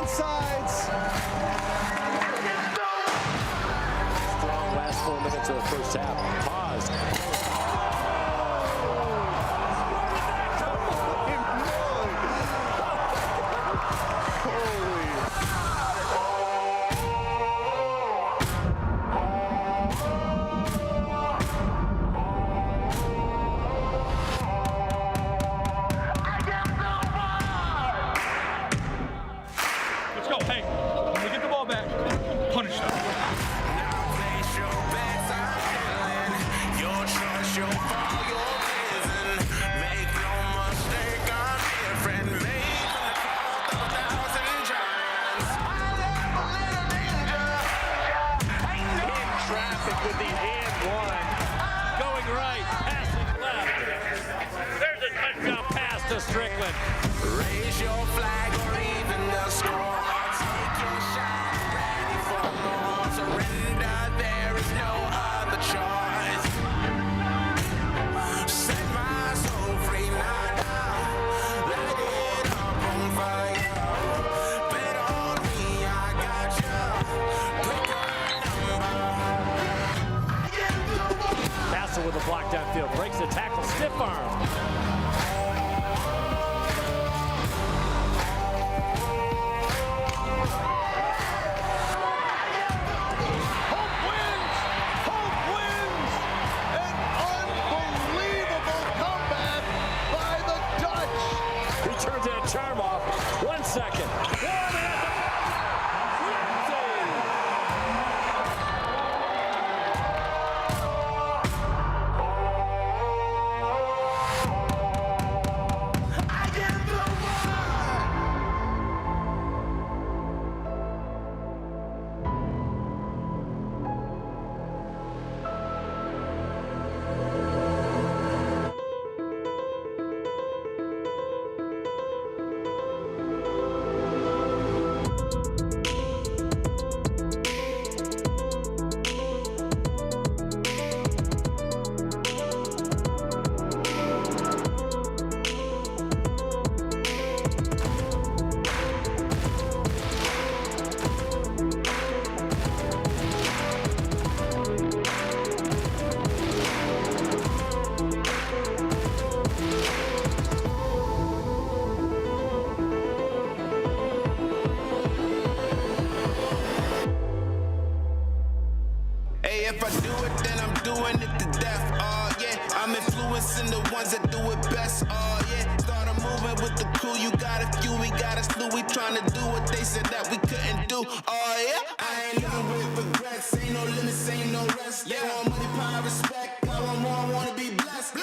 both sides. Strong last 4 minutes of the first half. Pause. Let's go. Hey, when we get the ball back, punish them. With the and one, going right, passing left. There's a touchdown pass to Strickland. Raise your flag or even the score. Take your shot, ready for more. Surrender, there is no other choice. Set my soul free now. Light it up on fire. Bet on me, I got you. Pick a Passer with a block downfield, breaks the tackle, stiff arm. Turns that charm off. 1 second. If I do it, then I'm doing it to death. Oh yeah, I'm influencing the ones that do it best. Oh yeah, start a movement with the crew. You got a few, we got a slew. We trying to do what they said that we couldn't do. Oh yeah, I ain't living with regrets. Ain't no limits, ain't no rest. They want money, power, respect. I want more, I wanna be blessed.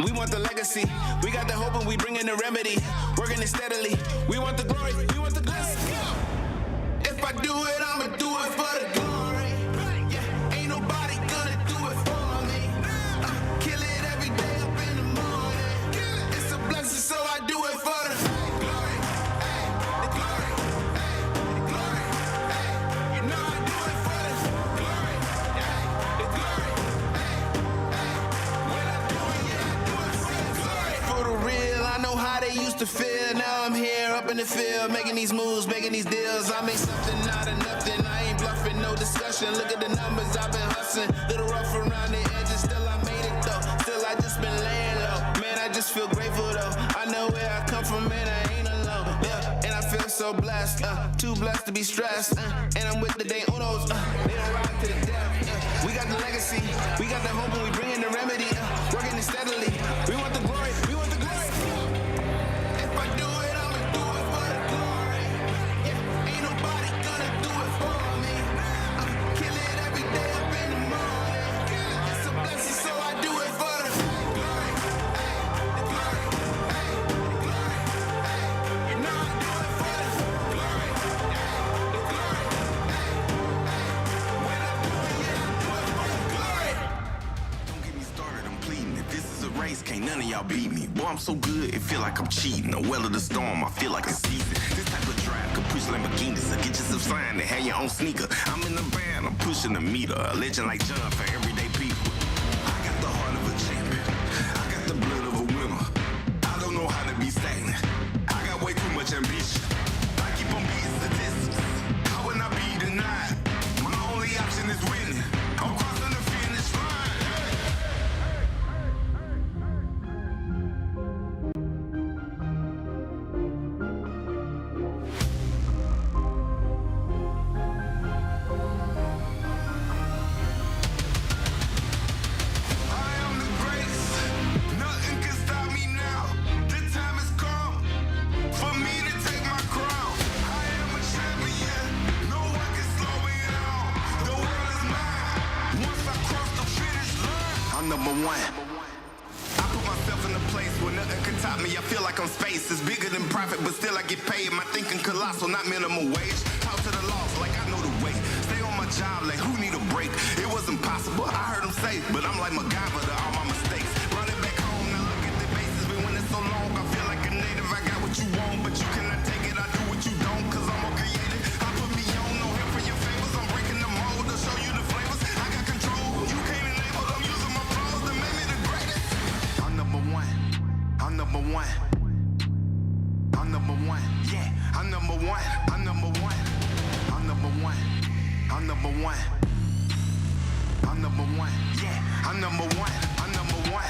We want the legacy. We got the hope and we bring in the remedy. Working it steadily. We want the glory. We want the glory. If I do it, I'ma do it for the glory. So I do it for the glory, the glory, the glory, you know I do it for the glory, the glory, when I do it, yeah, I do it for the glory. For the real, I know how they used to feel. Now I'm here up in the field, making these moves, making these deals. I made something out of nothing. I ain't bluffing, no discussion. Look at the numbers, I've been hustling. Little rough around the edges, still I made it though. Still I just been laying low. Man, I just feel grateful though. I know where I come from, man, I ain't alone. Yeah, and I feel so blessed, too blessed to be stressed. And I'm with the day unos, they don't ride to the death. We got the legacy, we got the hope, and we bring in the remedy. Working it steadily, we want the glory, we want the glory. If I do it, I'ma do it for the glory. Yeah, ain't nobody gonna do it for me. Kill it every day up in the morning. It's a blessing, so I do it for the glory. The glory, the glory. You know I do it for the glory. The glory, when I do it, yeah, I do it for the glory. Don't get me started, I'm pleading. If this is a race, can't none of y'all beat me. Boy, I'm so good, it feel like I'm cheating. The well of the storm, I feel like it's season. This type of drive could push Lamborghinis. So get yourself signed and have your own sneaker. I'm in the band, I'm pushing the meter. A legend like John for everyday people. I got the heart of a champion. I got the blood of a winner. I don't know how to be stagnant. I got way too much ambition. I keep on beating on space. It's bigger than profit, but still I get paid. My thinking colossal, not minimum wage. Talk to the loss like I know the way. Stay on my job like who need a break? It wasn't possible, I heard them say, but I'm like MacGyver to all my mistakes. Run it back home, now look at the bases. Been winning so long, I feel like a native. I got what you want, but you cannot take it. I do what you don't, cause I'm more creative. I put me on, no help for your favors. I'm breaking the mold to show you the flavors. I got control, you can't enable. I'm using my pros to make me the greatest. I'm number one. I'm number one. I'm number one. Yeah, I'm number one. I'm number one. I'm number one. I'm number one. I'm number one. Yeah, I'm number one. I'm number one.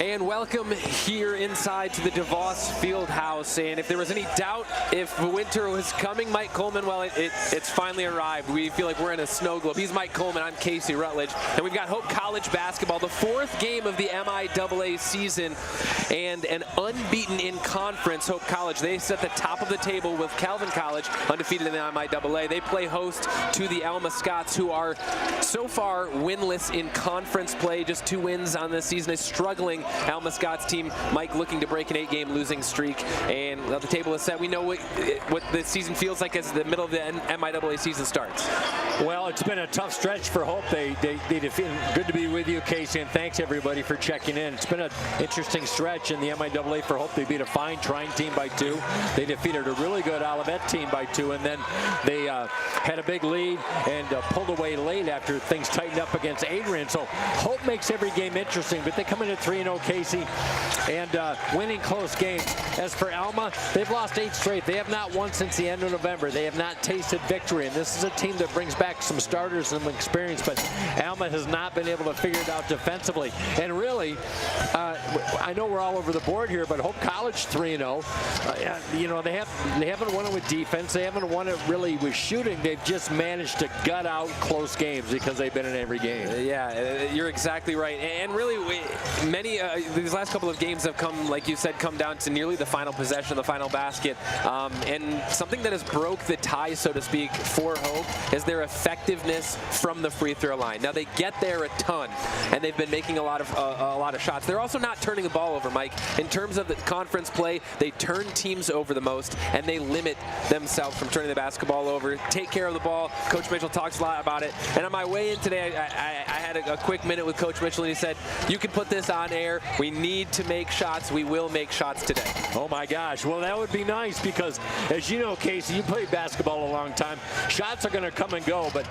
And welcome here inside to the DeVos Fieldhouse. And if there was any doubt if winter was coming, Mike Coleman, well, it's finally arrived. We feel like we're in a snow globe. He's Mike Coleman. I'm Casey Rutledge. And we've got Hope College basketball, the fourth game of the MIAA season, and an unbeaten in conference Hope College. They sit at the top of the table with Calvin College, undefeated in the MIAA. They play host to the Alma Scots, who are so far winless in conference play, just 2 wins on this season. A struggling Alma Scots team. Mike looking to break an 8-game losing streak, and the table is set. We know what the season feels like as the middle of the MIAA season starts. Well, it's been a tough stretch for Hope. They defeated. Good to be with you, Casey, and thanks everybody for checking in. It's been an interesting stretch in the MIAA for Hope. They beat a fine Trine team by 2. They defeated a really good Olivet team by 2, and then they had a big lead and pulled away late after things tightened up against Adrian. So Hope makes every game interesting, but they come in at 3-0, Casey, and winning close games. As for Alma, they've lost 8 straight. They have not won since the end of November. They have not tasted victory, and this is a team that brings back some starters and some experience, but Alma has not been able to figure it out defensively. And really, I know we're all over the board here, but Hope College 3-0. You know, they haven't won it with defense. They haven't won it really with shooting. They've just managed to gut out close games because they've been in every game. Yeah, you're exactly right. And really, many these last couple of games have come, like you said, come down to nearly the final possession, the final basket. And something that has broke the tie, so to speak, for Hope is they're a effectiveness from the free throw line. Now they get there a ton, and they've been making a lot of shots. They're also not turning the ball over, Mike. In terms of the conference play, they turn teams over the most, and they limit themselves from turning the basketball over. Take care of the ball. Coach Mitchell talks a lot about it. And on my way in today, I had a quick minute with Coach Mitchell, and he said, you can put this on air. We need to make shots. We will make shots today. Oh my gosh. Well, that would be nice because, as you know, Casey, you played basketball a long time. Shots are going to come and go, but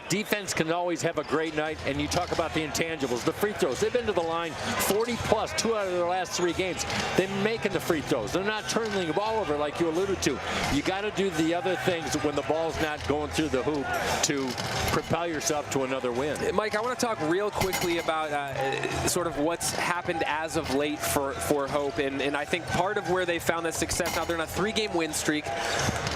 defense can always have a great night. And you talk about the intangibles, the free throws. They've been to the line 40+, 2 out of their last 3 games. They're making the free throws. They're not turning the ball over like you alluded to. You got to do the other things when the ball's not going through the hoop to propel yourself to another win. Mike, I want to talk real quickly about sort of what's happened as of late for Hope, and I think part of where they found that success, now they're on a 3-game win streak,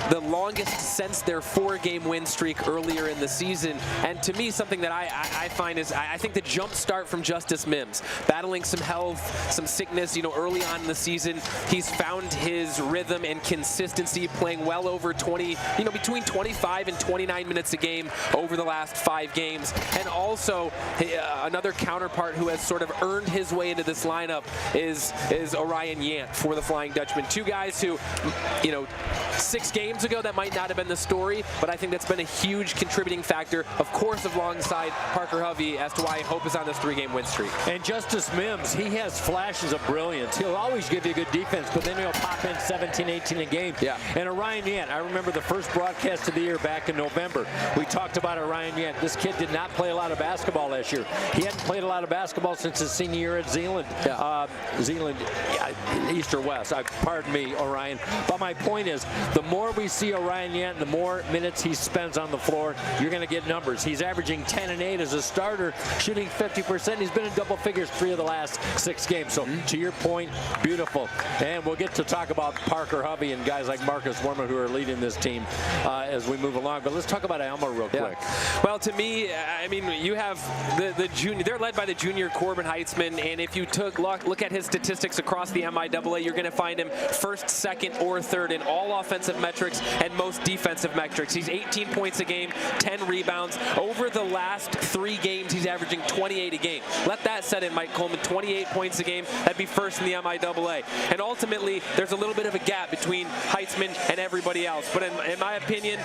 the longest since their 4-game win streak earlier in the season, and to me something that I find is I think the jump start from Justice Mims, battling some health, some sickness, early on in the season, he's found his rhythm and consistency, playing well over 20, between 25 and 29 minutes a game over the last 5 games, and also another counterpart who has sort of earned his way into this lineup is Orion Yant for the Flying Dutchman. 2 guys who, 6 games ago that might not have been the story, but I think that's been a huge contributing factor, of course, alongside Parker Hovey as to why Hope is on this 3-game win streak. And Justice Mims, he has flashes of brilliance. He'll always give you good defense, but then he'll pop in 17, 18 a game. Yeah. And Orion Yant, I remember the first broadcast of the year back in November. We talked about Orion Yant. This kid did not play a lot of basketball last year. He hadn't played a lot of basketball since his senior year at Zeeland. Yeah. East or West. Pardon me, Orion. But my point is, the more we see Orion Yant, the more minutes he spends on the floor, you're going to get numbers. He's averaging 10 and 8 as a starter, shooting 50%. He's been in double figures 3 of the last 6 games. So to your point, beautiful. And we'll get to talk about Parker Hovey and guys like Marcus Warman who are leading this team as we move along. But let's talk about Alma real quick. Well, to me, you have the junior. They're led by the junior Corbin Heitzman, and if you look at his statistics across the MIAA, you're going to find him first, second, or third in all offensive metrics and most defensive metrics. He's 18 points a game, 10 rebounds. Over the last 3 games, he's averaging 28 a game. Let that set in, Mike Coleman. 28 points a game. That'd be first in the MIAA. And ultimately, there's a little bit of a gap between Heitzman and everybody else. But in my opinion,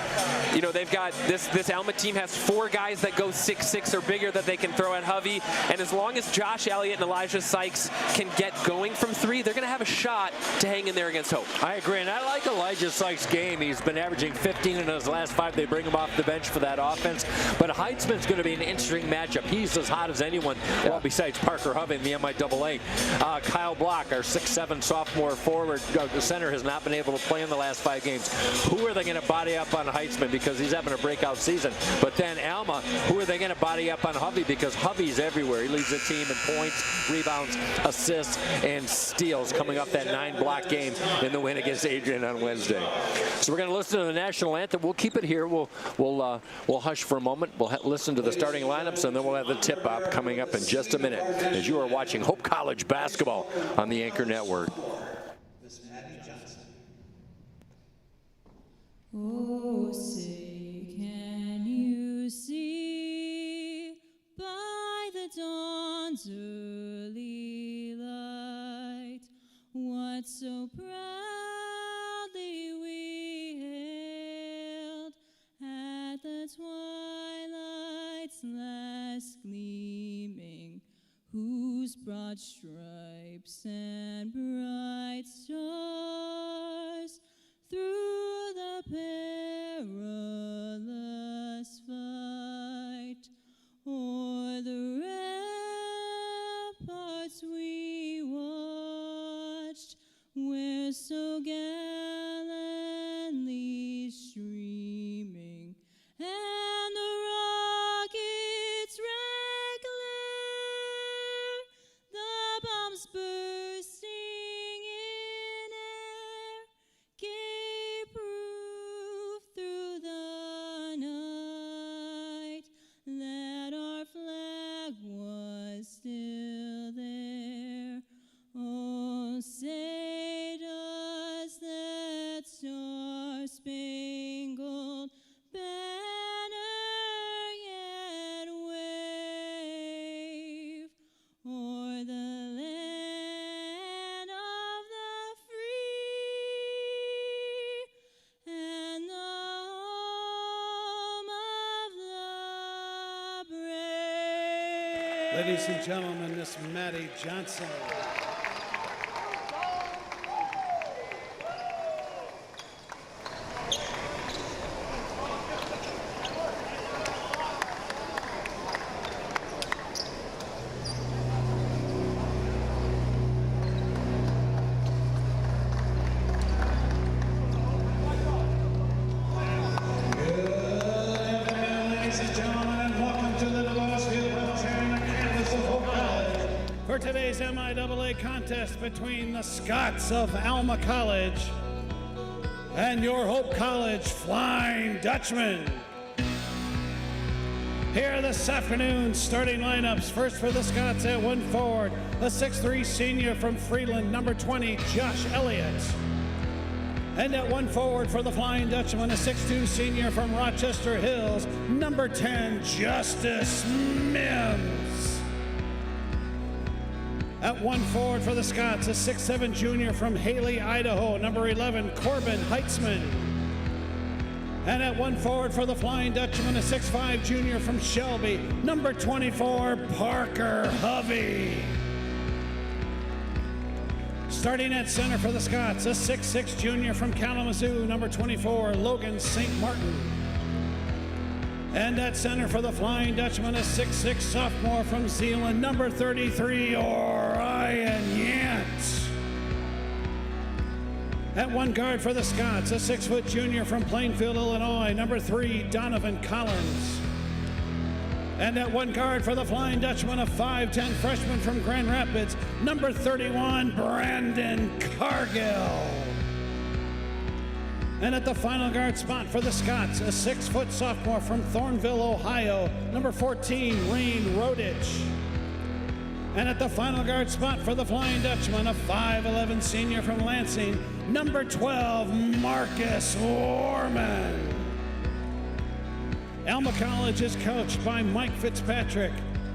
they've got this Alma team has 4 guys that go 6'6" or bigger that they can throw at Hovey. And as long as Josh Elliott and Elijah Sykes can get going from 3, they're going to have a shot to hang in there against Hope. I agree, and I like Elijah Sykes' game. He's been averaging 15 in his last 5. They bring him off the bench for that offense. But Heitzman's going to be an interesting matchup. He's as hot as anyone, well, besides Parker Hovey in the MIAA. Kyle Block, our 6'7" sophomore forward, the center, has not been able to play in the last 5 games. Who are they going to body up on Heitzman because he's having a breakout season? But then Alma, who are they going to body up on Hovey because Hovey's everywhere. He leads the team in points, rebounds, assists, and steals coming off that 9-block game in the win against Adrian on Wednesday. So we're going to listen to the national anthem. We'll keep it here. We'll hush for a moment. We'll listen to the starting lineups, and then we'll have the tip-off coming up in just a minute as you are watching Hope College basketball on the Anchor Network. Oh, say, can you see by the dawn's early light what so proudly we hailed at the twilight's last gleaming, whose broad stripes and bright stars through the perilous fight o'er the ramparts we watched, where so gallantly streaming, and the rockets' red glare, the bombs bursting Ladies and gentlemen, Miss Maddie Johnson. For today's MIAA contest between the Scots of Alma College and your Hope College Flying Dutchman. Here this afternoon, starting lineups. First for the Scots at 1 forward, a 6'3" senior from Freeland, number 20, Josh Elliott. And at 1 forward for the Flying Dutchman, a 6'2" senior from Rochester Hills, number 10, Justice Mims. At 1 forward for the Scots, a 6'7" junior from Haley, Idaho, number 11, Corbin Heitzman. And at 1 forward for the Flying Dutchman, a 6'5" junior from Shelby, number 24, Parker Hovey. Starting at center for the Scots, a 6'6" junior from Kalamazoo, number 24, Logan St. Martin. And at center for the Flying Dutchman, a 6'6" sophomore from Zeeland, number 33, Orion Yant. At 1 guard for the Scots, a 6' junior from Plainfield, Illinois, number 3, Donovan Collins. And at 1 guard for the Flying Dutchman, a 5'10" freshman from Grand Rapids, number 31, Brandon Cargill. And at the final guard spot for the Scots, a 6' sophomore from Thornville, Ohio, number 14, Rain Rodich. And at the final guard spot for the Flying Dutchman, a 5'11" senior from Lansing, number 12, Marcus Warman. Alma College is coached by Mike Fitzpatrick.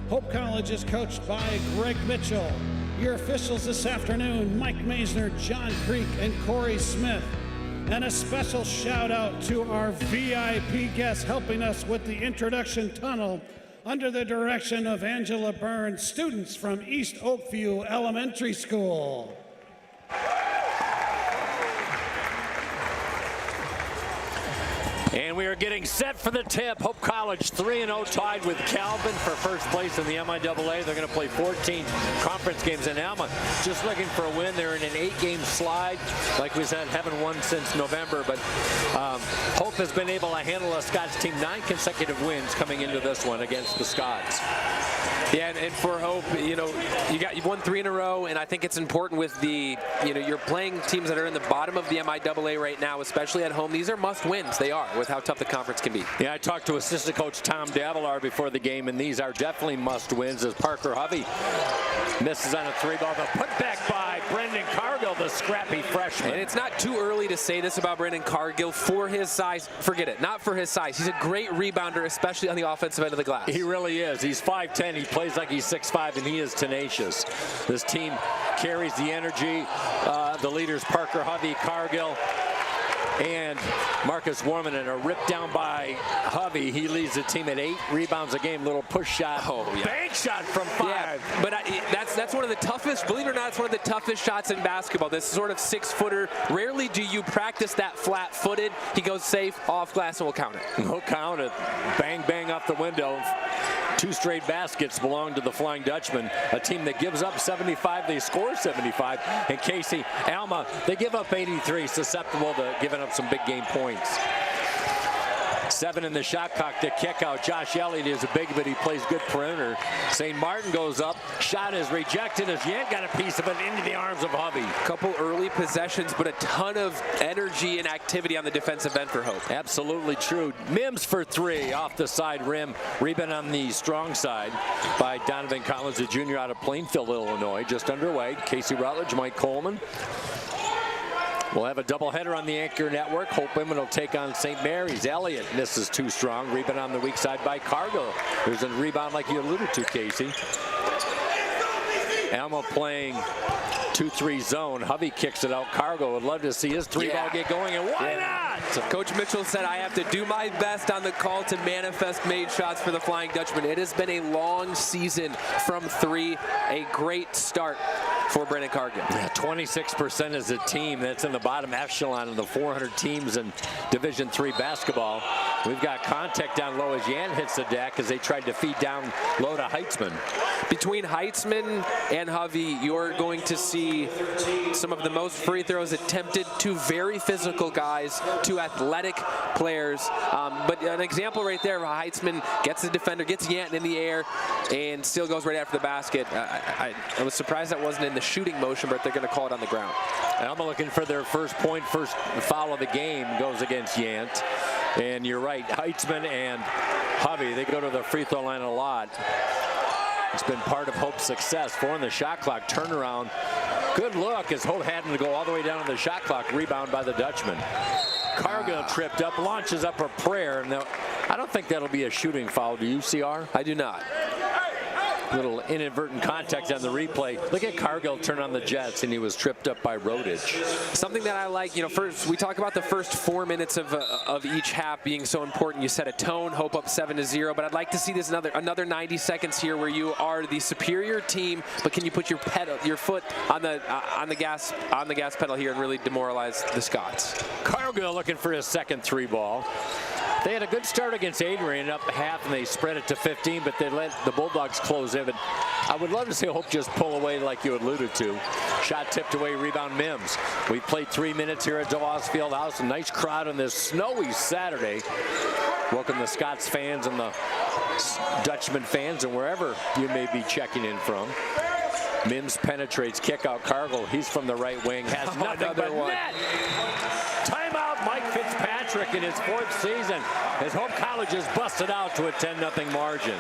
Hope College is coached by Greg Mitchell. Your officials this afternoon, Mike Maisner, John Creek, and Corey Smith. And a special shout out to our VIP guests helping us with the introduction tunnel under the direction of Angela Burns, students from East Oakview Elementary School. And we are getting set for the tip. Hope College 3-0 tied with Calvin for first place in the MIAA. They're going to play 14 conference games in Alma. Just looking for a win. They're in an 8-game slide. Like we said, haven't won since November, but Hope has been able to handle a Scots team 9 consecutive wins coming into this one against the Scots. Yeah, and for Hope, you've won 3 in a row, and I think it's important with the, you're playing teams that are in the bottom of the MIAA right now, especially at home. These are must-wins. They are, with how tough the conference can be. Yeah, I talked to assistant coach Tom Davilar before the game, and these are definitely must-wins as Parker Hovey misses on a 3-ball. The putback by Brendan Cargill, the scrappy freshman. And it's not too early to say this about Brendan Cargill. For his size, forget it, not for his size. He's a great rebounder, especially on the offensive end of the glass. He really is. He's 5'10". He plays like he's 6'5", and he is tenacious. This team carries the energy. The leaders, Parker Hovey, Cargill, and Marcus Warman, and a rip down by Hovey. He leads the team at 8 rebounds a game. Little push shot, bank shot from 5. Yeah, but that's one of the toughest, believe it or not, it's one of the toughest shots in basketball. This sort of 6-footer. Rarely do you practice that flat-footed. He goes safe, off glass, and we'll count it. We'll count it. Bang, bang off the window. 2 straight baskets belong to the Flying Dutchman, a team that gives up 75, they score 75. And Casey, Alma, they give up 83, susceptible to giving up some big game points. 7 in the shot clock to kick out. Josh Elliott is big, but he plays good perimeter. St. Martin goes up. Shot is rejected as Yant got a piece of it into the arms of Hovey. Couple early possessions, but a ton of energy and activity on the defensive end for Hope. Absolutely true. Mims for 3 off the side rim. Rebound on the strong side by Donovan Collins, the junior out of Plainfield, Illinois. Just underway. Casey Rutledge, Mike Coleman. We'll have a doubleheader on the Anchor Network. Hope Women will take on St. Mary's. Elliott misses too strong. Rebound on the weak side by Cargill. There's a rebound like you alluded to, Casey. Alma playing 2-3 zone. Hovey kicks it out. Cargill would love to see his 3-ball get going, and why not? shot. Coach Mitchell said, I have to do my best on the call to manifest made shots for the Flying Dutchman. It has been a long season from 3. A great start for Brendan Cargill. Yeah, 26% as a team. That's in the bottom echelon of the 400 teams in Division III basketball. We've got contact down low as Jan hits the deck as they tried to feed down low to Heitzman. Between Heitzman and Hovey, you're going to see some of the most free throws attempted. 2 very physical guys, 2 athletic players. But an example right there, Heitzman gets the defender, gets Yant in the air, and still goes right after the basket. I was surprised that wasn't in the shooting motion, but they're going to call it on the ground. Alma looking for their first foul of the game, goes against Yant. And you're right, Heitzman and Hovey, they go to the free throw line a lot. It's been part of Hope's success. 4 on the shot clock, turnaround. Good look as Hope had to go all the way down to the shot clock. Rebound by the Dutchman. Cargill tripped up, launches up a prayer. And I don't think that'll be a shooting foul. Do you, CR? I do not. Little inadvertent contact on the replay. Look at Cargill turn on the Jets, and he was tripped up by Rodich. Something that I like, first we talk about the first 4 minutes of each half being so important. You set a tone, Hope up 7-0, but I'd like to see this another 90 seconds here where you are the superior team, but can you put your foot on the gas pedal here and really demoralize the Scots? Cargill looking for his second 3 ball. They had a good start against Adrian, up half, and they spread it to 15, but they let the Bulldogs close in. But I would love to see Hope just pull away like you alluded to. Shot tipped away, rebound Mims. We played 3 minutes here at DeVos Fieldhouse. A nice crowd on this snowy Saturday. Welcome the Scots fans and the Dutchman fans and wherever you may be checking in from. Mims penetrates, kick out Cargill. He's from the right wing, has nothing but net. Timeout, Mike Fitzpatrick in his 4th season as Hope College is busted out to a 10-0 margin.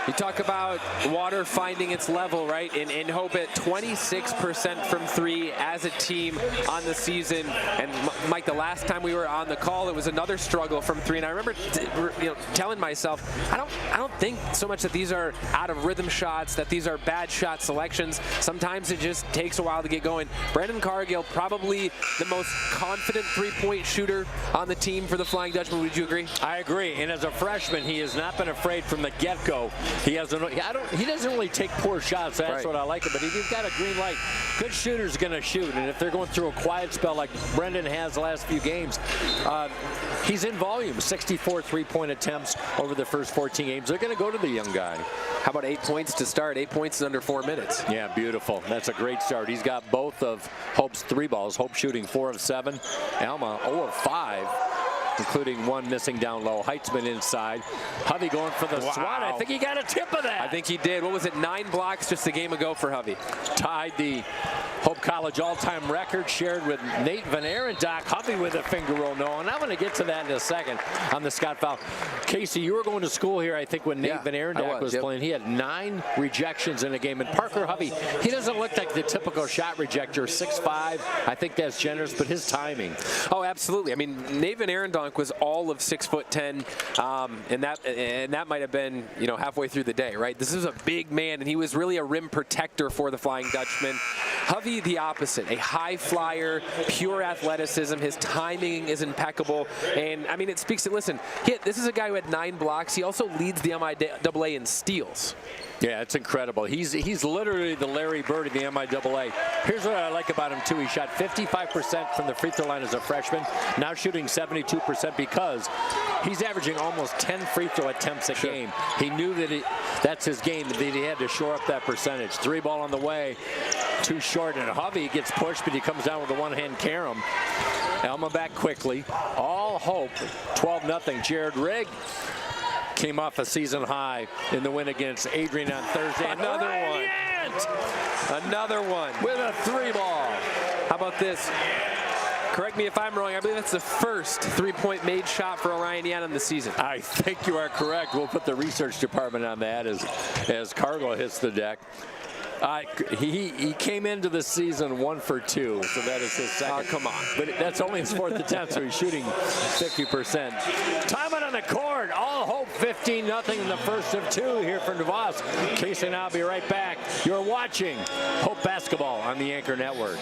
You talk about water finding its level, right? And Hope at 26% from 3 as a team on the season. And Mike, the last time we were on the call, it was another struggle from 3. And I remember, telling myself, I don't think so much that these are out of rhythm shots, that these are bad shot selections. Sometimes it just takes a while to get going. Brendan Cargill, probably the most confident 3-point shooter on the team for the Flying Dutchman. Would you agree? I agree. And as a freshman, he has not been afraid from the get-go. He doesn't really take poor shots. That's what I like it. But if he's got a green light, good shooter's going to shoot. And if they're going through a quiet spell like Brendan has the last few games, he's in volume. 64 3-point attempts over the first 14 games. They're going to go to the young guy. How about 8 points to start? 8 points in under 4 minutes. Yeah, beautiful. That's a great start. He's got both of Hope's 3 balls. Hope shooting 4 of 7. Alma 0 of 5. Including 1 missing down low. Heitzman inside. Hovey going for the swat. I think he got a tip of that. I think he did. What was it, 9 blocks just a game ago for Hovey? Tied the Hope College all-time record, shared with Nate Van Arendonk. Hovey with a finger roll no, and I'm going to get to that in a second on the Scott foul. Casey, you were going to school here, I think, when Nate Van Arendonk was playing. He had 9 rejections in a game. And Parker Hovey, he doesn't look like the typical shot rejector. 6'5", I think that's generous, but his timing. Oh, absolutely. I mean, Nate Van Arendonk was all of 6'10", and that might have been, halfway through the day, right? This is a big man, and he was really a rim protector for the Flying Dutchman. Hovey, the opposite, a high flyer, pure athleticism. His timing is impeccable, and I mean, it speaks to, listen, this is a guy who had 9 blocks. He also leads the MIAA in steals. Yeah, it's incredible. He's literally the Larry Bird of the MIAA. Here's what I like about him, too. He shot 55% from the free throw line as a freshman, now shooting 72% because he's averaging almost 10 free throw attempts a game. He knew that that's his game, that he had to shore up that percentage. 3 ball on the way, too short, and Hovey gets pushed, but he comes down with a one-hand carom. Alma back quickly. All Hope, 12-0. Jared Rigg came off a season high in the win against Adrian on Thursday. Another one with a 3 ball. How about this? Correct me if I'm wrong. I believe that's the first 3-point made shot for Orion Yan in the season. I think you are correct. We'll put the research department on that as Cargill hits the deck. He came into the season 1 for 2, so that is his second. Oh, come on. But that's only his 4th attempt, so he's shooting 50%. Time out on the court. All Hope 15-0 in the first of 2 here from DeVos. Casey and I'll be right back. You're watching Hope Basketball on the Anchor Network.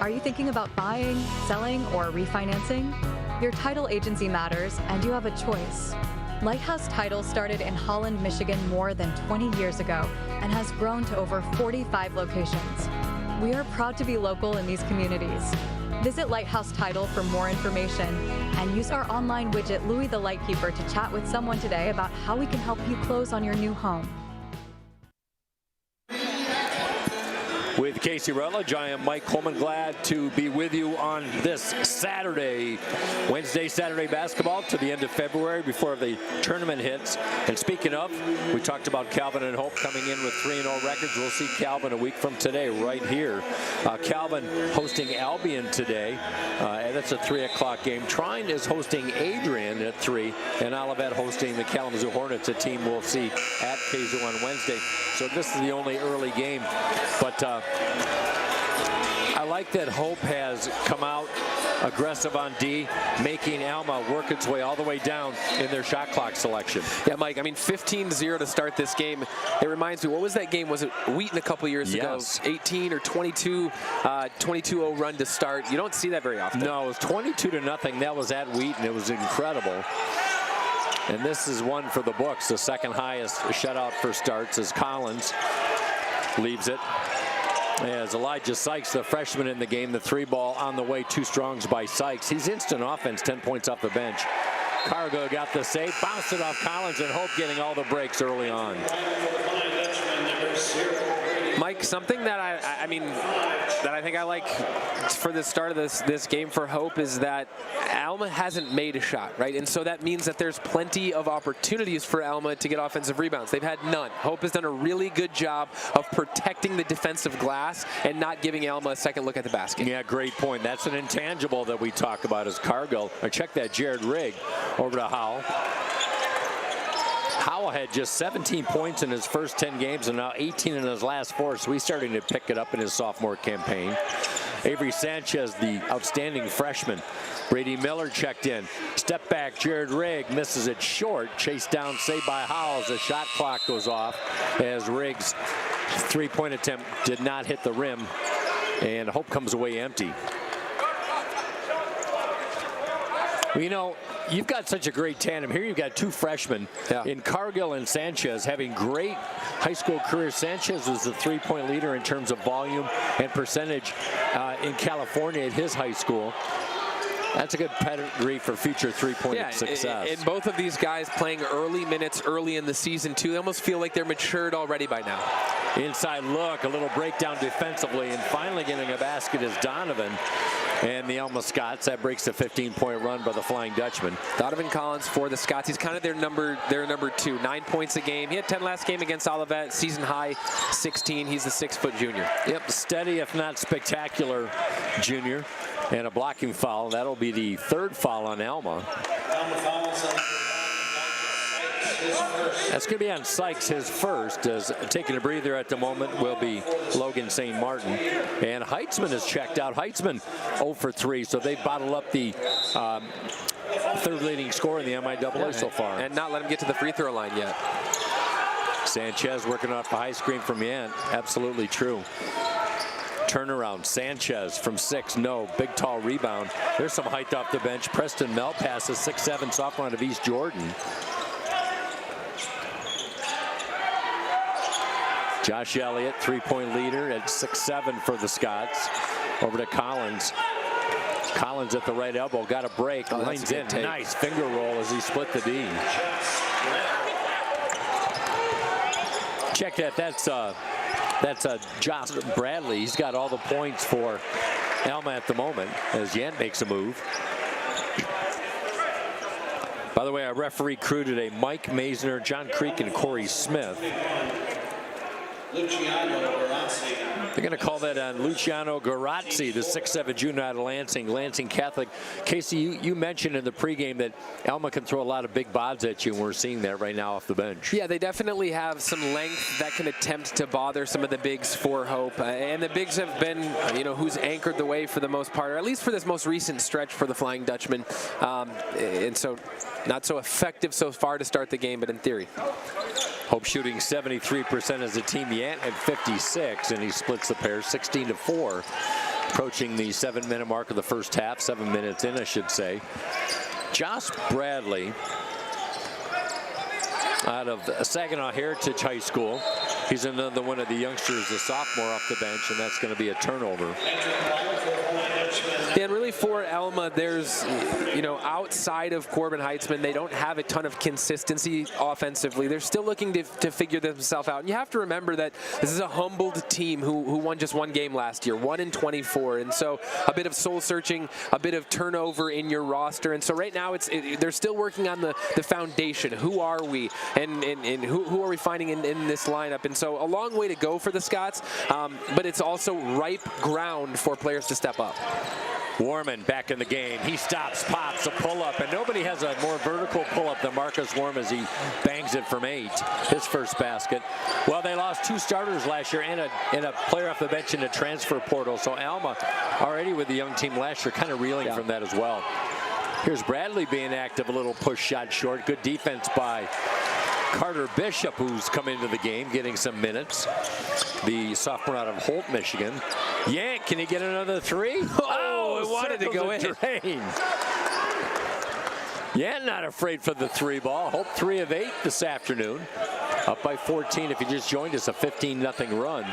Are you thinking about buying, selling, or refinancing? Your title agency matters, and you have a choice. Lighthouse Title started in Holland, Michigan more than 20 years ago and has grown to over 45 locations. We are proud to be local in these communities. Visit Lighthouse Title for more information and use our online widget Louis the Lightkeeper to chat with someone today about how we can help you close on your new home. With Casey Rutledge, I am Mike Coleman, glad to be with you on this Saturday, Saturday basketball to the end of February before the tournament hits. And speaking of, we talked about Calvin and Hope coming in with 3-0 records. We'll see Calvin a week from today right here. Calvin hosting Albion today. That's a 3 o'clock game. Trine is hosting Adrian at 3, and Olivet hosting the Kalamazoo Hornets, a team we'll see at Kazoo on Wednesday. So this is the only early game, but I like that Hope has come out aggressive on D, making Alma work its way all the way down in their shot clock selection. Yeah, Mike, I mean, 15-0 to start this game. It reminds me, what was that game? Was it Wheaton a couple years ago? 18 or 22, 22-0 run to start. You don't see that very often. No, it was 22-0. That was at Wheaton. It was incredible. And this is one for the books, the second highest shutout for starts as Collins leaves it. As Elijah Sykes, the freshman in the game, the 3-ball on the way, 2 strongs by Sykes. He's instant offense, 10 points off the bench. Cargo got the save, bounced it off Collins, and Hope getting all the breaks early on. Mike, something that I think I like for the start of this game for Hope is that Alma hasn't made a shot, right? And so that means that there's plenty of opportunities for Alma to get offensive rebounds. They've had none. Hope has done a really good job of protecting the defensive glass and not giving Alma a second look at the basket. Yeah, great point. That's an intangible that we talk about as Cargill. Check that, Jared Rigg over to Howell. Howell had just 17 points in his first 10 games and now 18 in his last 4, so he's starting to pick it up in his sophomore campaign. Avery Sanchez, the outstanding freshman. Brady Miller checked in. Step back, Jared Rigg misses it short. Chased down, saved by Howell as the shot clock goes off as Rigg's 3-point attempt did not hit the rim, and Hope comes away empty. Well, you know, you've got such a great tandem. Here you've got 2 freshmen in Cargill and Sanchez having great high school careers. Sanchez was the 3-point leader in terms of volume and percentage in California at his high school. That's a good pedigree for future 3-point success. And both of these guys playing early minutes early in the season, too. They almost feel like they're matured already by now. Inside look, a little breakdown defensively, and finally getting a basket is Donovan. And the Alma Scots, that breaks a 15-point run by the Flying Dutchman. Donovan Collins for the Scots. He's kind of their number 2. 9 points a game. He had 10 last game against Olivet. Season high 16. He's the 6-foot junior. Yep, steady if not spectacular junior. And a blocking foul. That'll be the 3rd foul on Alma. That's going to be on Sykes, his first, as taking a breather at the moment will be Logan St. Martin. And Heitzman is checked out. Heitzman 0 for 3, so they bottle up the 3rd leading scorer in the MIAA so far. And not let him get to the free throw line yet. Sanchez working off the high screen from Yant. Absolutely true. Turnaround, Sanchez from 6, no. Big, tall rebound. There's some height off the bench. Preston Mel passes, 6'7", sophomore out of East Jordan. Josh Elliott, 3-point leader at 6'7" for the Scots. Over to Collins. Collins at the right elbow, got a break, lines in, nice finger roll as he split the D. Check that, that's Josh Bradley. He's got all the points for Alma at the moment as Yant makes a move. By the way, our referee crew today, Mike Maisner, John Creek, and Corey Smith. They're going to call that on Luciano Garazzi, the 6'7" junior out of Lansing Catholic. Casey, you mentioned in the pregame that Alma can throw a lot of big bobs at you, and we're seeing that right now off the bench. Yeah, they definitely have some length that can attempt to bother some of the bigs for Hope. And the bigs have been, who's anchored the way for the most part, or at least for this most recent stretch for the Flying Dutchman. And so not so effective so far to start the game, but in theory. Hope shooting 73% as a team. Yant at 56, and he splits the pair 16-4. approaching the 7-minute mark of the first half, 7 minutes in, I should say. Josh Bradley out of Saginaw Heritage High School. He's another one of the youngsters, a sophomore off the bench, and that's going to be a turnover. Yeah, and really for Alma, there's, outside of Corbin Heitzman, they don't have a ton of consistency offensively. They're still looking to figure themselves out. And you have to remember that this is a humbled team who won just one game last year, 1-24. And so a bit of soul searching, a bit of turnover in your roster. And so right now they're still working on the foundation. Who are we? And who are we finding in this lineup? And so a long way to go for the Scots, but it's also ripe ground for players to step up. Warman back in the game. He stops, pops a pull-up, and nobody has a more vertical pull-up than Marcus Warm as he bangs it from 8, his first basket. Well, they lost 2 starters last year and a player off the bench in the transfer portal, so Alma, already with the young team last year, kind of reeling from that as well. Here's Bradley being active, a little push shot short. Good defense by Carter Bishop, who's come into the game, getting some minutes. The sophomore out of Holt, Michigan. Yank, can he get another 3? Oh, it wanted to go in. Yeah, not afraid for the 3 ball. Holt 3 of 8 this afternoon. Up by 14 if you just joined us, a 15-0 run.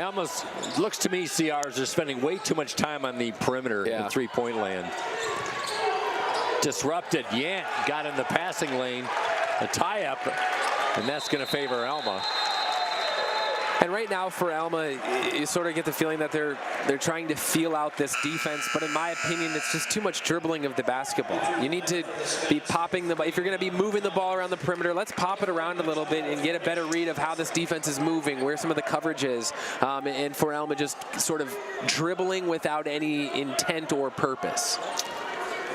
Alma's, looks to me, CRs are spending way too much time on the perimeter in the 3-point land. Disrupted. Yant got in the passing lane, a tie-up, and that's going to favor Alma. And right now for Alma, you sort of get the feeling that they're trying to feel out this defense, but in my opinion, it's just too much dribbling of the basketball. You need to be popping the ball. If you're going to be moving the ball around the perimeter, let's pop it around a little bit and get a better read of how this defense is moving, where some of the coverage is. And for Alma, just sort of dribbling without any intent or purpose.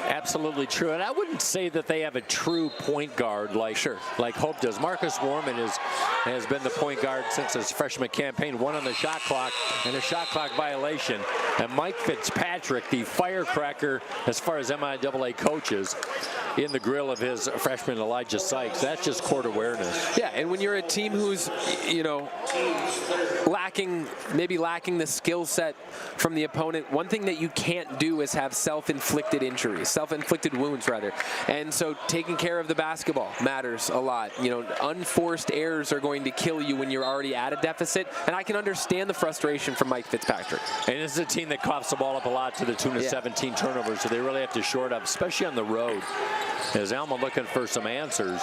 Absolutely true, and I wouldn't say that they have a true point guard like Hope does. Marcus Warman has been the point guard since his freshman campaign, 1 on the shot clock and a shot clock violation. And Mike Fitzpatrick, the firecracker as far as MIAA coaches, in the grill of his freshman Elijah Sykes. That's just court awareness. Yeah, and when you're a team who's, maybe lacking the skill set from the opponent, one thing that you can't do is have self-inflicted injuries. Self-inflicted wounds, rather. And so taking care of the basketball matters a lot. Unforced errors are going to kill you when you're already at a deficit. And I can understand the frustration from Mike Fitzpatrick. And this is a team that coughs the ball up a lot to the tune of 17 turnovers, so they really have to shore it up, especially on the road. As Alma looking for some answers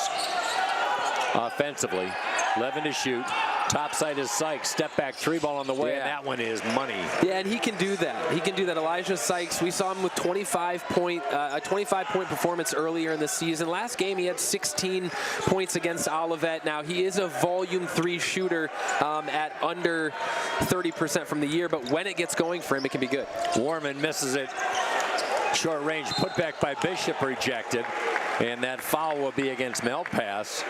offensively. 11 to shoot. Top side is Sykes. Step back 3 ball on the way, and that one is money. Yeah, and he can do that. He can do that. Elijah Sykes, we saw him with a 25-point performance earlier in the season. Last game, he had 16 points against Olivet. Now, he is a volume 3 shooter at under 30% from the year, but when it gets going for him, it can be good. Warman misses it. Short range put back by Bishop, rejected, and that foul will be against Malpass.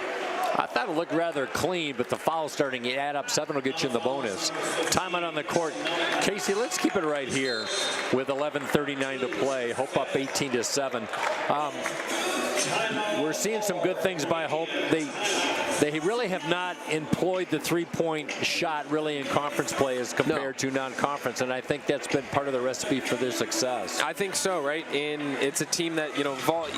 I thought it looked rather clean, but the foul starting to add up. 7 will get you in the bonus. Timeout on the court. Casey, let's keep it right here with 11:39 to play. Hope up 18-7. We're seeing some good things by Hope. They really have not employed the 3-point shot really in conference play as compared to non-conference, and I think that's been part of the recipe for their success. I think so, right? And it's a team that,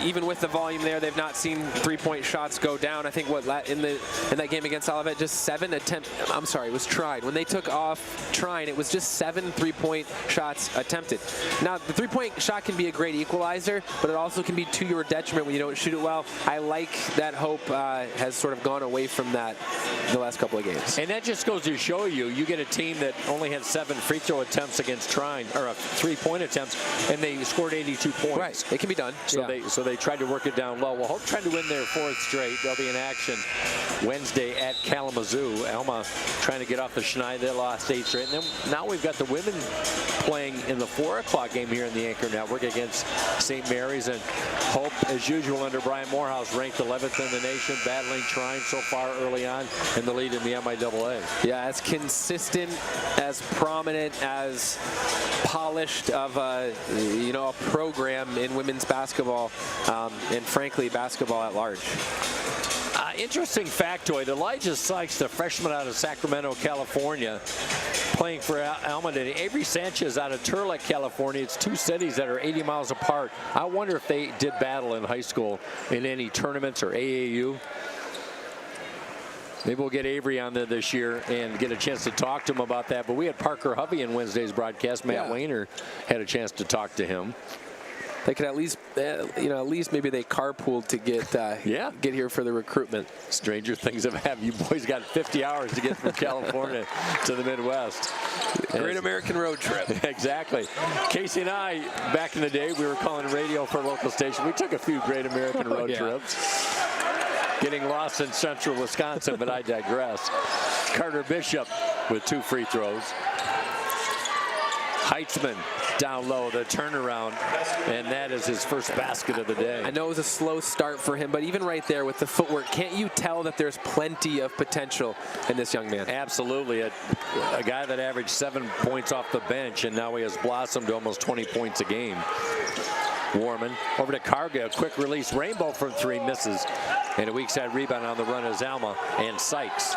even with the volume there, they've not seen 3-point shots go down. I think in that game against Olivet, just 7 attempts. I'm sorry, it was tried. When they took off trying, it was just 7 3-point shots attempted. Now, the 3-point shot can be a great equalizer, but it also can be to your detriment when you don't shoot it well. I like that Hope has sort of gone away from that the last couple of games. And that just goes to show you get a team that only had 7 free throw attempts against Trine, or 3-point attempts, and they scored 82 points. Right, it can be done. So they tried to work it down low. Well, Hope tried to win their 4th straight. They'll be in action Wednesday at Kalamazoo. Alma trying to get off the schneid. They lost 8 straight. And then now we've got the women playing in the 4 o'clock game here in the Anchor Network against St. Mary's. And Hope, as usual, under Brian Morehouse, ranked 11th in the nation, battling Trine so far early on in the lead in the MIAA. Yeah, as consistent, as prominent, as polished of a program in women's basketball, and frankly, basketball at large. Interesting factoid. Elijah Sykes, the freshman out of Sacramento, California, playing for Alma today. Avery Sanchez out of Turlock, California. It's two cities that are 80 miles apart. I wonder if they did battle in high school in any tournaments or AAU. Maybe we'll get Avery on there this year and get a chance to talk to him about that. But we had Parker Hovey in Wednesday's broadcast. Matt Wayner had a chance to talk to him. They could at least, at least maybe they carpooled to get here for the recruitment. Stranger things have happened. You boys got 50 hours to get from California to the Midwest. Great American road trip. Exactly. Casey and I, back in the day, we were calling radio for a local station. We took a few great American road trips. Getting lost in central Wisconsin, but I digress. Carter Bishop with 2 free throws. Heitzman down low, the turnaround, and that is his first basket of the day. I know it was a slow start for him, but even right there with the footwork, can't you tell that there's plenty of potential in this young man? Absolutely. A guy that averaged 7 points off the bench, and now he has blossomed to almost 20 points a game. Warman over to Karga, a quick release, rainbow from 3, misses, and a weak side rebound on the run is Alma and Sykes.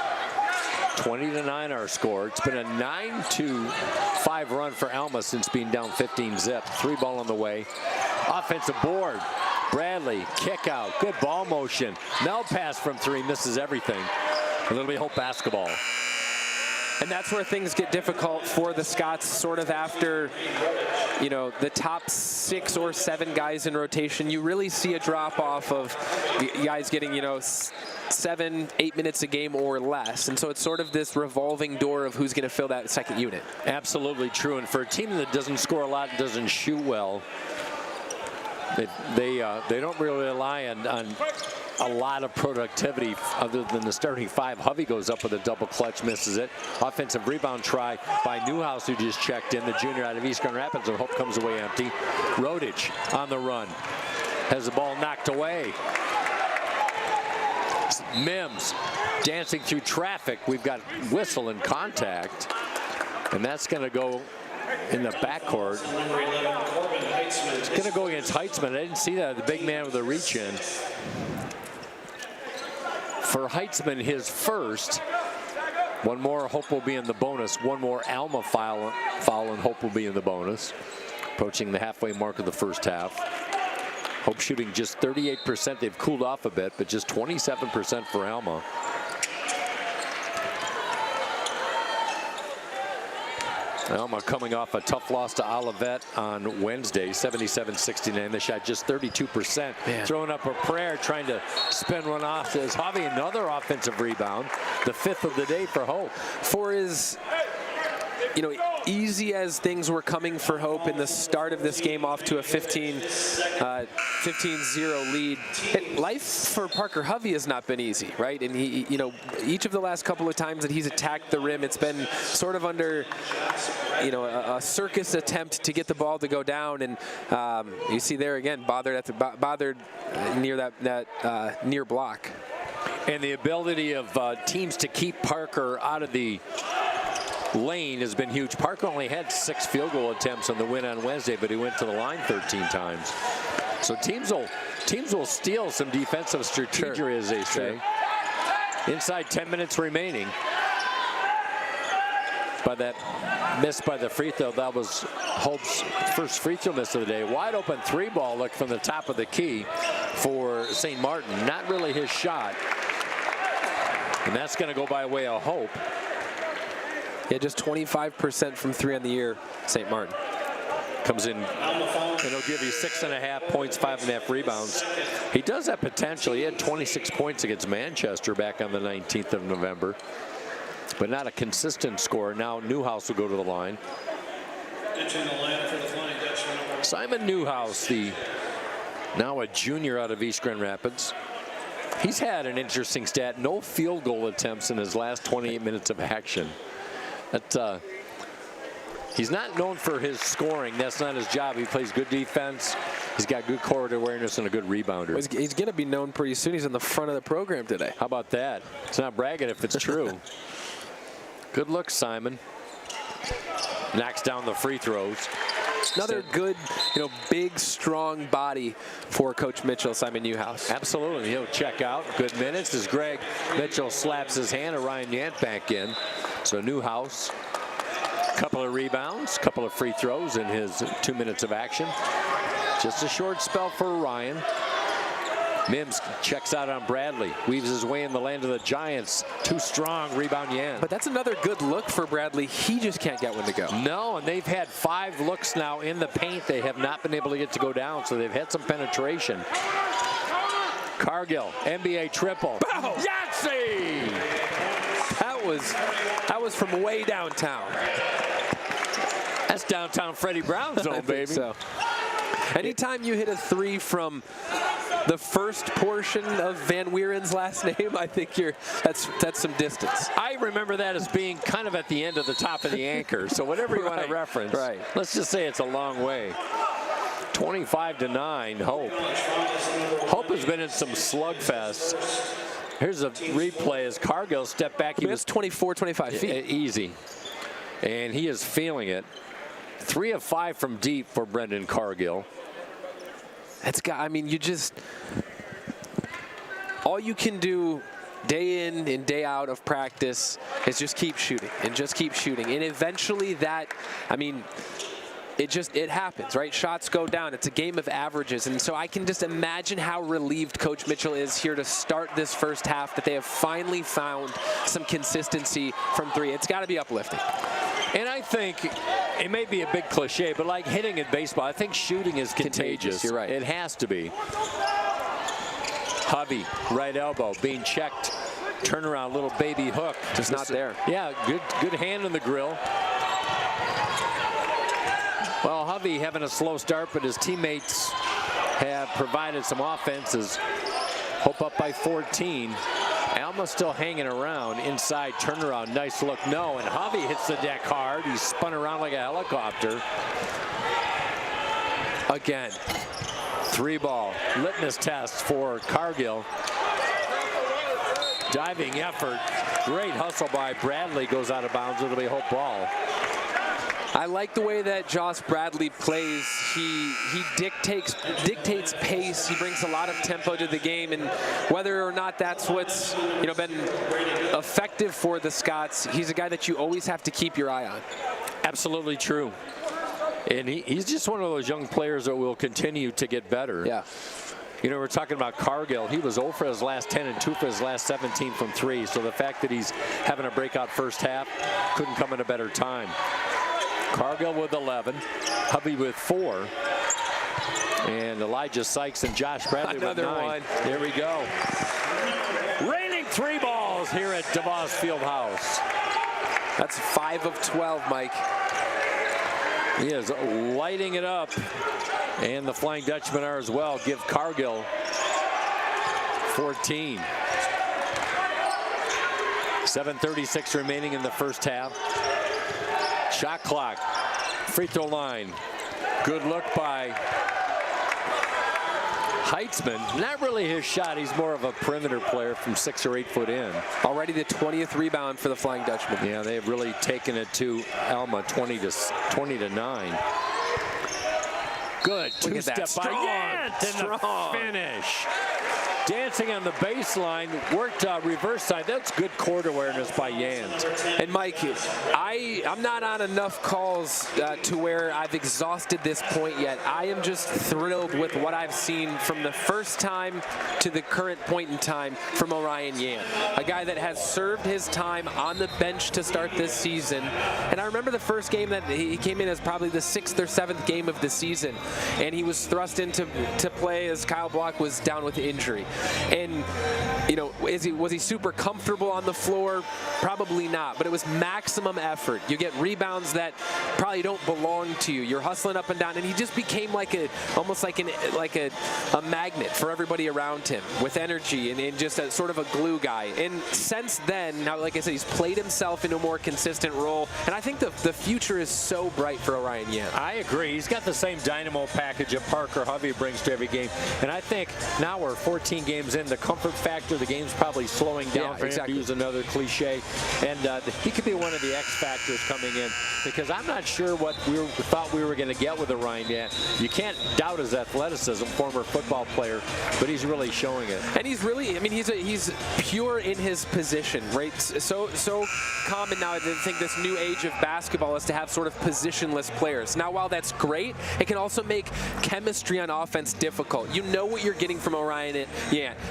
20-9 our score. It's been a 9-5 run for Alma since being down 15-zip. 3 ball on the way. Offensive board. Bradley, kick out, good ball motion. Mel pass from 3, misses everything. A little bit Hope basketball. And that's where things get difficult for the Scots, sort of after, the top 6 or 7 guys in rotation. You really see a drop off of guys getting, 7-8 minutes a game or less. And so it's sort of this revolving door of who's going to fill that second unit. Absolutely true. And for a team that doesn't score a lot and doesn't shoot well, they don't really rely on a lot of productivity other than the starting 5. Hovey goes up with a double clutch, misses it. Offensive rebound try by Newhouse, who just checked in, the junior out of East Grand Rapids, and Hope comes away empty. Rodich on the run. Has the ball knocked away. Mims dancing through traffic. We've got whistle and contact. And that's going to go in the backcourt. It's going to go against Heitzman. I didn't see that. The big man with the reach in. For Heitzman, his first. One more, Hope will be in the bonus. One more Alma foul and Hope will be in the bonus. Approaching the halfway mark of the first half. Hope shooting just 38%. They've cooled off a bit, but just 27% for Alma. Alma coming off a tough loss to Olivet on Wednesday, 77-69. They shot just 32%. Throwing up a prayer, trying to spin one off. There's Javi, another offensive rebound. The 5th of the day for Hope. For his, easy as things were coming for Hope in the start of this game, off to a 15-0 lead. Life for Parker Hovey has not been easy, right? And he, each of the last couple of times that he's attacked the rim, it's been sort of under, a circus attempt to get the ball to go down. And you see there again, bothered near that near block. And the ability of teams to keep Parker out of the lane has been huge. Parker only had 6 field goal attempts on the win on Wednesday, but he went to the line 13 times. So teams will steal some defensive strategy, as they say. Inside 10 minutes remaining. By that miss by the free throw, that was Hope's first free throw miss of the day. Wide open 3-ball look from the top of the key for St. Martin. Not really his shot. And that's going to go by way of Hope. Yeah, just 25% from 3 on the year, St. Martin. Comes in, and he'll give you 6.5 points, 5.5 rebounds. He does have potential. He had 26 points against Manchester back on the 19th of November, but not a consistent scorer. Now Newhouse will go to the line. Simon Newhouse, now a junior out of East Grand Rapids. He's had an interesting stat. No field goal attempts in his last 28 minutes of action. He's not known for his scoring. That's not his job. He plays good defense. He's got good court awareness and a good rebounder. He's going to be known pretty soon. He's in the front of the program today. How about that? It's not bragging if it's true. Good look, Simon. Knocks down the free throws. Another good, big, strong body for Coach Mitchell, Simon Newhouse. Absolutely. He'll check out. Good minutes as Greg Mitchell slaps his hand of Ryan Yant back in. So Newhouse, couple of rebounds, couple of free throws in his 2 minutes of action. Just a short spell for Ryan. Mims checks out on Bradley, weaves his way in the land of the Giants. Too strong, rebound Yan. But that's another good look for Bradley. He just can't get one to go. No, and they've had 5 looks now in the paint. They have not been able to get to go down, so they've had some penetration. Cargill, NBA triple. Yahtzee! That was from way downtown. That's downtown Freddie Brown zone, baby. So. Anytime you hit a 3 from the first portion of Van Weeren's last name, I think that's some distance. I remember that as being kind of at the end of the top of the anchor. So whatever you want to reference, let's just say it's a long way. 25-9, Hope. Hope has been in some slugfests. Here's a replay as Cargill stepped back. He was 24, 25 feet. Easy. And he is feeling it. 3 of 5 from deep for Brendan Cargill. All you can do day in and day out of practice is just keep shooting and just keep shooting. And eventually it happens, right? Shots go down. It's a game of averages. And so I can just imagine how relieved Coach Mitchell is here to start this first half, that they have finally found some consistency from 3. It's got to be uplifting. And I think it may be a big cliche, but like hitting in baseball, I think shooting is contagious. You're right. It has to be. Hovey, right elbow, being checked. Turnaround, little baby hook. Just not there. Yeah, good hand on the grill. Well, Hovey having a slow start, but his teammates have provided some offenses. Hope up by 14. Alma still hanging around inside, turnaround, nice look, no, and Hovey hits the deck hard. He's spun around like a helicopter. Again, 3-ball litmus test for Cargill. Diving effort, great hustle by Bradley, goes out of bounds. It'll be a Hope ball. I like the way that Josh Bradley plays. He dictates pace. He brings a lot of tempo to the game, and whether or not that's what's been effective for the Scots, he's a guy that you always have to keep your eye on. Absolutely true. And he's just one of those young players that will continue to get better. Yeah. We're talking about Cargill. He was 0 for his last 10 and 2 for his last 17 from 3. So the fact that he's having a breakout first half couldn't come at a better time. Cargill with 11, Hovey with 4, and Elijah Sykes and Josh Bradley with 9. There we go. Raining 3 balls here at DeVos Fieldhouse. That's 5 of 12, Mike. He is lighting it up, and the Flying Dutchmen are as well. Give Cargill 14. 7:36 remaining in the first half. Shot clock, free throw line. Good look by Heitzman. Not really his shot. He's more of a perimeter player from 6 or 8 foot in. Already the 20th rebound for the Flying Dutchman. Yeah, they've really taken it to Alma, 20-9. Good two-step by Yant in the finish. Dancing on the baseline, worked reverse side. That's good court awareness by Yant. And Mike, I'm not on enough calls to where I've exhausted this point yet. I am just thrilled with what I've seen from the first time to the current point in time from Orion Yant, a guy that has served his time on the bench to start this season. And I remember the first game that he came in as probably the 6th or 7th game of the season, and he was thrust into play as Kyle Block was down with injury. And was he super comfortable on the floor? Probably not, but it was maximum effort. You get rebounds that probably don't belong to you. You're hustling up and down, and he just became almost like a magnet for everybody around him, with energy and just a sort of a glue guy. And since then, now, like I said, he's played himself into a more consistent role, and I think the future is so bright for Orion Yant. I agree. He's got the same dynamo package that Parker Hovey brings to every game, and I think now we're 14 games in, the comfort factor, the game's probably slowing down for him, to use another cliche. And he could be one of the X factors coming in, because I'm not sure what we thought we were going to get with Orion yet. You can't doubt his athleticism, former football player, but he's really showing it. And he's really, I mean, he's pure in his position, right? So common now, I think, this new age of basketball is to have sort of positionless players. Now, while that's great, it can also make chemistry on offense difficult. You know what you're getting from Orion.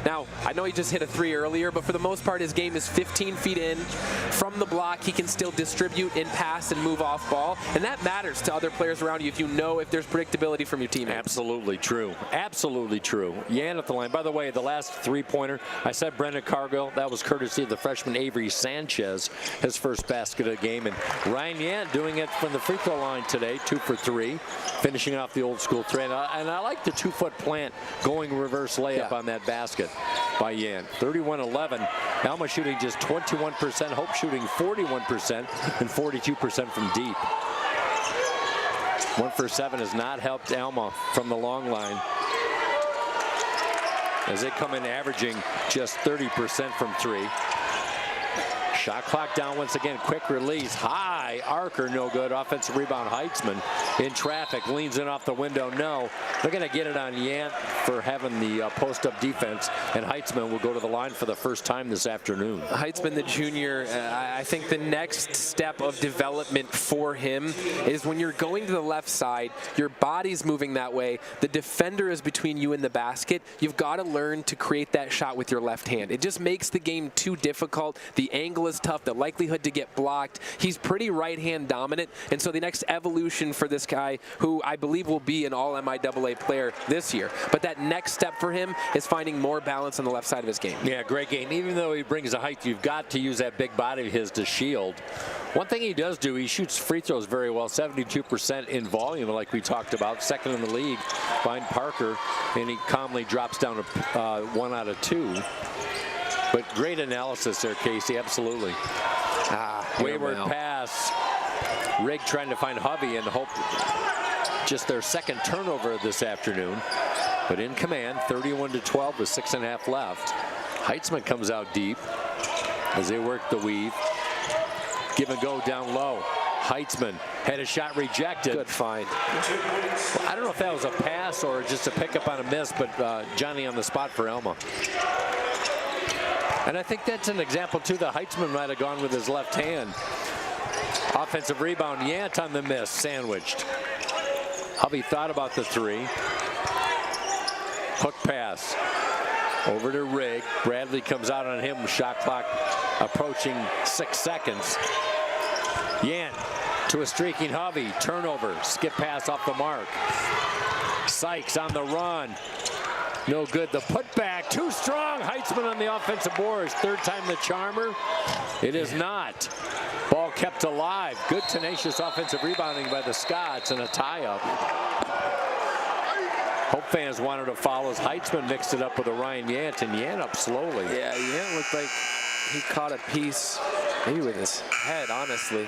Now, I know he just hit a 3 earlier, but for the most part, his game is 15 feet in. From the block, he can still distribute in pass and move off ball, and that matters to other players around you if you know if there's predictability from your teammates. Absolutely true. Absolutely true. Yan at the line. By the way, the last three-pointer, I said Brendan Cargill. That was courtesy of the freshman Avery Sanchez, his first basket of the game. And Ryan Yan doing it from the free throw line today, 2 for 3, finishing off the old school three. And I like the 2-foot plant going reverse layup on that basket by Yan. 31-11. Alma shooting just 21%. Hope shooting 41% and 42% from deep. 1 for 7 has not helped Alma from the long line, as they come in averaging just 30% from 3. Shot clock down once again. Quick release. High arcer, no good. Offensive rebound. Heitzman in traffic. Leans in off the window. No. They're going to get it on Yant for having the post-up defense. And Heitzman will go to the line for the first time this afternoon. Heitzman, the junior, I think the next step of development for him is when you're going to the left side, your body's moving that way. The defender is between you and the basket. You've got to learn to create that shot with your left hand. It just makes the game too difficult. The angle is tough, the likelihood to get blocked. He's pretty right-hand dominant, and so the next evolution for this guy, who I believe will be an all-MIAA player this year, but that next step for him is finding more balance on the left side of his game. Yeah, great game. Even though he brings the height, you've got to use that big body of his to shield. One thing he does do, he shoots free throws very well, 72% in volume, like we talked about, second in the league behind Parker, and he calmly drops down to 1 out of 2. But great analysis there, Casey, absolutely. Wayward pass. Rigg trying to find Hovey and hope just their second turnover this afternoon. But in command, 31-12 with 6.5 left. Heitzman comes out deep as they work the weave. Give and go down low. Heitzman had a shot rejected. Good find. Well, I don't know if that was a pass or just a pickup on a miss, but Johnny on the spot for Alma. And I think that's an example, too, that Heitzman might have gone with his left hand. Offensive rebound, Yant on the miss, sandwiched. Hovey thought about the 3. Hook pass. Over to Rigg. Bradley comes out on him. Shot clock approaching 6 seconds. Yant to a streaking Hovey. Turnover. Skip pass off the mark. Sykes on the run. No good. The putback, too strong. Heitzman on the offensive boards. Third time the charmer. It is not. Ball kept alive. Good tenacious offensive rebounding by the Scots and a tie-up. Hope fans wanted to follow as Heitzman mixed it up with Orion Yant, and Yant up slowly. Yeah, Yant looked like he caught a piece, maybe with his head, honestly.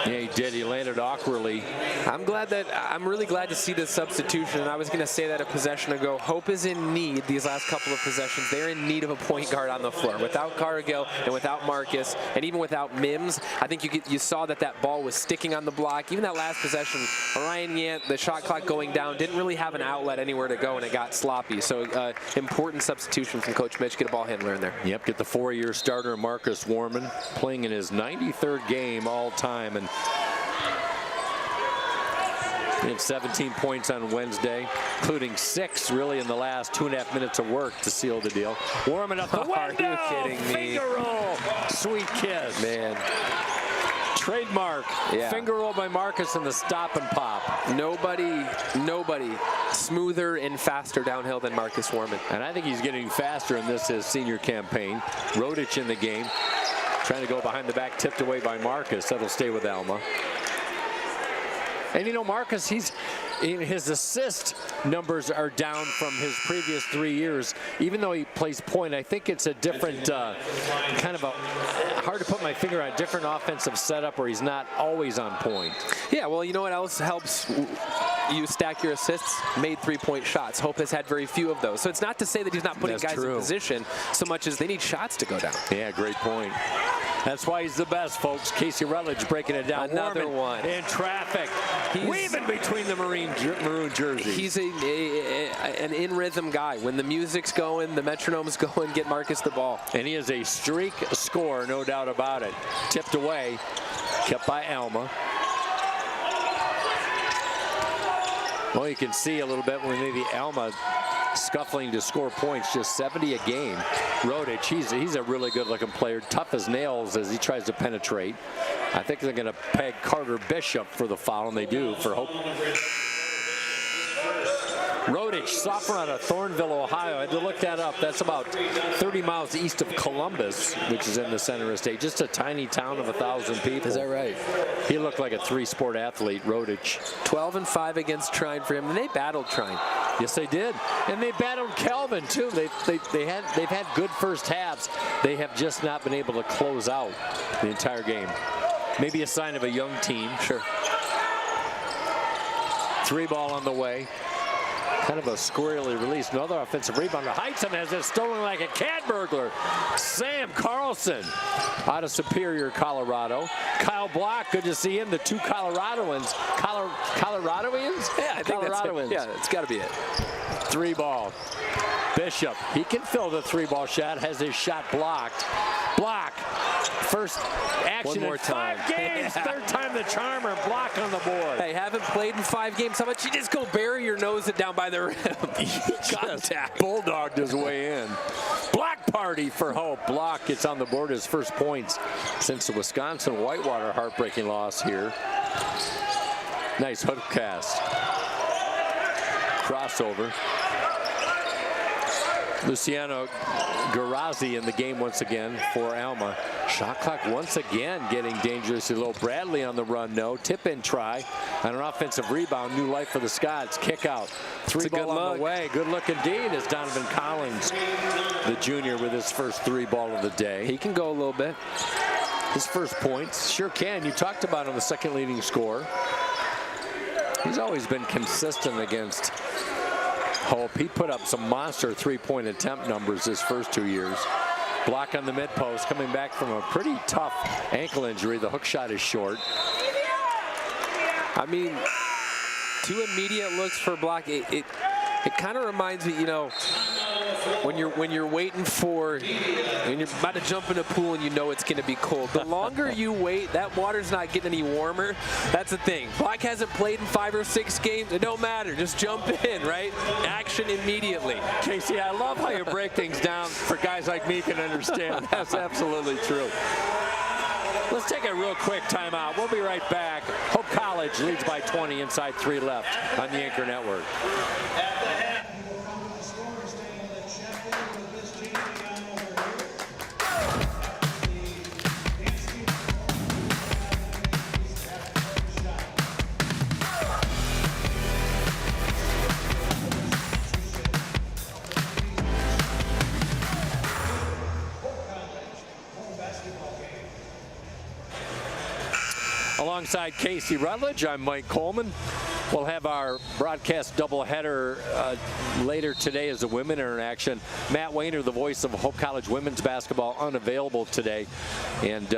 Yeah, he did. He landed awkwardly. I'm really glad to see this substitution, and I was going to say that a possession ago. Hope is in need these last couple of possessions. They're in need of a point guard on the floor. Without Cargill and without Marcus and even without Mims, I think you saw that ball was sticking on the block. Even that last possession, Orion Yant, the shot clock going down, didn't really have an outlet anywhere to go, and it got sloppy. So important substitution from Coach Mitch. Get a ball handler in there. Yep, get the 4-year starter Marcus Warman playing in his 93rd game all time, and he had 17 points on Wednesday, including 6 really in the last 2.5 minutes of work to seal the deal. Warman up the window. Are you kidding me? Finger roll. Sweet kiss. Man. Trademark. Yeah. Finger roll by Marcus and the stop and pop. Nobody smoother and faster downhill than Marcus Warman. And I think he's getting faster in this his senior campaign. Rodich in the game. Trying to go behind the back, tipped away by Marcus. That'll stay with Alma. And you know, Marcus, his assist numbers are down from his previous 3 years. Even though he plays point, I think it's a different kind of a hard to put my finger on a different offensive setup where he's not always on point. Yeah, well, you know what else helps you stack your assists? Made three-point shots. Hope has had very few of those. So it's not to say that he's not putting guys in position so much as they need shots to go down. Yeah, great point. That's why he's the best, folks. Casey Rutledge breaking it down. Another one. In traffic. Weaving between the maroon jerseys. He's an in-rhythm guy. When the music's going, the metronome's going, get Marcus the ball. And he is a streak scorer, no doubt about it. Tipped away, kept by Alma. Well, you can see a little bit when maybe Alma scuffling to score points, just 70 a game. Rodich, he's a really good-looking player, tough as nails as he tries to penetrate. I think they're going to peg Carter Bishop for the foul, and they do for Hope. Rodich, sophomore out of Thornville, Ohio. I had to look that up. That's about 30 miles east of Columbus, which is in the center of the state. Just a tiny town of 1,000 people. Is that right? He looked like a three-sport athlete, Rodich. 12-5 against Trine for him, and they battled Trine. Yes, they did. And they battled Calvin, too. They've had good first halves. They have just not been able to close out the entire game. Maybe a sign of a young team. Sure. 3-ball on the way. Kind of a squirrely release. Another offensive rebound. Heighton has it stolen like a cat burglar. Sam Carlson out of Superior, Colorado. Kyle Block, good to see him. The two Coloradoans. Coloradoans? Yeah, I think that's it. Yeah, it's got to be it. 3-ball. Bishop, he can fill the 3-ball shot. Has his shot blocked. Block. First action One more in 5 time. games. Third time the charmer. Block on the board. Hey, haven't played in 5 games. How about you just go bury your nose it down by the rim? Contact. Bulldogged his way in. Block party for Hope. Block gets on the board, his first points since the Wisconsin Whitewater heartbreaking loss here. Nice hook cast. Crossover. Luciano Garazzi in the game once again for Alma. Shot clock once again getting dangerously low. Bradley on the run, no. Tip-in try. On an offensive rebound, new life for the Scots. Kick out. 3-ball on the way. Good look indeed as Donovan Collins, the junior, with his first 3-ball of the day. He can go a little bit. His first points. Sure can. You talked about him, the second leading scorer. He's always been consistent against Hope. He put up some monster 3-point attempt numbers his first 2 years. Block on the mid post, coming back from a pretty tough ankle injury. The hook shot is short. I mean, 2 immediate looks for Block. It kind of reminds me, you know, when you're waiting for, when you're about to jump in a pool and you know it's going to be cold. The longer you wait, that water's not getting any warmer. That's the thing. Block hasn't played in 5 or 6 games. It don't matter. Just jump in, right? Action immediately. Casey, I love how you break things down for guys like me can understand. That's absolutely true. Let's take a real quick timeout. We'll be right back. Hope College leads by 20 inside 3 left on the Anchor Network. Alongside Casey Rutledge, I'm Mike Coleman. We'll have our broadcast doubleheader later today as the women are in action. Matt Wayner, the voice of Hope College women's basketball, unavailable today. And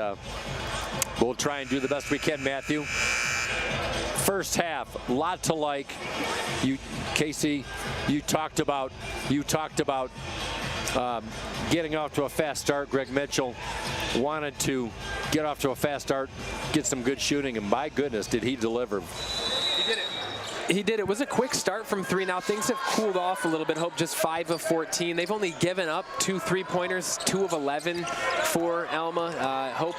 we'll try and do the best we can, Matthew. First half, lot to like. Casey, you talked about getting off to a fast start. Greg Mitchell wanted to get off to a fast start, get some good shooting, and my goodness, did he deliver. He did it. He did. It was a quick start from 3. Now things have cooled off a little bit. Hope just 5 of 14. They've only given up 2 3-pointers, 2 of 11 for Alma. Hope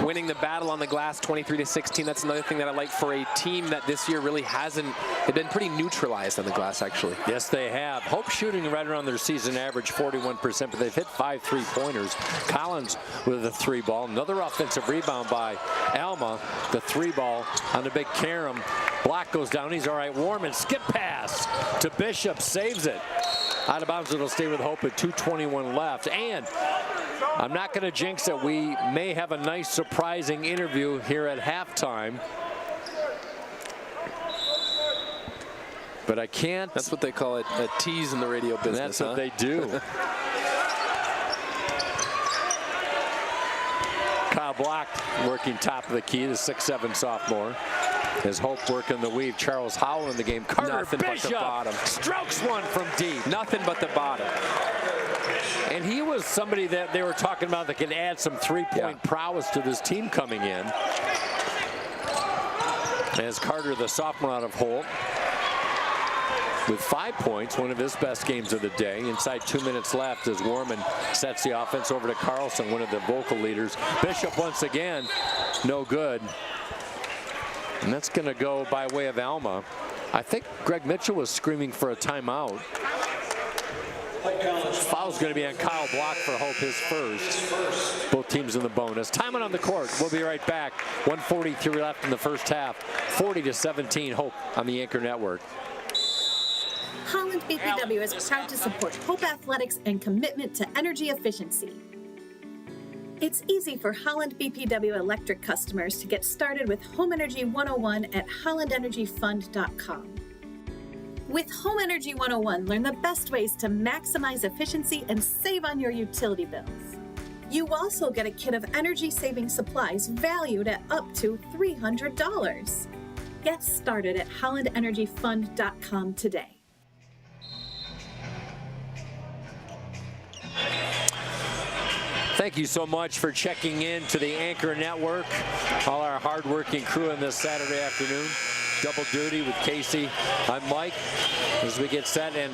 winning the battle on the glass 23-16. That's another thing that I like for a team that this year really hasn't. They've been pretty neutralized on the glass, actually. Yes, they have. Hope shooting right around their season average, 41%, but they've hit 5 3-pointers. Collins with a 3-ball. Another offensive rebound by Alma. The 3-ball on the big carom. Block goes down. He's all right. Warman, skip pass to Bishop, saves it. Out of bounds, it'll stay with Hope at 2:21 left. And I'm not going to jinx it. We may have a nice surprising interview here at halftime. But I can't. That's what they call it, a tease in the radio business. That's what they do. Kyle Block working top of the key, the 6'7" sophomore. As Hope working the weave. Charles Howell in the game. Carter Nothing Bishop but the bottom. strokes one from deep. Nothing but the bottom. And he was somebody that they were talking about that can add some three-point prowess to this team coming in. As Carter, the sophomore out of Holt, with 5 points, one of his best games of the day. Inside 2 minutes left as Warman sets the offense over to Carlson, one of the vocal leaders. Bishop once again, no good. And that's going to go by way of Alma. I think Greg Mitchell was screaming for a timeout. Foul's going to be on Kyle Block for Hope, his first. Both teams in the bonus. Timeout on the court. We'll be right back. 1:43 left in the first half. 40-17 Hope on the Anchor Network. Holland BPW is proud to support Hope Athletics and commitment to energy efficiency. It's easy for Holland BPW electric customers to get started with Home Energy 101 at hollandenergyfund.com. With Home Energy 101, learn the best ways to maximize efficiency and save on your utility bills. You also get a kit of energy-saving supplies valued at up to $300. Get started at hollandenergyfund.com today. Thank you so much for checking in to the Anchor Network. All our hardworking crew on this Saturday afternoon. Double duty with Casey. I'm Mike as we get set, and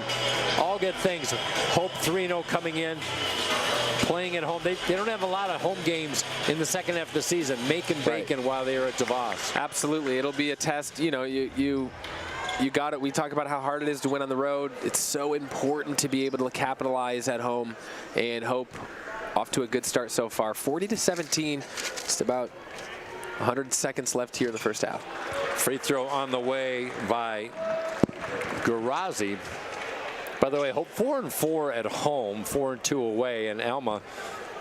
all good things. Hope 3-0 coming in, playing at home. They don't have a lot of home games in the second half of the season, making bacon while they are at DeVos. Absolutely. It'll be a test. You know, you got it. We talk about how hard it is to win on the road. It's so important to be able to capitalize at home, and Hope off to a good start so far. 40-17, just about 100 seconds left here in the first half. Free throw on the way by Garazi. By the way, Hope 4-4 at home, 4-2 away, and Alma,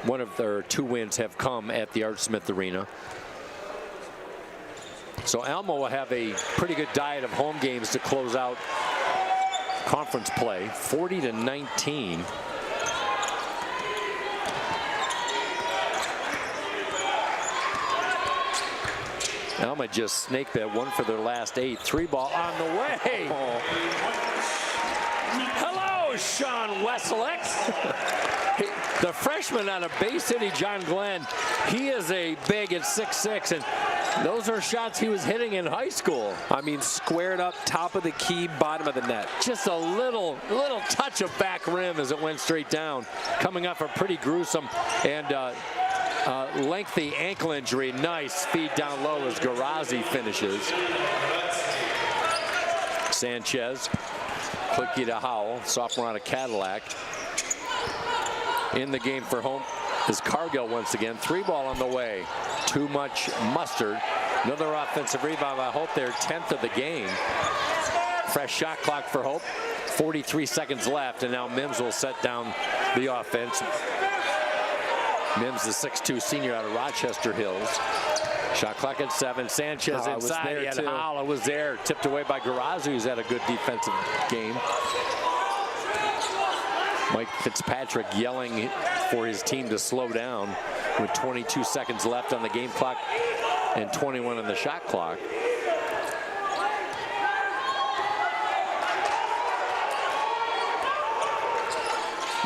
one of their 2 wins have come at the Art Smith Arena. So Alma will have a pretty good diet of home games to close out conference play. 40-19. Alma just snaked that one for their last 8. 3-ball on the way. Oh. Hello, Sean Wesselek. The freshman out of Bay City, John Glenn. He is a big at 6'6", and those are shots he was hitting in high school. I mean, squared up, top of the key, bottom of the net. Just a little touch of back rim as it went straight down. Coming off a pretty gruesome and lengthy ankle injury. Nice feed down low as Garazi finishes. Sanchez, clicky to Howell, sophomore out of Cadillac. In the game for Hope is Cargill once again. 3-ball on the way. Too much mustard. Another offensive rebound by Hope, their 10th of the game. Fresh shot clock for Hope. 43 seconds left, and now Mims will set down the offense. Mims, the 6'2" senior out of Rochester Hills. Shot clock at 7. Sanchez inside. He had Howell was there. Tipped away by Garazi, who's had a good defensive game. Mike Fitzpatrick yelling for his team to slow down with 22 seconds left on the game clock and 21 on the shot clock.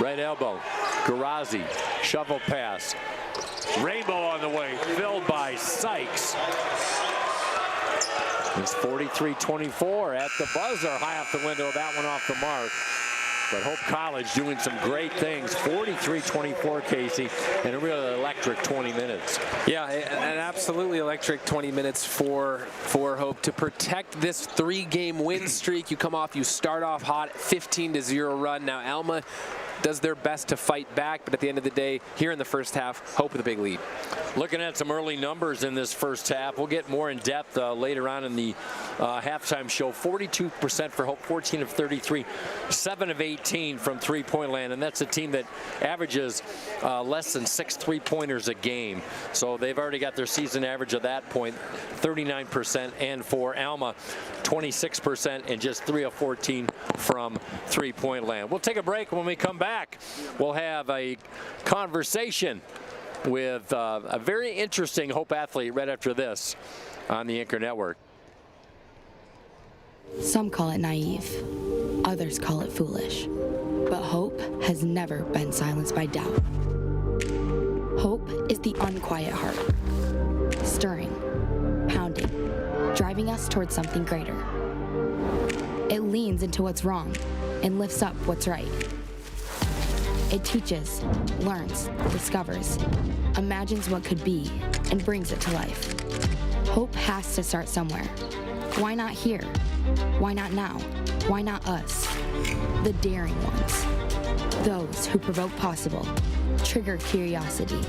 Right elbow, Garazi, shovel pass. Rainbow on the way, filled by Sykes. It's 43-24 at the buzzer, high off the window, that one off the mark. But Hope College doing some great things. 43-24, Casey, and a really electric 20 minutes. Yeah, an absolutely electric 20 minutes for Hope to protect this 3-game win streak. You start off hot, 15-0 run. Now Alma does their best to fight back, but at the end of the day, here in the first half, Hope with a big lead. Looking at some early numbers in this first half. We'll get more in depth later on in the halftime show. 42% for Hope, 14 of 33, 7 of 18 from three-point land, and that's a team that averages less than 6 three-pointers a game. So they've already got their season average of that point, 39%, and for Alma, 26% and just 3 of 14 from three-point land. We'll take a break. When we come back, we'll have a conversation with a very interesting Hope athlete right after this on the Anchor Network. Some call it naive, others call it foolish, but hope has never been silenced by doubt. Hope is the unquiet heart, stirring, pounding, driving us towards something greater. It leans into what's wrong and lifts up what's right. It teaches, learns, discovers, imagines what could be, and brings it to life. Hope has to start somewhere. Why not here? Why not now? Why not us? The daring ones. Those who provoke possible, trigger curiosity,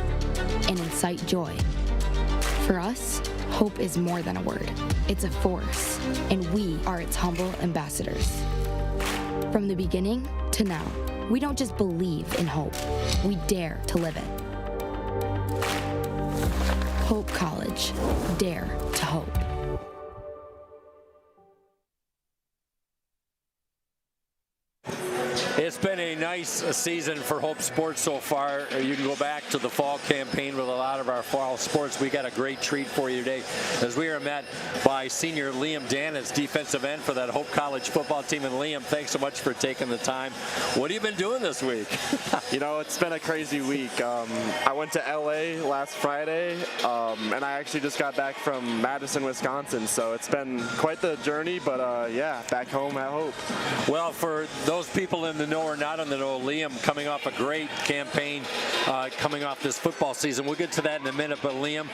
and incite joy. For us, hope is more than a word. It's a force, and we are its humble ambassadors. From the beginning to now, we don't just believe in hope, we dare to live it. Hope College, dare to hope. It's been a nice season for Hope sports so far. You can go back to the fall campaign with a lot of our fall sports. We got a great treat for you today as we are met by senior Liam Danis, defensive end for that Hope College football team. And Liam, thanks so much for taking the time. What have you been doing this week? You know, it's been a crazy week. I went to LA last Friday, and I actually just got back from Madison, Wisconsin. So it's been quite the journey, but yeah, back home at Hope. Well, for those people in the know or not in the know, Liam coming off a great campaign, coming off this football season. We'll get to that in a minute, but Liam,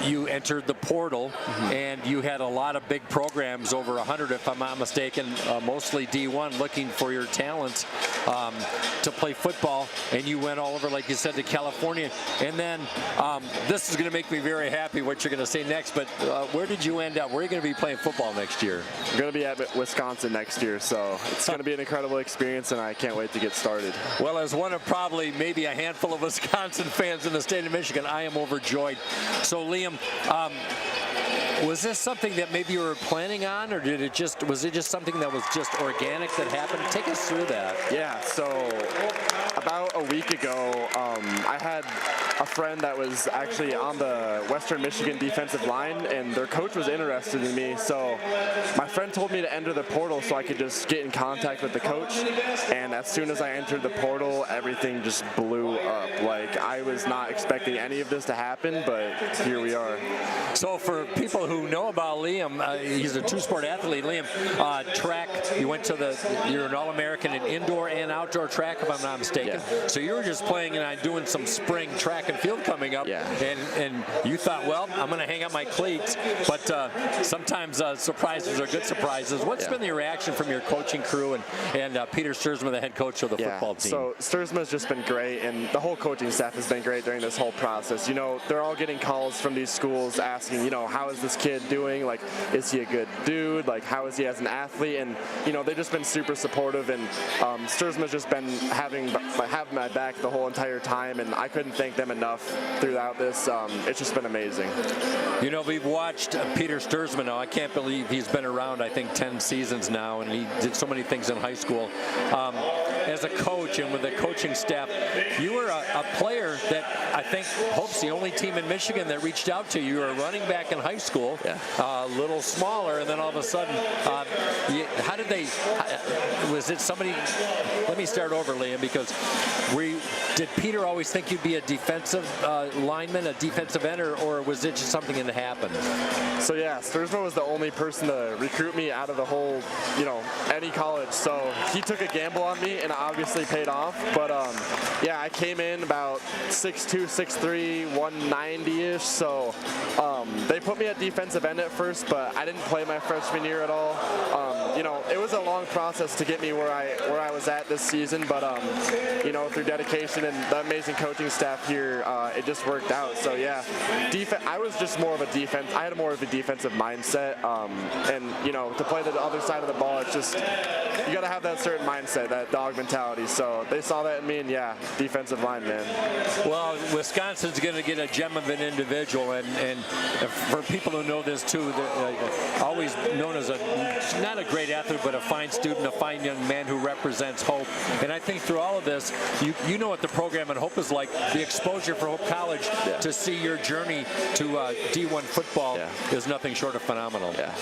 you entered the portal, and you had a lot of big programs, over 100 if I'm not mistaken, mostly D1, looking for your talents to play football, and you went all over, like you said, to California. And then this is going to make me very happy what you're going to say next, but where did you end up? Where are you going to be playing football next year? I'm going to be at Wisconsin next year, so it's going to be an incredible experience, and I can't wait to get started. Well, as one of probably maybe a handful of Wisconsin fans in the state of Michigan, I am overjoyed. So, Liam, was this something that maybe you were planning on, or was it just something that was just organic that happened? Take us through that. Yeah, so about a week ago, I had a friend that was actually on the Western Michigan defensive line, and their coach was interested in me. So my friend told me to enter the portal so I could just get in contact with the coach. And as soon as I entered the portal, everything just blew up. Like, I was not expecting any of this to happen, but here we are. So for people who know about Liam, he's a two-sport athlete. Liam, track, you're an All-American in indoor and outdoor track, if I'm not mistaken. Yeah. So you were just playing and doing some spring track and field coming up, yeah. and you thought, well, I'm going to hang up my cleats, but sometimes surprises are good surprises. What's been the reaction from your coaching crew and Peter Sturzman, the head coach of the football team? So Sturzman's just been great, and the whole coaching staff has been great during this whole process. You know, they're all getting calls from these schools asking, you know, how is this kid doing? Like, is he a good dude? Like, how is he as an athlete? And, you know, they've just been super supportive, and Sturzman's just been having my back the whole entire time, and I couldn't thank them enough throughout this. It's just been amazing. You know, we've watched Peter Sturzman now. I can't believe he's been around, I think, 10 seasons now, and he did so many things in high school. As a coach and with the coaching staff, you were a player that I think Hope's the only team in Michigan that reached out to you. You were a running back in high school, a little smaller, and then all of a sudden, how did they, was it somebody, let me start over, Liam, because did Peter always think you'd be a defensive lineman, a defensive end, or was it just something that happened? So yeah, Sturzman was the only person to recruit me out of the whole, any college. So he took a gamble on me, and it obviously paid off. But yeah, I came in about 6'2", 6'3", 190-ish. So they put me at defensive end at first, but I didn't play my freshman year at all. It was a long process to get me where I was at this season, but through dedication and the amazing coaching staff here, it just worked out. So yeah, I was just more of a defense. I had more of a defensive mindset, and to play the other side of the ball, it's just you got to have that certain mindset, that dog mentality. So they saw that in me, and yeah, defensive line, man. Well, Wisconsin's going to get a gem of an individual, and for people who know this too, they're always known as not a great athlete, but a fine student, a fine young man who represents Hope. And I think through all of this, you know what the program at Hope is like. The exposure for Hope College to see your journey to D1 football is nothing short of phenomenal. Yeah.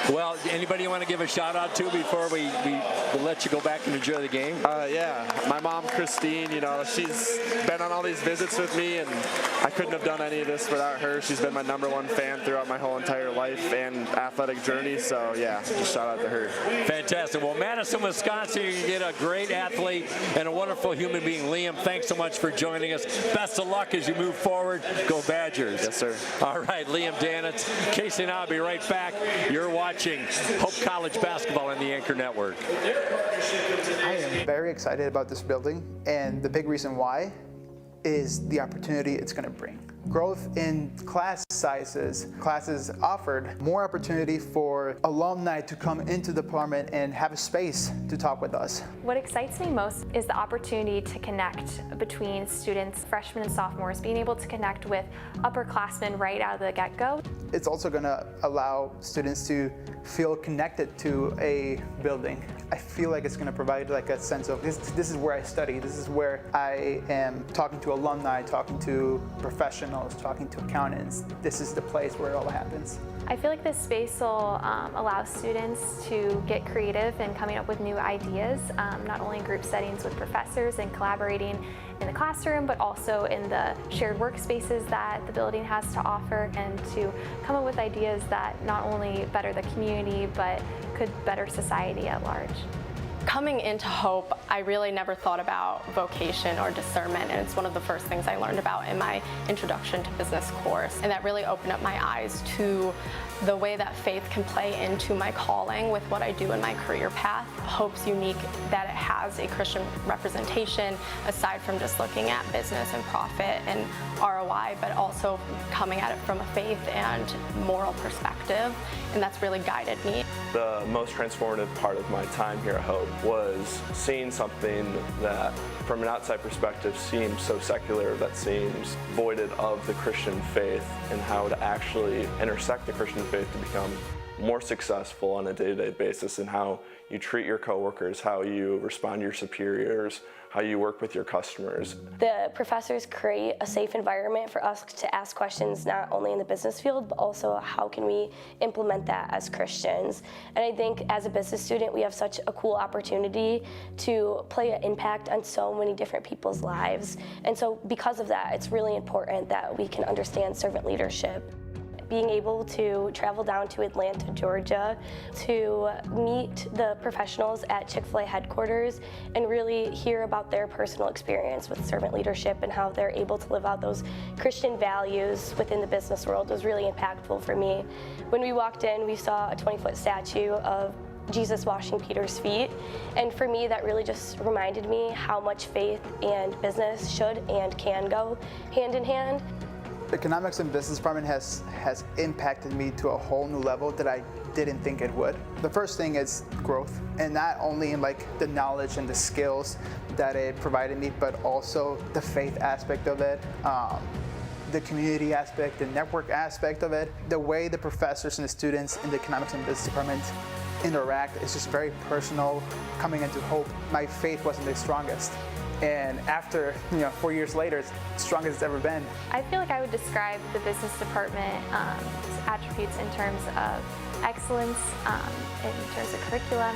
Well, anybody you want to give a shout out to before we let you go back and enjoy the game? Yeah, my mom, Christine, she's been on all these visits with me, and I couldn't have done any of this without her. She's been my #1 fan throughout my whole entire life and athletic journey, so yeah, just shout out to her. Fantastic. Well, Madison, Wisconsin, you can get a great athlete and a wonderful human being. Liam, thanks so much for joining us. Best of luck as you move forward. Go Badgers. Yes, sir. All right, Liam Danitz, Casey and I'll be right back. You're watching Hope College basketball on the Anchor Network. I am very excited about this building, and the big reason why is the opportunity it's going to bring. Growth in class sizes, classes offered, more opportunity for alumni to come into the department and have a space to talk with us. What excites me most is the opportunity to connect between students, freshmen and sophomores, being able to connect with upperclassmen right out of the get-go. It's also going to allow students to feel connected to a building. I feel like it's going to provide like a sense of this is where I study, this is where I am talking to alumni, talking to professionals, talking to accountants. This is the place where it all happens. I feel like this space will allow students to get creative and coming up with new ideas, not only in group settings with professors and collaborating in the classroom, but also in the shared workspaces that the building has to offer, and to come up with ideas that not only better the community, but could better society at large. Coming into Hope, I really never thought about vocation or discernment, and it's one of the first things I learned about in my Introduction to Business course, and that really opened up my eyes to the way that faith can play into my calling with what I do in my career path. Hope's unique that it has a Christian representation, aside from just looking at business and profit and ROI, but also coming at it from a faith and moral perspective, and that's really guided me. The most transformative part of my time here at Hope was seeing something that, from an outside perspective, seems so secular, that seems voided of the Christian faith, and how to actually intersect the Christian faith to become more successful on a day-to-day basis in how you treat your coworkers, how you respond to your superiors, how you work with your customers. The professors create a safe environment for us to ask questions, not only in the business field, but also how can we implement that as Christians. And I think as a business student, we have such a cool opportunity to play an impact on so many different people's lives. And so because of that, it's really important that we can understand servant leadership. Being able to travel down to Atlanta, Georgia, to meet the professionals at Chick-fil-A headquarters and really hear about their personal experience with servant leadership and how they're able to live out those Christian values within the business world was really impactful for me. When we walked in, we saw a 20-foot statue of Jesus washing Peter's feet, and for me that really just reminded me how much faith and business should and can go hand in hand. Economics and business department has impacted me to a whole new level that I didn't think it would. The first thing is growth, and not only in like the knowledge and the skills that it provided me, but also the faith aspect of it, the community aspect, the network aspect of it. The way the professors and the students in the economics and business department interact is just very personal. Coming into Hope, my faith wasn't the strongest. And after, 4 years later, it's the strongest it's ever been. I feel like I would describe the business department attributes in terms of excellence, in terms of curriculum,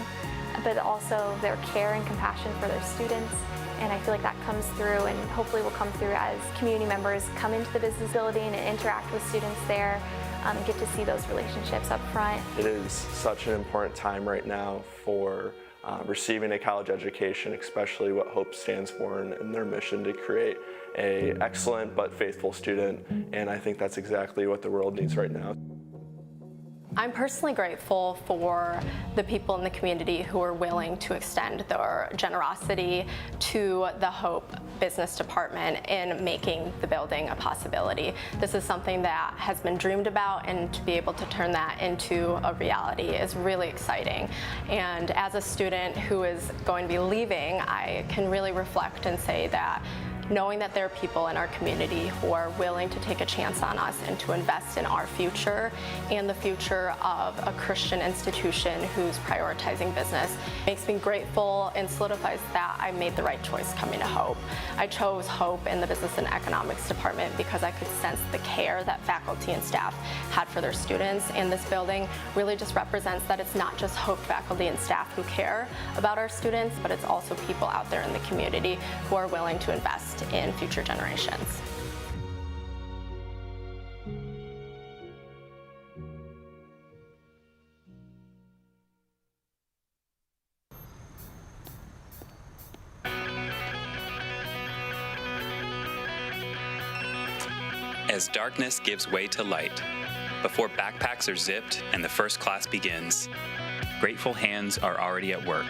but also their care and compassion for their students. And I feel like that comes through, and hopefully will come through as community members come into the business building and interact with students there. and get to see those relationships up front. It is such an important time right now for receiving a college education, especially what Hope stands for and their mission to create an excellent but faithful student, and I think that's exactly what the world needs right now. I'm personally grateful for the people in the community who are willing to extend their generosity to the Hope Business Department in making the building a possibility. This is something that has been dreamed about, and to be able to turn that into a reality is really exciting. And as a student who is going to be leaving, I can really reflect and say that knowing that there are people in our community who are willing to take a chance on us and to invest in our future and the future of a Christian institution who's prioritizing business makes me grateful and solidifies that I made the right choice coming to Hope. I chose Hope in the Business and Economics Department because I could sense the care that faculty and staff had for their students, and this building really just represents that it's not just Hope faculty and staff who care about our students, but it's also people out there in the community who are willing to invest in future generations. As darkness gives way to light, before backpacks are zipped and the first class begins, grateful hands are already at work.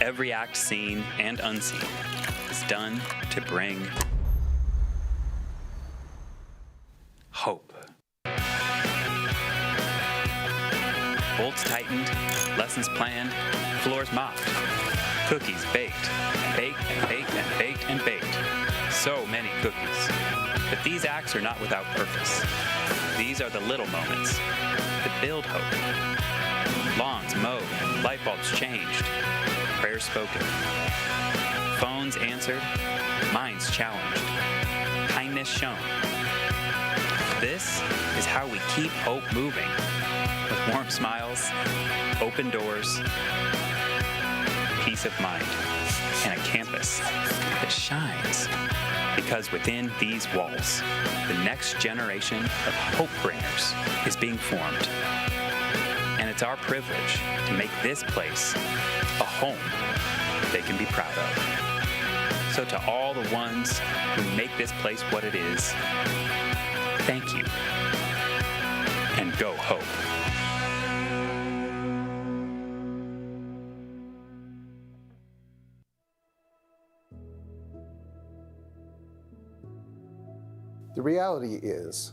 Every act seen and unseen is done to bring hope. Bolts tightened, lessons planned, floors mopped, cookies baked, baked and baked and baked and baked. So many cookies. But these acts are not without purpose. These are the little moments that build hope. Lawns mowed, light bulbs changed, prayers spoken, phones answered, minds challenged, kindness shown. This is how we keep hope moving, with warm smiles, open doors, peace of mind, and a campus that shines. Because within these walls, the next generation of hope bringers is being formed. And it's our privilege to make this place a home they can be proud of. So to all the ones who make this place what it is, thank you. And go Hope. The reality is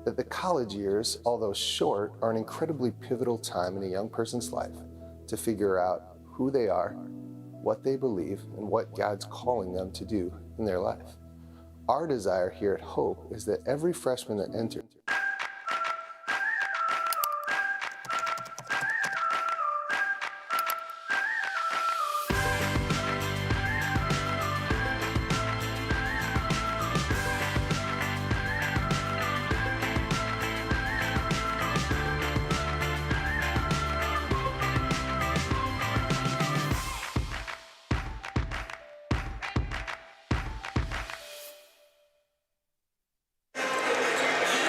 that the college years, although short, are an incredibly pivotal time in a young person's life to figure out who they are, what they believe, and what God's calling them to do in their life. Our desire here at Hope is that every freshman that enters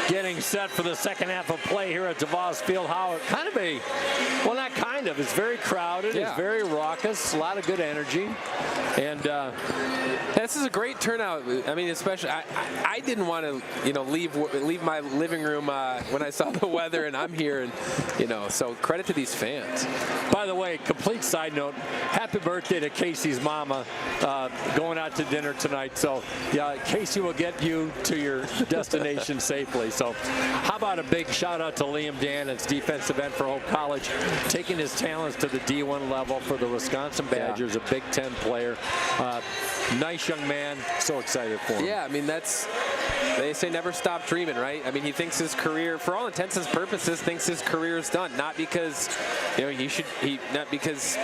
getting set for the second half of play here at DeVos Fieldhouse. Kind of a, well, not kind of, it's very crowded, Yeah. It's very raucous, a lot of good energy. And this is a great turnout. I mean, especially, I didn't want to, leave my living room when I saw the weather, and I'm here, and, so credit to these fans. by the way, complete side note, happy birthday to Casey's mama, going out to dinner tonight. So, yeah, Casey will get you to your destination safely. So how about a big shout out to Liam Dannon's defensive end for Hope College, taking his talents to the D1 level for the Wisconsin Badgers, a Big Ten player. Nice young man, so excited for him. Yeah, I mean, they say never stop dreaming, right? I mean, he thinks his career, for all intents and purposes, thinks his career is done. Not because, not because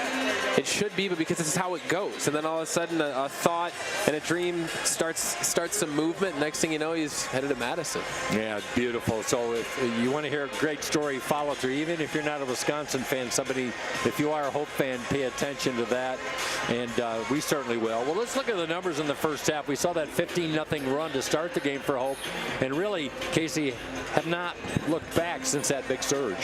it should be, but because this is how it goes. And then all of a sudden, a thought and a dream starts some movement. Next thing you know, he's headed to Madison. Yeah, beautiful. So if you want to hear a great story, follow through. Even if you're not a Wisconsin fan, if you are a Hope fan, pay attention to that. And we certainly will. Well, let's look at the numbers in the first half. We saw that 15-0 run to start the game for Hope. And really, Casey, have not looked back since that big surge.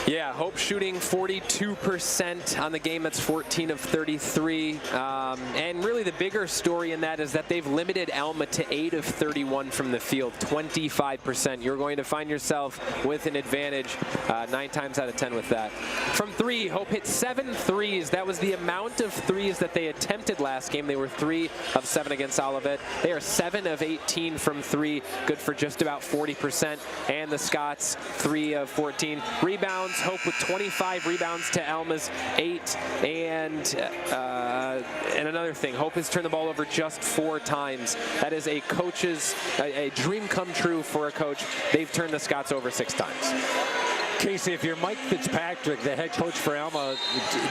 Yeah, Hope shooting 42% on the game. That's 14 of 33. And really the bigger story in that is that they've limited Alma to 8 of 31 from the field, 25%. You're going to find yourself with an advantage 9 times out of 10 with that. From 3, Hope hit 7 threes. That was the amount of threes that they attempted last game. They were 3 of 7 against Olivet. They are 7 of 18 from 3, good for just about 40%. And the Scots, 3 of 14. Rebounds, Hope with 25 rebounds to Alma's 8. And another thing, Hope has turned the ball over just 4 times. That is a coach's, a dream come true for a coach. They've turned the Scots over 6 times. Casey, if you're Mike Fitzpatrick, the head coach for Alma,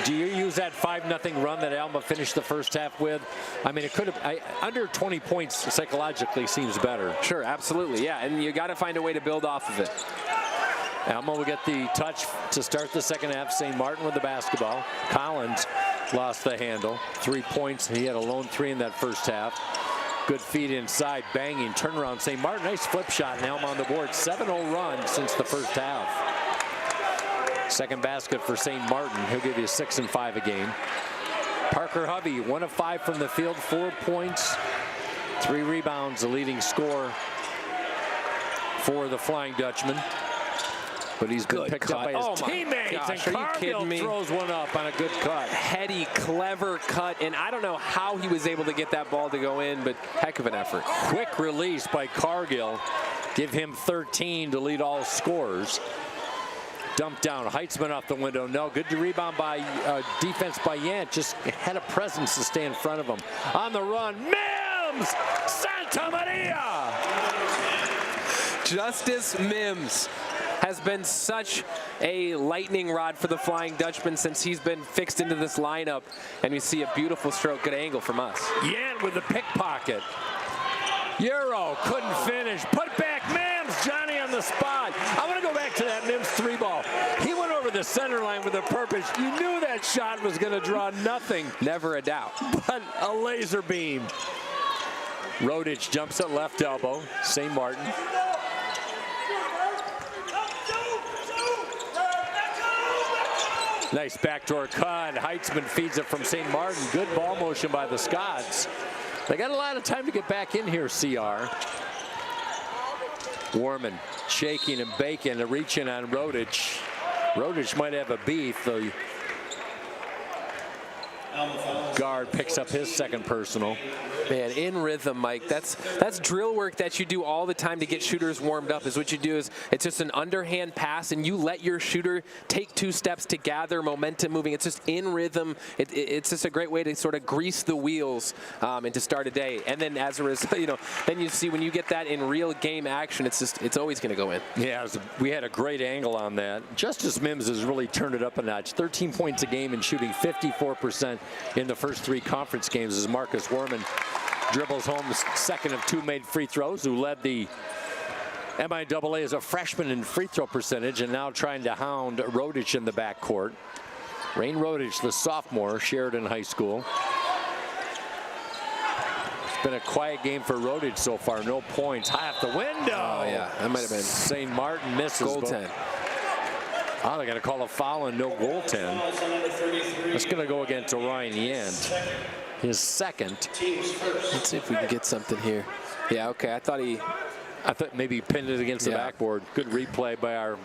do you use that 5-0 run that Alma finished the first half with? I mean, it could have, under 20 points psychologically seems better. Sure, absolutely, yeah, and you got to find a way to build off of it. Alma will get the touch to start the second half. St. Martin with the basketball. Collins lost the handle. 3 points. He had a lone 3 in that first half. Good feed inside, banging, turnaround. St. Martin, nice flip shot, and Alma on the board. 7-0 run since the first half. Second basket for St. Martin. He'll give you 6 and 5 a game. Parker Hovey, 1 of 5 from the field, 4 points, 3 rebounds, the leading scorer for the Flying Dutchman. But he's been picked up by his teammates. Gosh, and Cargill throws one up on a good cut. Heady, clever cut, and I don't know how he was able to get that ball to go in, but heck of an effort. Quick release by Cargill. Give him 13 to lead all scorers. Dumped down. Heitzman off the window. No. Good rebound by defense by Yant. Just had a presence to stay in front of him. On the run, Mims! Santa Maria! Justice Mims has been such a lightning rod for the Flying Dutchman since he's been fixed into this lineup. And you see a beautiful stroke, good angle from us. Yant with the pickpocket. Euro couldn't finish. Put back Mims. Johnny on the spot. I want to go back to that Mims 3-ball. He went over the center line with a purpose. You knew that shot was going to draw nothing. Never a doubt. But a laser beam. Rodich jumps at left elbow. St. Martin. Nice backdoor cut. Heitzman feeds it from St. Martin. Good ball motion by the Scots. They got a lot of time to get back in here, CR. Warman shaking and baking, reaching on Rodich. Rodich might have a beef, though. Guard picks up his second personal. Man, in rhythm, Mike. That's drill work that you do all the time to get shooters warmed up. Is what you do is it's just an underhand pass, and you let your shooter take 2 steps to gather momentum moving. It's just in rhythm. It's just a great way to sort of grease the wheels and to start a day. And then as a result, then you see when you get that in real game action, it's always going to go in. Yeah, we had a great angle on that. Justice Mims has really turned it up a notch. 13 points a game and shooting 54% in the first 3 conference games as Marcus Warman dribbles home the second of 2 made free throws, who led the MIAA as a freshman in free throw percentage and now trying to hound Rodich in the backcourt. Rain Rodich, the sophomore, Sheridan High School. It's been a quiet game for Rodich so far. No points. High off the window. Oh, yeah. That might have been. St. Martin misses. Goaltend. Oh, they're going to call a foul and no goaltend. It's going to go against Orion Yant. His second. Let's see if we can get something here. Yeah, okay. I thought maybe he pinned it against the backboard. Good replay by our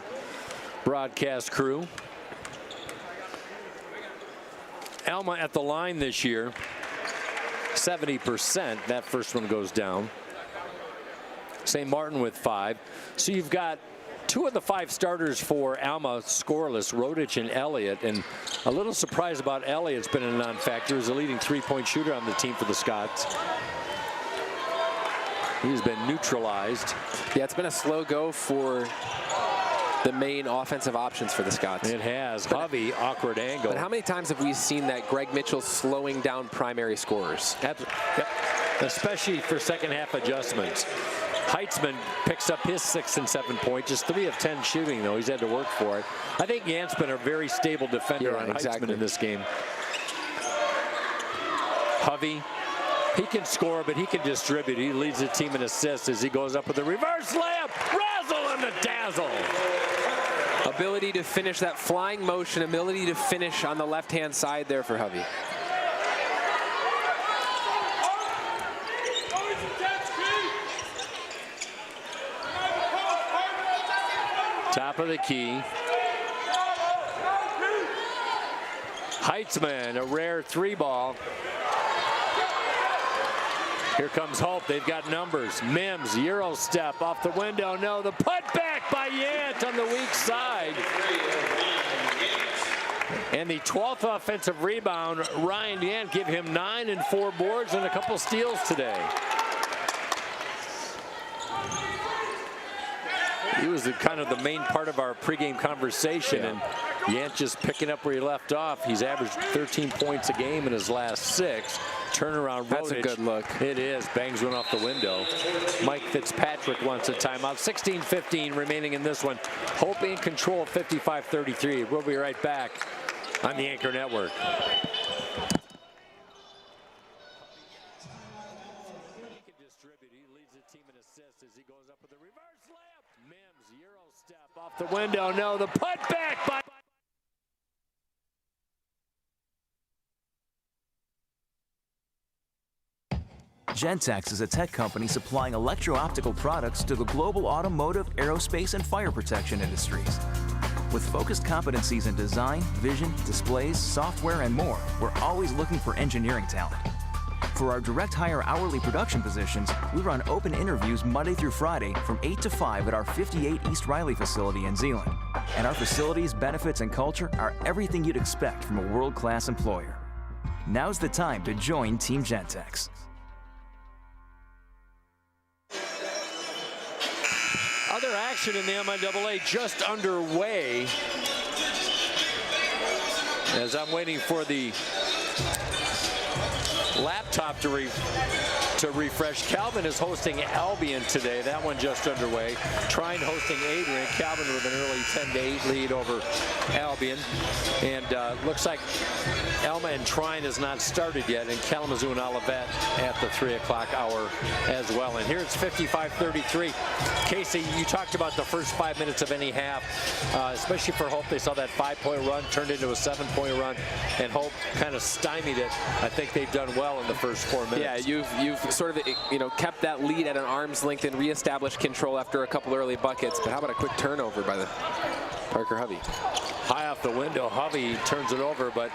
broadcast crew. Alma at the line this year, 70%. That first one goes down. St. Martin with 5. So you've got 2 of the 5 starters for Alma scoreless, Rodich and Elliott. And a little surprised about Elliott's been a non-factor. He's a leading 3-point shooter on the team for the Scots. He's been neutralized. Yeah, it's been a slow go for the main offensive options for the Scots. It has. Hovey, awkward angle. But how many times have we seen that Greg Mitchell slowing down primary scorers? Yep. Especially for second half adjustments. Heitzman picks up his 6th and 7th point, just 3 of 10 shooting, though. He's had to work for it. I think Yant's been a very stable defender on Heitzman in this game. Hovey He can score, but he can distribute. He leads the team in assists as he goes up with a reverse layup. Razzle and the dazzle. Ability to finish that flying motion, ability to finish on the left-hand side there for Hovey. Top of the key. Heitzman, a rare 3-ball. Here comes Hope. They've got numbers. Mims, Euro step off the window. No, the put back by Yant on the weak side. And the 12th offensive rebound, Ryan Yant, give him 9 and 4 boards and a couple steals today. He was kind of the main part of our pregame conversation, and Yant just picking up where he left off. He's averaged 13 points a game in his last 6. Turnaround. That's a good look. It is. Bangs one off the window. Mike Fitzpatrick wants a timeout. 16-15 remaining in this one. Hope in control, 55-33. We'll be right back on the Anchor Network. Off the window, no, the put back by... Gentex is a tech company supplying electro-optical products to the global automotive, aerospace, and fire protection industries. With focused competencies in design, vision, displays, software, and more, we're always looking for engineering talent. For our direct hire hourly production positions, we run open interviews Monday through Friday from 8 to 5 at our 58 East Riley facility in Zeeland. And our facilities, benefits, and culture are everything you'd expect from a world-class employer. Now's the time to join Team Gentex. Other action in the MIAA just underway. As I'm waiting for the laptop to refresh. Calvin is hosting Albion today. That one just underway. Trine hosting Adrian. Calvin with an early 10-8 lead over Albion. And looks like Alma and Trine has not started yet. And Kalamazoo and Olivet at the 3 o'clock hour as well. And here it's 55-33. Casey, you talked about the first 5 minutes of any half, especially for Hope. They saw that 5-point run turned into a 7-point run, and Hope kind of stymied it. I think they've done well in the first 4 minutes. Yeah, you've sort of kept that lead at an arm's length and reestablished control after a couple early buckets. But how about a quick turnover by the Parker Hovey? High off the window, Hovey turns it over, but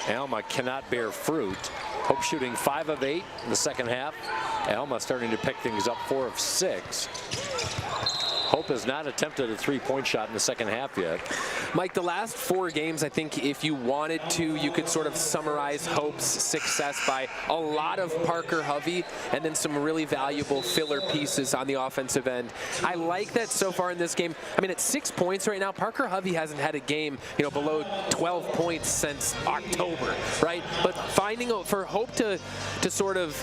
Alma cannot bear fruit. Hope shooting 5 of 8 in the second half. Alma starting to pick things up, 4 of 6. Hope has not attempted a 3-point shot in the second half yet. Mike, the last 4 games, I think if you wanted to, you could sort of summarize Hope's success by a lot of Parker Hovey and then some really valuable filler pieces on the offensive end. I like that so far in this game. I mean, at 6 points right now, Parker Hovey hasn't had a game, below 12 points since October, right? But finding for Hope to sort of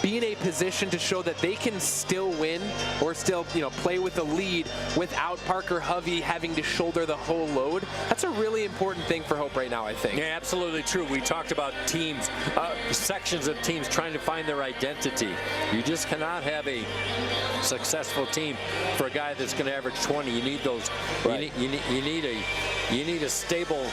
be in a position to show that they can still win or still, play with a lead without Parker Hovey having to shoulder the whole load. That's a really important thing for Hope right now, I think. Yeah, absolutely true. We talked about teams, sections of teams trying to find their identity. You just cannot have a successful team for a guy that's going to average 20. You need those. Right. You need a stable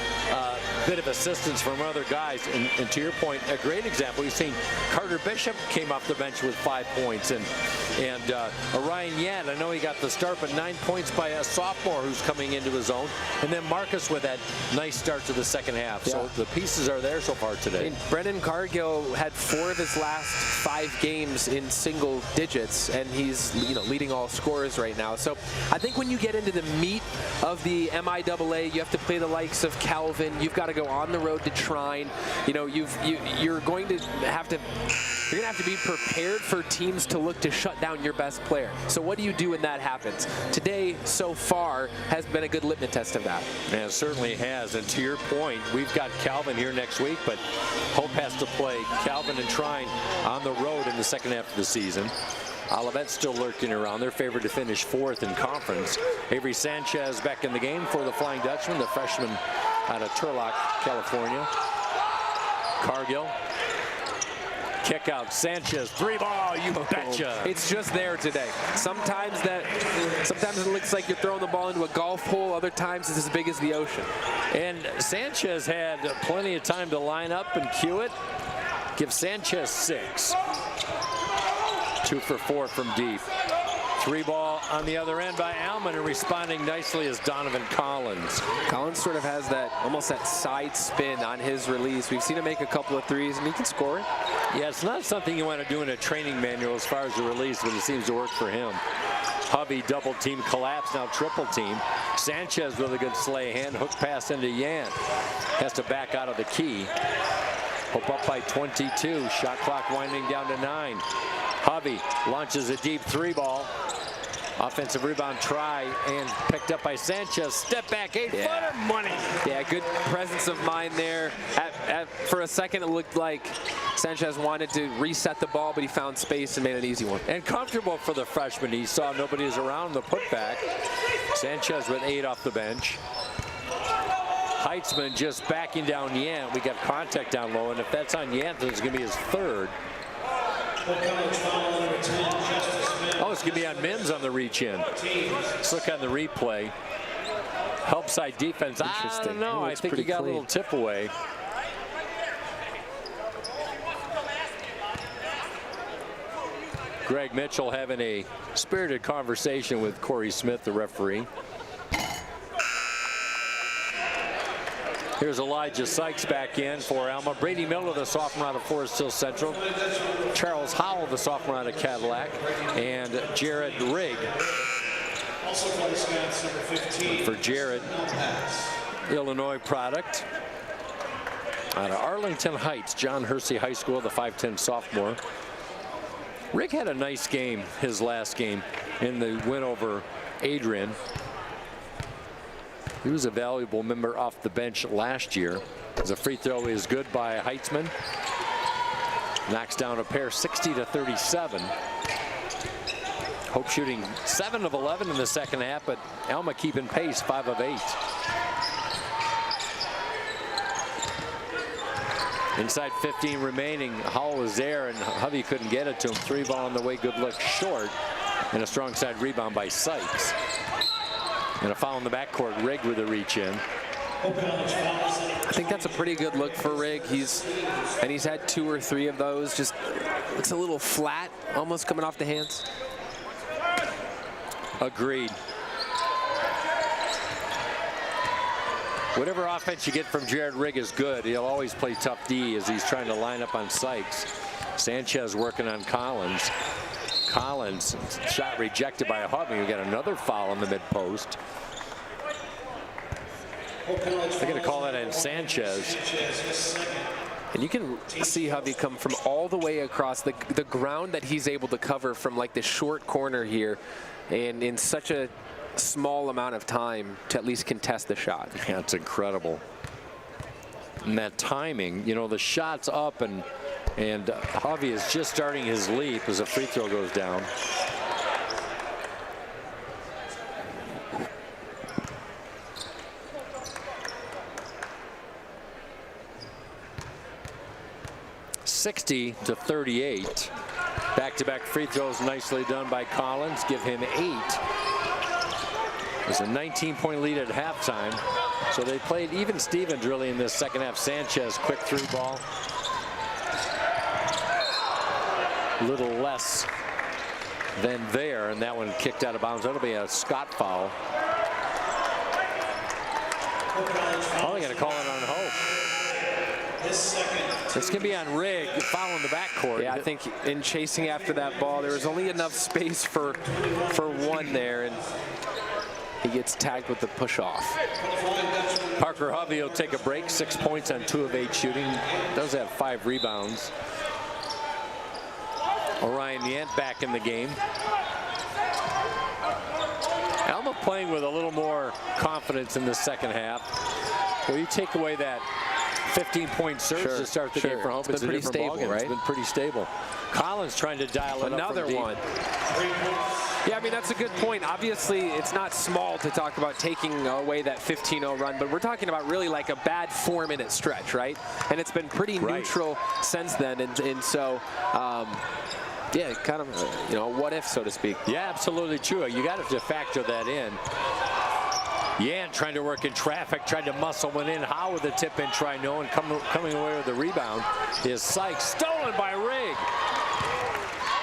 bit of assistance from other guys. And to your point, a great example, we've seen Carter Bishop came off the bench with 5 points, and Ryan Yant, I know he got the start, but 9 points by a sophomore who's coming into his own, and then Marcus with that nice start to the second half. Yeah. So the pieces are there so far today. I mean, Brendan Cargill had 4 of his last 5 games in single digits, and he's leading all scorers right now. So I think when you get into the meat of the MIAA, you have to play the likes of Calvin. You've got to go on the road to Trine. You're going to have to be prepared for teams to look to shut down your best player. So what do you do when that happens? Today, so far, has been a good litmus test of that. Yeah, it certainly has. And to your point, we've got Calvin here next week, but Hope has to play Calvin and Trine on the road in the second half of the season. Olivet's still lurking around. They're favored to finish 4th in conference. Avery Sanchez back in the game for the Flying Dutchman, the freshman out of Turlock, California. Cargill kick out. Sanchez, 3-ball, you betcha. It's just there today. Sometimes it looks like you're throwing the ball into a golf hole. Other times it's as big as the ocean. And Sanchez had plenty of time to line up and cue it. Give Sanchez 6. 2 for 4 from deep. 3-ball on the other end by Alma, and responding nicely is Donovan Collins. Collins sort of has that, almost that side spin on his release. We've seen him make a couple of threes, and he can score it. Yeah, it's not something you want to do in a training manual as far as the release, but it seems to work for him. Hovey double team collapse, now triple team. Sanchez with a good slay hand, hook pass into Yan. Has to back out of the key. Hope up by 22, shot clock winding down to 9. Hovey launches a deep 3-ball. Offensive rebound try and picked up by Sanchez. Step back, 8-footer, money. Yeah, good presence of mind there. For a second, it looked like Sanchez wanted to reset the ball, but he found space and made an easy one. And comfortable for the freshman. He saw nobody was around the putback. Sanchez with 8 off the bench. Heitzman just backing down Yan. We got contact down low, and if that's on Yan, it's going to be his 3rd. Oh, it's going to be on Mims on the reach-in. Let's look on the replay. Help side defense. I don't know. I think he got a little tip away. Greg Mitchell having a spirited conversation with Corey Smith, the referee. Here's Elijah Sykes back in for Alma. Brady Miller, the sophomore out of Forest Hill Central. Charles Howell, the sophomore out of Cadillac. And Jared Rigg for Jared, Illinois product. Out of Arlington Heights, John Hersey High School, the 5'10 sophomore. Rigg had a nice game, his last game, in the win over Adrian. He was a valuable member off the bench last year. The free throw is good by Heitzman. Knocks down a pair, 60-37. Hope shooting 7 of 11 in the second half, but Alma keeping pace, 5 of 8. Inside 15 remaining. Howell was there, and Hovey couldn't get it to him. 3-ball on the way, good look short. And a strong side rebound by Sykes. And a foul in the backcourt, Rigg with a reach in. I think that's a pretty good look for Rigg. He's had 2 or 3 of those. Just looks a little flat, almost coming off the hands. Agreed. Whatever offense you get from Jared Rigg is good. He'll always play tough D as he's trying to line up on Sykes. Sanchez working on Collins. Collins, shot rejected by a Hovey. We got another foul in the mid-post. They're going to call that in Sanchez. And you can see Hovey come from all the way across the ground that he's able to cover from like the short corner here, and in such a small amount of time to at least contest the shot. Yeah, it's incredible. And that timing, you know, the shot's up, and Hovey is just starting his leap as a free throw goes down. (60-38). Back-to-back free throws nicely done by Collins. Give him 8. It's a 19-point lead at halftime. So they played even Stevens really in this second half. Sanchez, quick 3-ball. Little less than there, and that one kicked out of bounds. That'll be a Scott foul. Oh, they're going to call it on Hope. It's going to be on Rigg, foul in the backcourt. Yeah, I think in chasing after that ball, there was only enough space for one there, and he gets tagged with the push-off. Parker Hovey will take a break. 6 points on 2 of 8 shooting. Does have 5 rebounds. Orion Yant back in the game. Alma playing with a little more confidence in the second half. Well, you take away that 15-point surge to start the game for home. It's been pretty stable, right? It's been pretty stable. Collins trying to dial it up. Another one. Yeah, I mean, that's a good point. Obviously, it's not small to talk about taking away that 15-0 run, but we're talking about really like a bad 4-minute stretch, right? And it's been pretty neutral since then. And so, yeah, kind of, what if, so to speak. Yeah, absolutely true. You got to factor that in. Yan trying to work in traffic, tried to muscle one in. Howe with the tip-in try no, and coming away with the rebound is Sykes. Stolen by Rigg.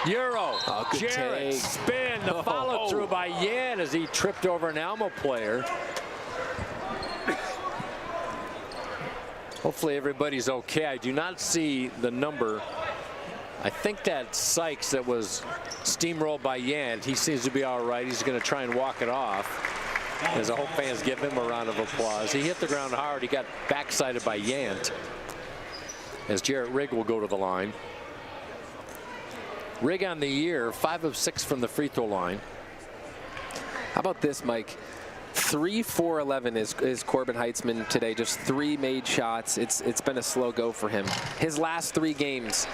Euro. Jarrett take. Spin. The follow through by Yan as he tripped over an Alma player. Hopefully everybody's okay. I do not see the number. I think that Sykes that was steamrolled by Yan. He seems to be all right. He's going to try and walk it off. As the Hope fans give him a round of applause. He hit the ground hard. He got backsided by Yant. As Jarrett Rigg will go to the line. Rigg on the year, 5 of 6 from the free throw line. How about this, Mike? 3-4-11 is Corbin Heitzman today. Just 3 made shots. It's been a slow go for him. His last 3 games,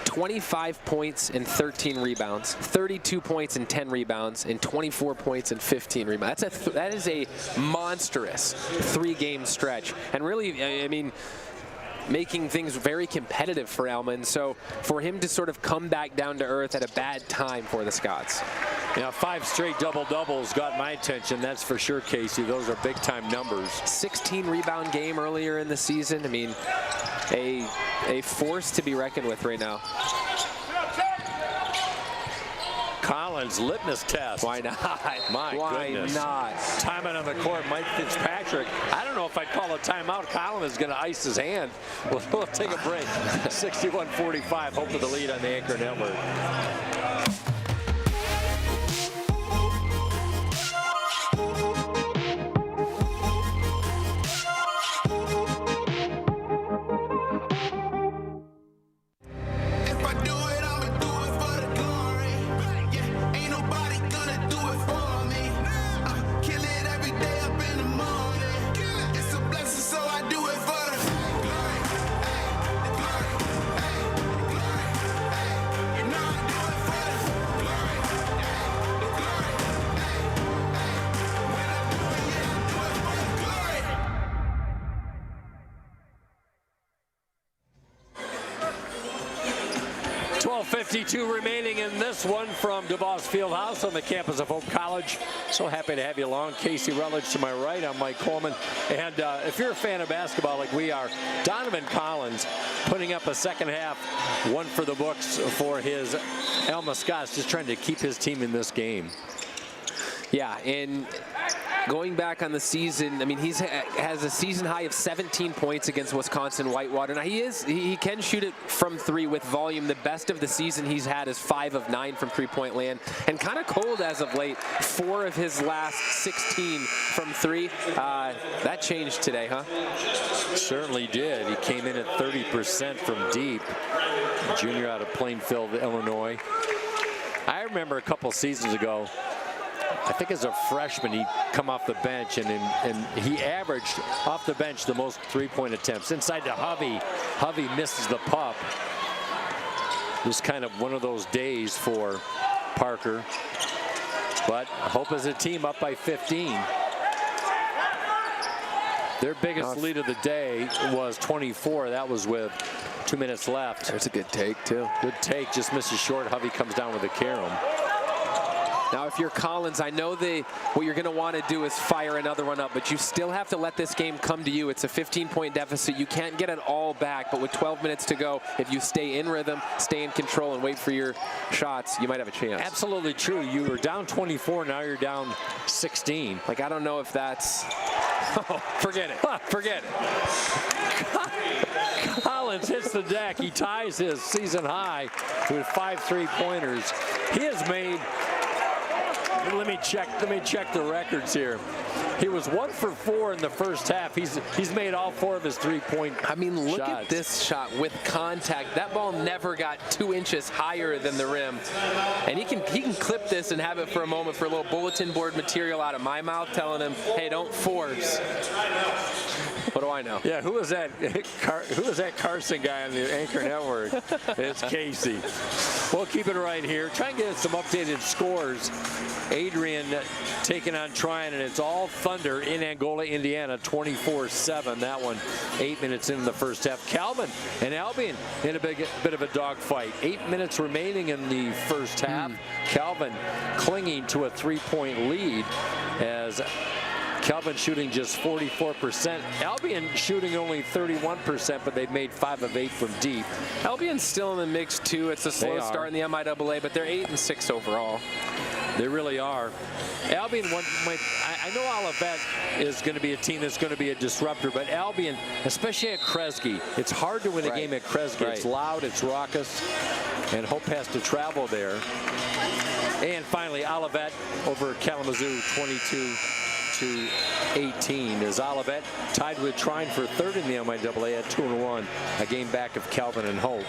25 points and 13 rebounds, 32 points and 10 rebounds, and 24 points and 15 rebounds. That is a monstrous 3-game stretch. And really, I mean, making things very competitive for Alma. And so for him to sort of come back down to earth at a bad time for the Scots. Yeah, 5 straight double-doubles got my attention, that's for sure, Casey. Those are big-time numbers. 16 rebound game earlier in the season. I mean, a force to be reckoned with right now. Collins litmus test. Why not? My goodness. Why not? Timeout on the court, Mike Fitzpatrick. I don't know if I'd call a timeout. Collins is going to ice his hand. We'll take a break. 61-45. Hope for the lead on the Anchor Network. .52 remaining in this one from DeVos Fieldhouse on the campus of Hope College. So happy to have you along. Casey Rutledge to my right. I'm Mike Coleman. And if you're a fan of basketball like we are, Donovan Collins putting up a second half, one for the books for his Alma Scots, just trying to keep his team in this game. Yeah, and going back on the season, I mean, he has a season high of 17 points against Wisconsin Whitewater. Now he can shoot it from 3 with volume. The best of the season he's had is 5 of 9 from three-point land, and kind of cold as of late. 4 of his last 16 from 3. That changed today, huh? Certainly did. He came in at 30% from deep. Junior out of Plainfield, Illinois. I remember a couple seasons ago, I think as a freshman, he'd come off the bench, and he averaged off the bench the most three-point attempts. Inside to Hovey. Hovey misses the pup. Just kind of one of those days for Parker. But Hope as a team up by 15. Their biggest lead of the day was 24. That was with 2 minutes left. There's a good take, too. Good take. Just misses short. Hovey comes down with a carom. Now, if you're Collins, I know what you're going to want to do is fire another one up, but you still have to let this game come to you. It's a 15-point deficit. You can't get it all back, but with 12 minutes to go, if you stay in rhythm, stay in control, and wait for your shots, you might have a chance. Absolutely true. You were down 24, now you're down 16. Like, I don't know if that's... Oh, forget it. Forget it. Collins hits the deck. He ties his season high with 5 3-pointers. He has made... Let me check the records here. He was 1 for 4 in the first half. He's made all 4 of his 3-point shots. I mean, look at this shot with contact. That ball never got 2 inches higher than the rim. And he can clip this and have it for a moment for a little bulletin board material out of my mouth telling him, hey, don't force. What do I know? Yeah, who was that? Who was that Carson guy on the Anchor Network? It's Casey. We'll keep it right here. Try and get some updated scores. Adrian taking on Tryon, and it's all Thunder in Angola, Indiana, 24-7. That one 8 minutes into the first half. Calvin and Albion in a bit of a dogfight. 8 minutes remaining in the first half. Calvin clinging to a 3-point lead as Calvin shooting just 44%. Albion shooting only 31%, but they've made 5 of 8 from deep. Albion's still in the mix too. It's a slow start in the MIAA, but they're 8-6 overall. They really are. Albion, I know Olivet is going to be a team that's going to be a disruptor, but Albion, especially at Kresge, it's hard to win a game at Kresge. It's loud, it's raucous, and Hope has to travel there. And finally, Olivet over Kalamazoo, 22-18, as Olivet tied with Trine for third in the MIAA at 2-1, a game back of Calvin and Hope.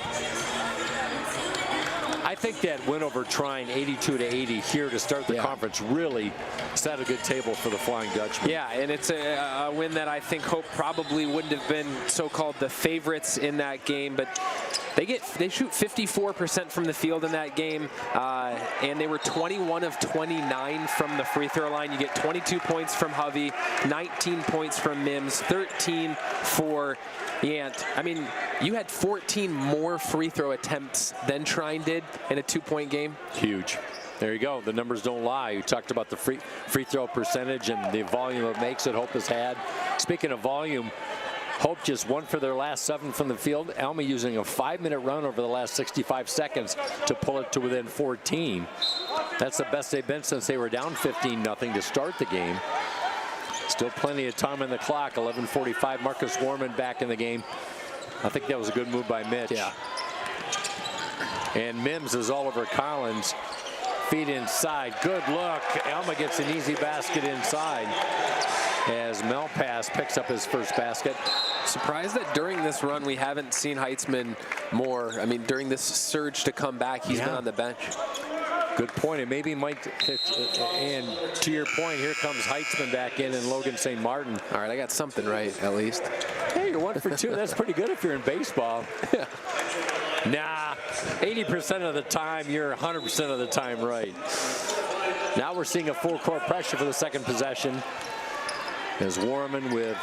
I think that win over Trine, 82-80 here to start the conference, really set a good table for the Flying Dutchman. Yeah, and it's a win that I think Hope probably wouldn't have been so-called the favorites in that game, but they shoot 54% from the field in that game, and they were 21 of 29 from the free throw line. You get 22 points from Hovey, 19 points from Mims, 13 for Yant. I mean, you had 14 more free throw attempts than Trine did in a 2-point game. Huge. There you go. The numbers don't lie. You talked about the free throw percentage and the volume it makes that Hope has had. Speaking of volume, Hope just 1 for their last 7 from the field. Alma using a 5-minute run over the last 65 seconds to pull it to within 14. That's the best they've been since they were down 15-0 to start the game. Still plenty of time on the clock. 11:45. Marcus Warman back in the game. I think that was a good move by Mitch. Yeah. And Mims is all over Collins. Feet inside. Good look. Alma gets an easy basket inside as Melpass picks up his first basket. Surprised that during this run we haven't seen Heitzman more. I mean, during this surge to come back, he's been on the bench. Good point. And maybe Mike, and to your point, here comes Heitzman back in and Logan St. Martin. All right, I got something right, at least. Hey, you're 1 for 2. That's pretty good if you're in baseball. Nah, 80% of the time, you're 100% of the time right. Now we're seeing a full court pressure for the second possession as Warman with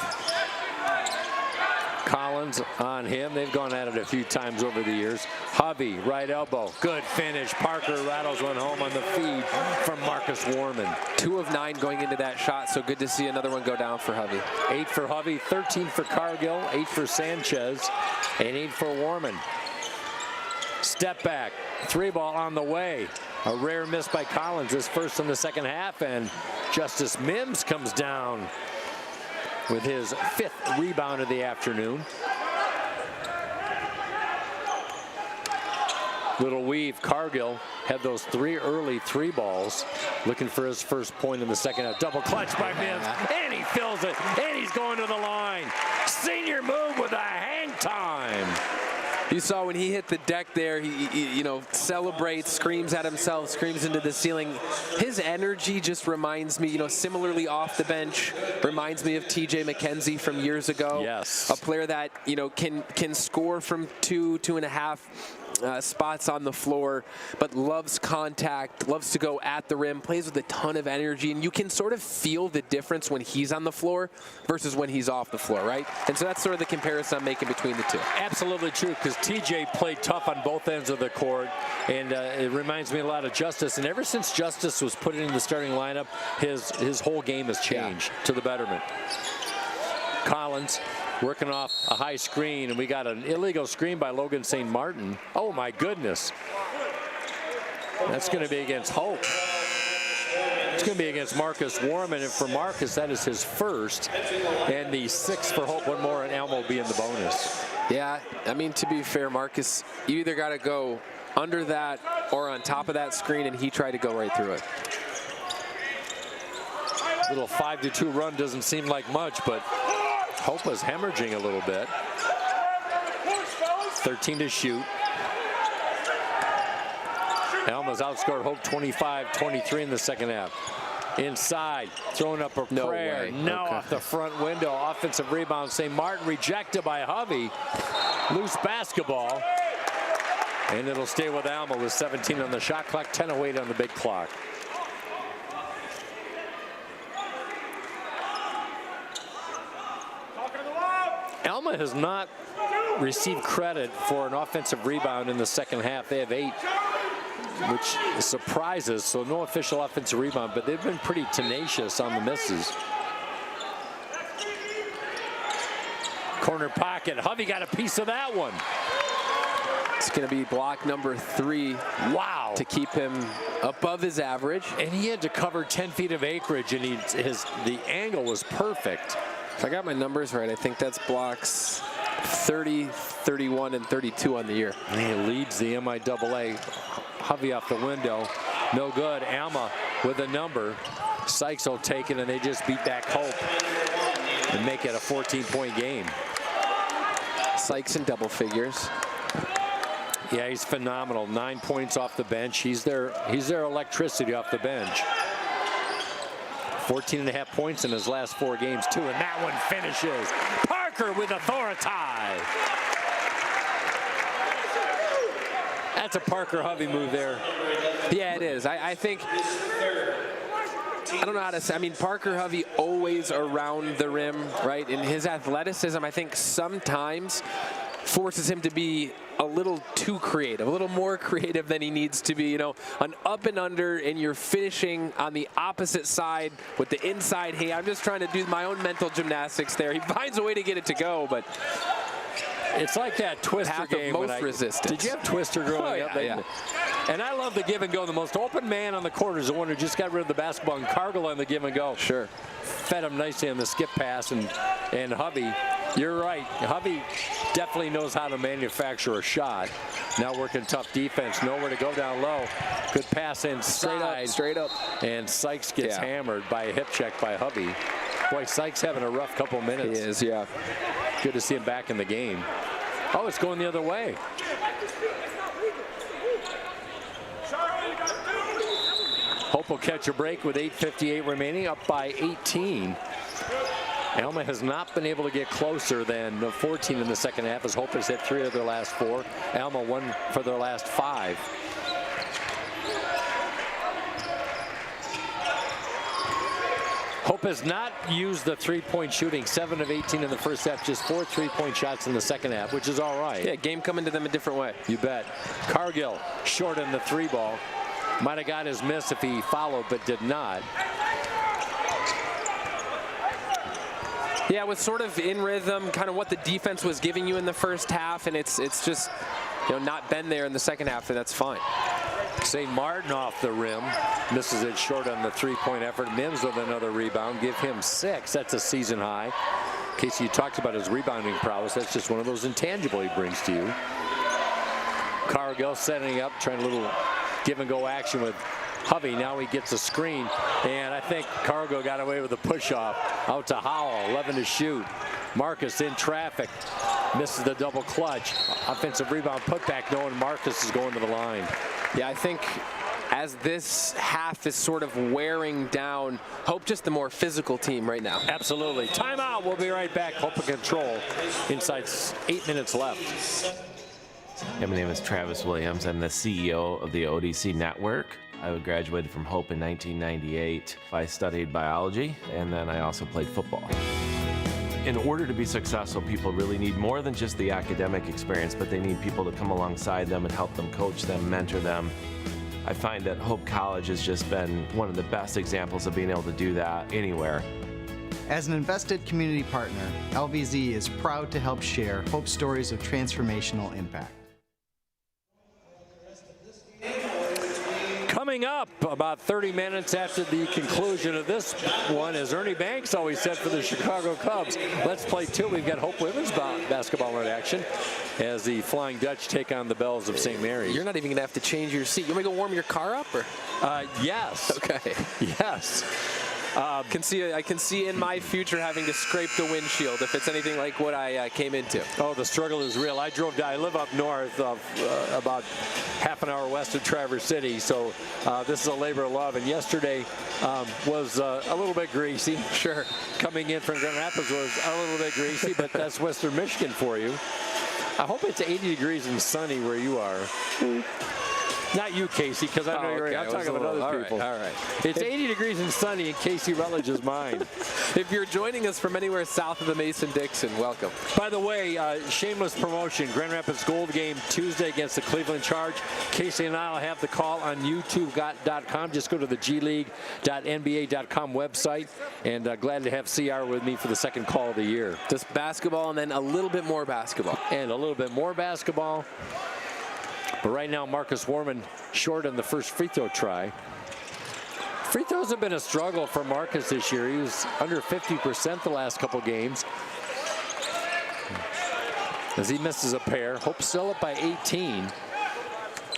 Collins on him. They've gone at it a few times over the years. Hovey, right elbow. Good finish. Parker rattles one home on the feed from Marcus Warman. 2 of 9 going into that shot, so good to see another one go down for Hovey. 8 for Hovey, 13 for Cargill, 8 for Sanchez, and 8 for Warman. Step back. 3-ball on the way. A rare miss by Collins, his first in the second half, and Justice Mims comes down with his 5th rebound of the afternoon. Little weave. Cargill had those 3 early 3-balls, looking for his first point in the second half. Double clutch by Mims, and he fills it, and he's going to the line. Senior move with a hang time. You saw when he hit the deck there, he celebrates, screams at himself, screams into the ceiling. His energy just reminds me, similarly off the bench, reminds me of TJ McKenzie from years ago. Yes. A player that, can score from 2.5 spots on the floor, but loves contact, loves to go at the rim, plays with a ton of energy, and you can sort of feel the difference when he's on the floor versus when he's off the floor, right? And so that's sort of the comparison I'm making between the two. Absolutely true, because TJ played tough on both ends of the court, and it reminds me a lot of Justice. And ever since Justice was put in the starting lineup, his whole game has changed to the betterment. Collins working off a high screen, and we got an illegal screen by Logan St. Martin. Oh my goodness. That's going to be against Hope. It's going to be against Marcus Warman, and for Marcus, that is his first, and the 6th for Hope. One more, and Alma will be in the bonus. Yeah, I mean, to be fair, Marcus, you either got to go under that or on top of that screen, and he tried to go right through it. Little 5-2 run doesn't seem like much, but Hope was hemorrhaging a little bit. 13 to shoot. Alma's outscored Hope 25-23 in the second half. inside, throwing up a prayer. No, off the front window. Offensive rebound. St. Martin rejected by Hovey. Loose basketball. And it'll stay with Alma with 17 on the shot clock, 10:08 on the big clock. Alma has not received credit for an offensive rebound in the second half. They have 8, which surprises, so no official offensive rebound, but they've been pretty tenacious on the misses. Corner pocket. Hovey got a piece of that one. It's going to be block number 3. Wow. To keep him above his average. And he had to cover 10 feet of acreage, and the angle was perfect. If I got my numbers right, I think that's blocks 30, 31, and 32 on the year. And he leads the MIAA. Hovey off the window. No good. Alma with a number. Sykes will take it, and they just beat back Hope and make it a 14-point game. Sykes in double figures. Yeah, he's phenomenal. 9 points off the bench. He's their electricity off the bench. 14.5 points in his last 4 games, too, and that one finishes. Parker with authority. That's a Parker Hovey move there. Yeah, it is. I think, I don't know how to say, I mean, Parker Hovey always around the rim, right? And his athleticism, I think, sometimes forces him to be a little too creative, a little more creative than he needs to be. You know, an up and under, and you're finishing on the opposite side with the inside hand. I'm just trying to do my own mental gymnastics there. He finds a way to get it to go, but it's like that Twister path game. Of most resistance. Did you have Twister growing up? Yeah. And I love the give and go. The most open man on the court is the one who just got rid of the basketball, and Cargill on the give and go. Sure. Fed him nicely on the skip pass, and Hovey, you're right. Hovey definitely knows how to manufacture a shot. Now working tough defense, nowhere to go down low. Good pass inside. Straight up. And Sykes gets hammered by a hip check by Hovey. Boy, Sykes having a rough couple minutes. He is, yeah. Good to see him back in the game. Oh, it's going the other way. Hope will catch a break with 8:58 remaining, up by 18. Alma has not been able to get closer than 14 in the second half, as Hope has hit 3 of their last 4. Alma 1 for their last 5. Hope has not used the 3-point shooting. 7 of 18 in the first half, just 4 3-point shots in the second half, which is all right. Yeah, game coming to them a different way. You bet. Cargill short in the 3 ball. Might have got his miss if he followed, but did not. Yeah, it was sort of in rhythm, kind of what the defense was giving you in the first half, and it's just, you know, not been there in the second half, and that's fine. St. Martin off the rim, misses it short on the 3-point effort. Mims with another rebound, give him 6. That's a season high. Casey, you talked about his rebounding prowess. That's just one of those intangible he brings to you. Cargill setting up, trying a little give and go action with Hovey. Now he gets a screen, and I think Cargill got away with a push-off. Out to Howell, 11 to shoot. Marcus in traffic, misses the double clutch. Offensive rebound putback, knowing Marcus is going to the line. Yeah, I think as this half is sort of wearing down, Hope just the more physical team right now. Absolutely. Timeout. We'll be right back. Hope in control. Inside 8 minutes left. Yeah, my name is Travis Williams. I'm the CEO of the ODC Network. I graduated from Hope in 1998. I studied biology, and then I also played football. In order to be successful, people really need more than just the academic experience, but they need people to come alongside them and help them, coach them, mentor them. I find that Hope College has just been one of the best examples of being able to do that anywhere. As an invested community partner, LVZ is proud to help share Hope stories of transformational impact. Coming up about 30 minutes after the conclusion of this one, as Ernie Banks always said for the Chicago Cubs, let's play 2. We've got Hope women's basketball in action as the Flying Dutch take on the Bells of St. Mary's. You're not even going to have to change your seat. You want me to go warm your car up? Or? Yes. Okay. Yes. I can see in my future having to scrape the windshield if it's anything like what I came into. Oh, the struggle is real. I live up north of about half an hour west of Traverse City, so this is a labor of love. And yesterday was a little bit greasy. Sure. Coming in from Grand Rapids was a little bit greasy, but that's Western Michigan for you. I hope it's 80 degrees and sunny where you are. Not you, Casey, because I know you're. I'm talking about other people. All right. It's 80 degrees and sunny in Casey Rutledge's mind. If you're joining us from anywhere south of the Mason-Dixon, welcome. By the way, shameless promotion, Grand Rapids Gold game Tuesday against the Cleveland Charge. Casey and I will have the call on youtube.com. Just go to the gleague.nba.com website. And glad to have CR with me for the second call of the year. Just basketball and then a little bit more basketball. And a little bit more basketball. But right now, Marcus Warman short on the first free throw try. Free throws have been a struggle for Marcus this year. He was under 50% the last couple games. As he misses a pair. Hope still up by 18.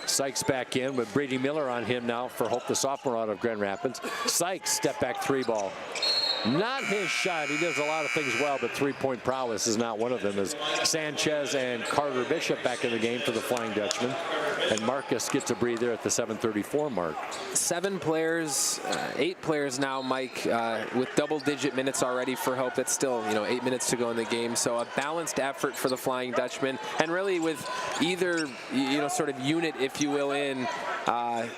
Sykes back in with Brady Miller on him now for Hope, the sophomore out of Grand Rapids. Sykes step back three ball. Not his shot. He does a lot of things well, but three-point prowess is not one of them. As Sanchez and Carter Bishop back in the game for the Flying Dutchman. And Marcus gets a breather at the 7:34 mark. 7 players, 8 players now, Mike, with double-digit minutes already for Hope. That's still, 8 minutes to go in the game. So a balanced effort for the Flying Dutchman. And really with either, sort of unit, if you will, in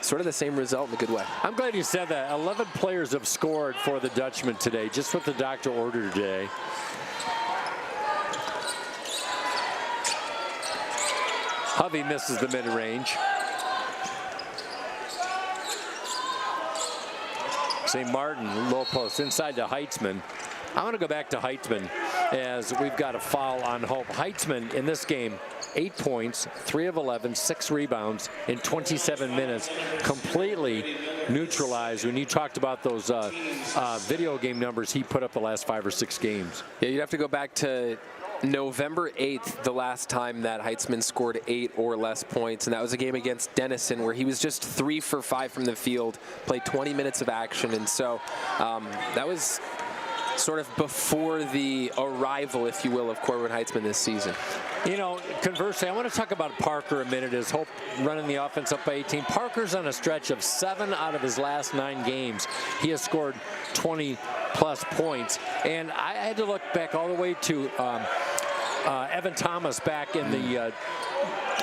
sort of the same result in a good way. I'm glad you said that. 11 players have scored for the Dutchman today, just what the doctor ordered today. Hovey misses the mid-range. St. Martin, low post, inside to Heitzman. I want to go back to Heitzman as we've got a foul on Hope. Heitzman in this game, 8 points, 3 of 11, 6 rebounds in 27 minutes, completely neutralized. When you talked about those video game numbers he put up the last 5 or 6 games. Yeah, you'd have to go back to November 8th, the last time that Heitzman scored 8 or less points, and that was a game against Denison where he was just 3 for 5 from the field, played 20 minutes of action, and so that was sort of before the arrival, if you will, of Corbin Heitzman this season. Conversely, I want to talk about Parker a minute. As Hope running the offense up by 18. Parker's on a stretch of 7 out of his last 9 games. He has scored 20-plus points. And I had to look back all the way to Evan Thomas back in the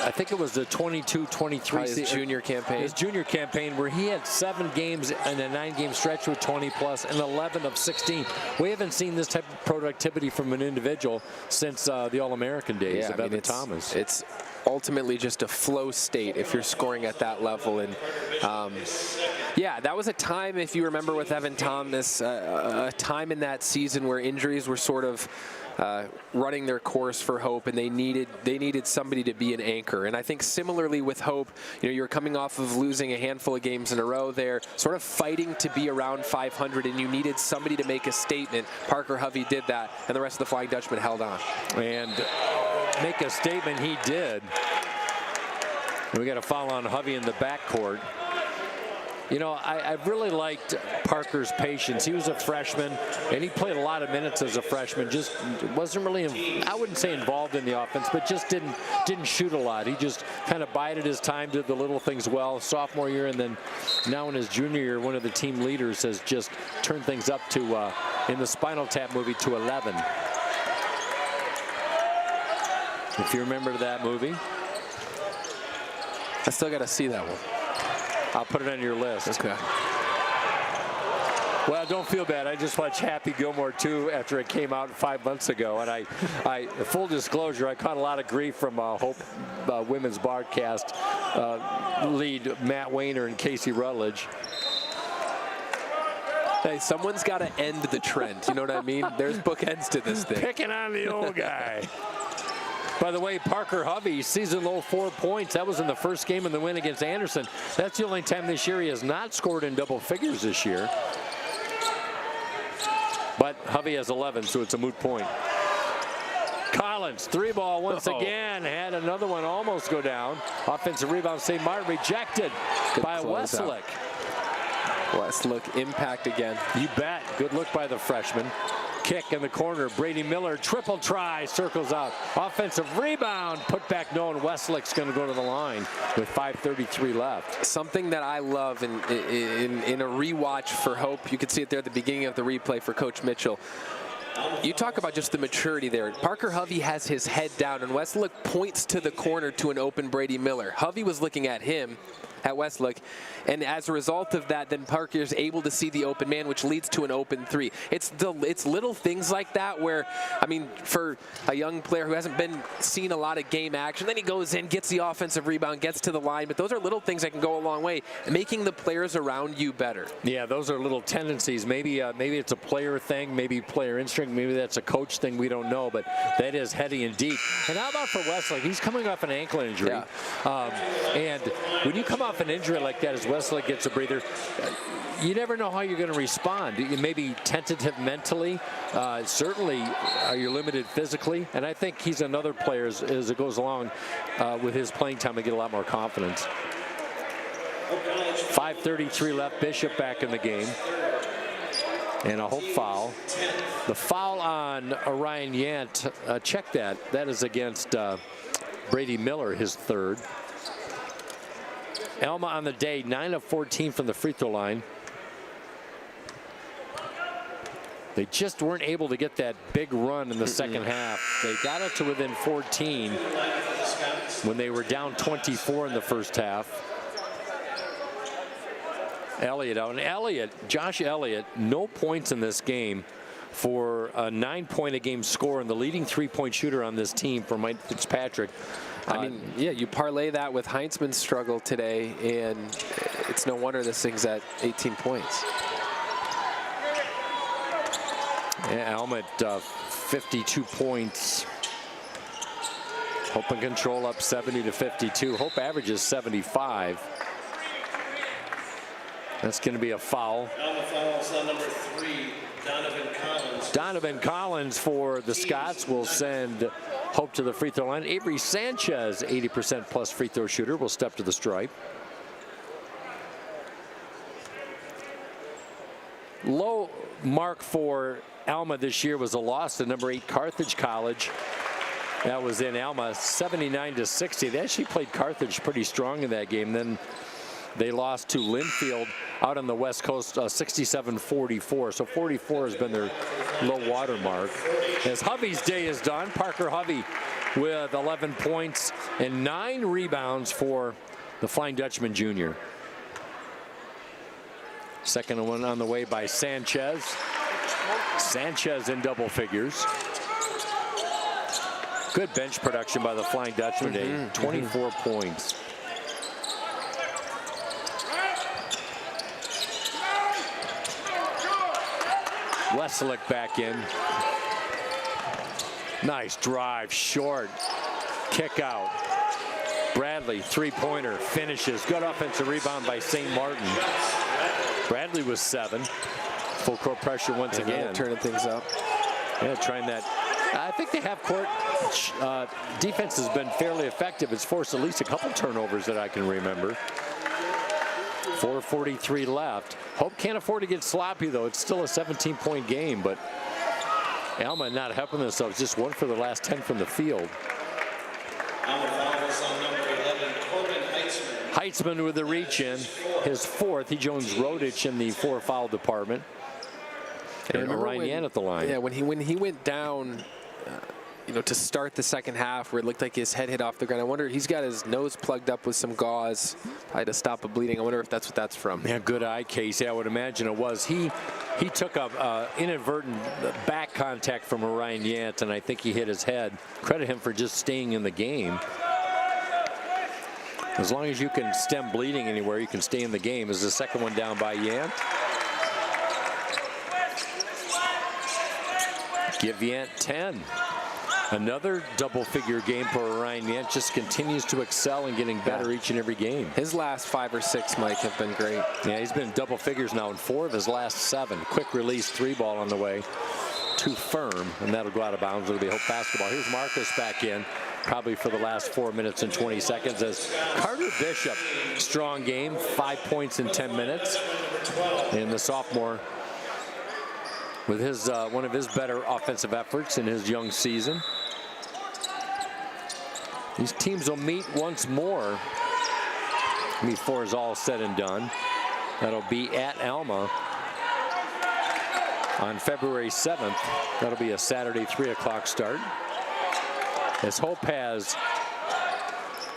I think it was the 22-23 his junior campaign. His junior campaign, where he had 7 games in a 9-game stretch with 20-plus and 11 of 16. We haven't seen this type of productivity from an individual since the All-American days of Evan Thomas. It's ultimately just a flow state if you're scoring at that level. And yeah, that was a time, if you remember with Evan Thomas, a time in that season where injuries were sort of running their course for Hope, and they needed somebody to be an anchor. And I think similarly with Hope, you're coming off of losing a handful of games in a row there, sort of fighting to be around 500, and you needed somebody to make a statement. Parker Hovey did that, and the rest of the Flying Dutchman held on. And make a statement he did. We got a foul on Hovey in the backcourt. I really liked Parker's patience. He was a freshman, and he played a lot of minutes as a freshman. Just wasn't really, I wouldn't say involved in the offense, but just didn't shoot a lot. He just kind of bided his time, did the little things well. Sophomore year, and then now in his junior year, one of the team leaders has just turned things up to, in the Spinal Tap movie, to 11. If you remember that movie. I still got to see that one. I'll put it on your list. Okay. Well, don't feel bad. I just watched Happy Gilmore 2 after it came out 5 months ago, and I full disclosure, I caught a lot of grief from Hope women's broadcast lead Matt Wayner and Casey Rutledge. Hey, someone's got to end the trend. You know what I mean? There's bookends to this thing. Picking on the old guy. By the way, Parker Hovey, season low 4 points. That was in the first game in the win against Anderson. That's the only time this year he has not scored in double figures this year. But Hovey has 11, so it's a moot point. Collins, 3-ball once again. Had another one almost go down. Offensive rebound, St. Martin rejected by Westlake. Westlook impact again. You bet. Good look by the freshman. Kick in the corner. Brady Miller, triple try, circles out. Offensive rebound, put back no, and Westlook's going to go to the line with 5:33 left. Something that I love in a rewatch for Hope, you could see it there at the beginning of the replay for Coach Mitchell. You talk about just the maturity there. Parker Hovey has his head down, and Westlook points to the corner to an open Brady Miller. Hovey was looking at him, at Westlook, and as a result of that, then Parker is able to see the open man, which leads to an open three. It's little things like that where, I mean, for a young player who hasn't seen a lot of game action, then he goes in, gets the offensive rebound, gets to the line, but those are little things that can go a long way, making the players around you better. Yeah, those are little tendencies. Maybe it's a player thing, maybe player instinct, maybe that's a coach thing, we don't know, but that is heady and deep. And how about for Westlook? He's coming off an ankle injury. Yeah. And when you come off an injury like that as Westlook gets a breather, you never know how you're going to respond. You may be tentative mentally, certainly you're limited physically, and I think he's another player as it goes along with his playing time to get a lot more confidence. 5:33 left, Bishop back in the game. And a Hope foul. The foul on Orion Yant, check that. That is against Brady Miller, his third. Alma on the day, 9 of 14 from the free throw line. They just weren't able to get that big run in the second half. They got it to within 14 when they were down 24 in the first half. Elliott out. And Josh Elliott, no points in this game for a 9-point-a-game score and the leading 3-point shooter on this team for Mike Fitzpatrick. I mean, yeah, you parlay that with Heinzman's struggle today, and it's no wonder this thing's at 18 points. Yeah, Alma at 52 points. Hope and control up 70 to 52. Hope averages 75. That's going to be a foul. Alma fouls on number 3, Donovan Collins. Donovan Collins for the Scots will send Hope to the free throw line. Avery Sanchez, 80% plus free throw shooter, will step to the stripe. Low mark for Alma this year was a loss to number 8 Carthage College. That was in Alma, 79 to 60. They actually played Carthage pretty strong in that game. Then they lost to Linfield out on the West Coast, 67-44. So 44 has been their low water mark. As Hovey's day is done, Parker Hovey with 11 points and 9 rebounds for the Flying Dutchman Jr. Second one on the way by Sanchez. Sanchez in double figures. Good bench production by the Flying Dutchman today. 24 points. Westlook back in. Nice drive, short. Kick out. Bradley, three-pointer, finishes. Good offensive rebound by St. Martin. Bradley was 7. Full court pressure once again. Turning things up. Yeah, trying that. I think the half-court defense has been fairly effective. It's forced at least a couple turnovers that I can remember. 4:43 left. Hope can't afford to get sloppy, though. It's still a 17-point game, but Alma not helping themselves. Just 1 for the last 10 from the field. Alma fouls on number 11, Corbin Heitzman. Heitzman with the reach in, his 4th. He joins Rodich in the 4-foul department. And Orion Yan at the line. Yeah, when he went down, you know, to start the second half, where it looked like his head hit off the ground. I wonder, he's got his nose plugged up with some gauze, probably to stop the bleeding. I wonder if that's what that's from. Yeah, good eye, Casey. I would imagine it was. He took a inadvertent back contact from Orion Yant, and I think he hit his head. Credit him for just staying in the game. As long as you can stem bleeding anywhere, you can stay in the game. Is the second one down by Yant? Give Yant 10. Another double-figure game for Orion Yant. Just continues to excel and getting better each and every game. His last 5 or 6, Mike, have been great. Yeah, he's been double figures now in 4 of his last 7. Quick release 3-ball on the way. Too firm, and that'll go out of bounds. It'll be Hope basketball. Here's Marcus back in. probably for the last 4 minutes and 20 seconds as Carter Bishop, strong game, 5 points in 10 minutes. And the sophomore with his one of his better offensive efforts in his young season. These teams will meet once more before it's all said and done. That'll be at Alma on February 7th. That'll be a Saturday 3 o'clock start. As Hope has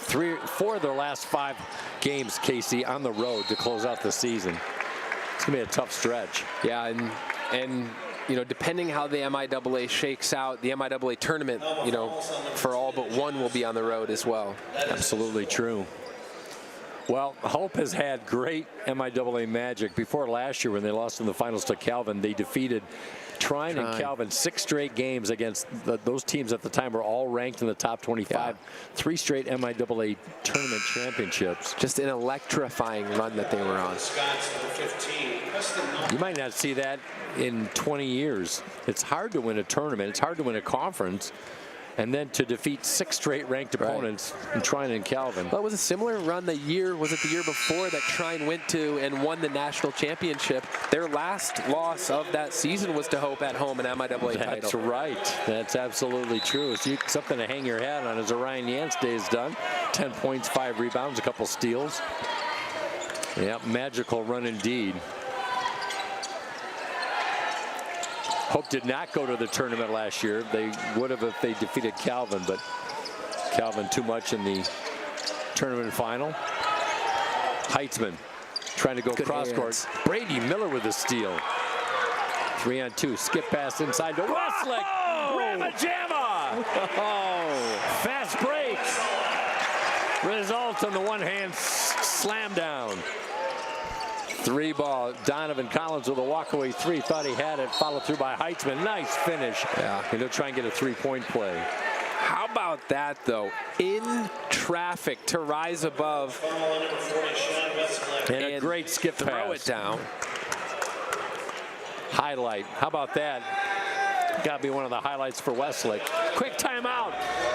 4 of their last 5 games, Casey, on the road to close out the season. It's gonna be a tough stretch. Yeah, and you know, depending how the MIAA shakes out, the MIAA tournament, you know, for all but one will be on the road as well. Absolutely true. Well, Hope has had great MIAA magic. Before last year when they lost in the finals to Calvin, they defeated Trine and Calvin 6 straight games against those teams at the time were all ranked in the top 25. 3 straight MIAA tournament championships. Just an electrifying run that they were on. You might not see that in 20 years. It's hard to win a tournament. It's hard to win a conference. And then to defeat 6 straight ranked opponents in Trine and Calvin. Well, it was a similar run the year before that Trine went to and won the national championship. Their last loss of that season was to Hope at home in MIAA title. That's right. That's absolutely true. So something to hang your hat on as Orion Yance day is done. 10 points, 5 rebounds, a couple steals. Yeah, magical run indeed. Hope did not go to the tournament last year. They would have if they defeated Calvin, but Calvin too much in the tournament final. Heitzman trying to go cross court. Brady Miller with a steal. 3-on-2, skip pass inside to Westlake. Ramajama! Fast break. Result on the one-hand slam down. 3 ball. Donovan Collins with a walkaway 3. Thought he had it. Followed through by Heitzman. Nice finish. Yeah. And he'll try and get a 3-point play. How about that, though? In traffic to rise above. And a great skip pass. Throw it down. Highlight. How about that? Got to be one of the highlights for Westlake. Quick timeout.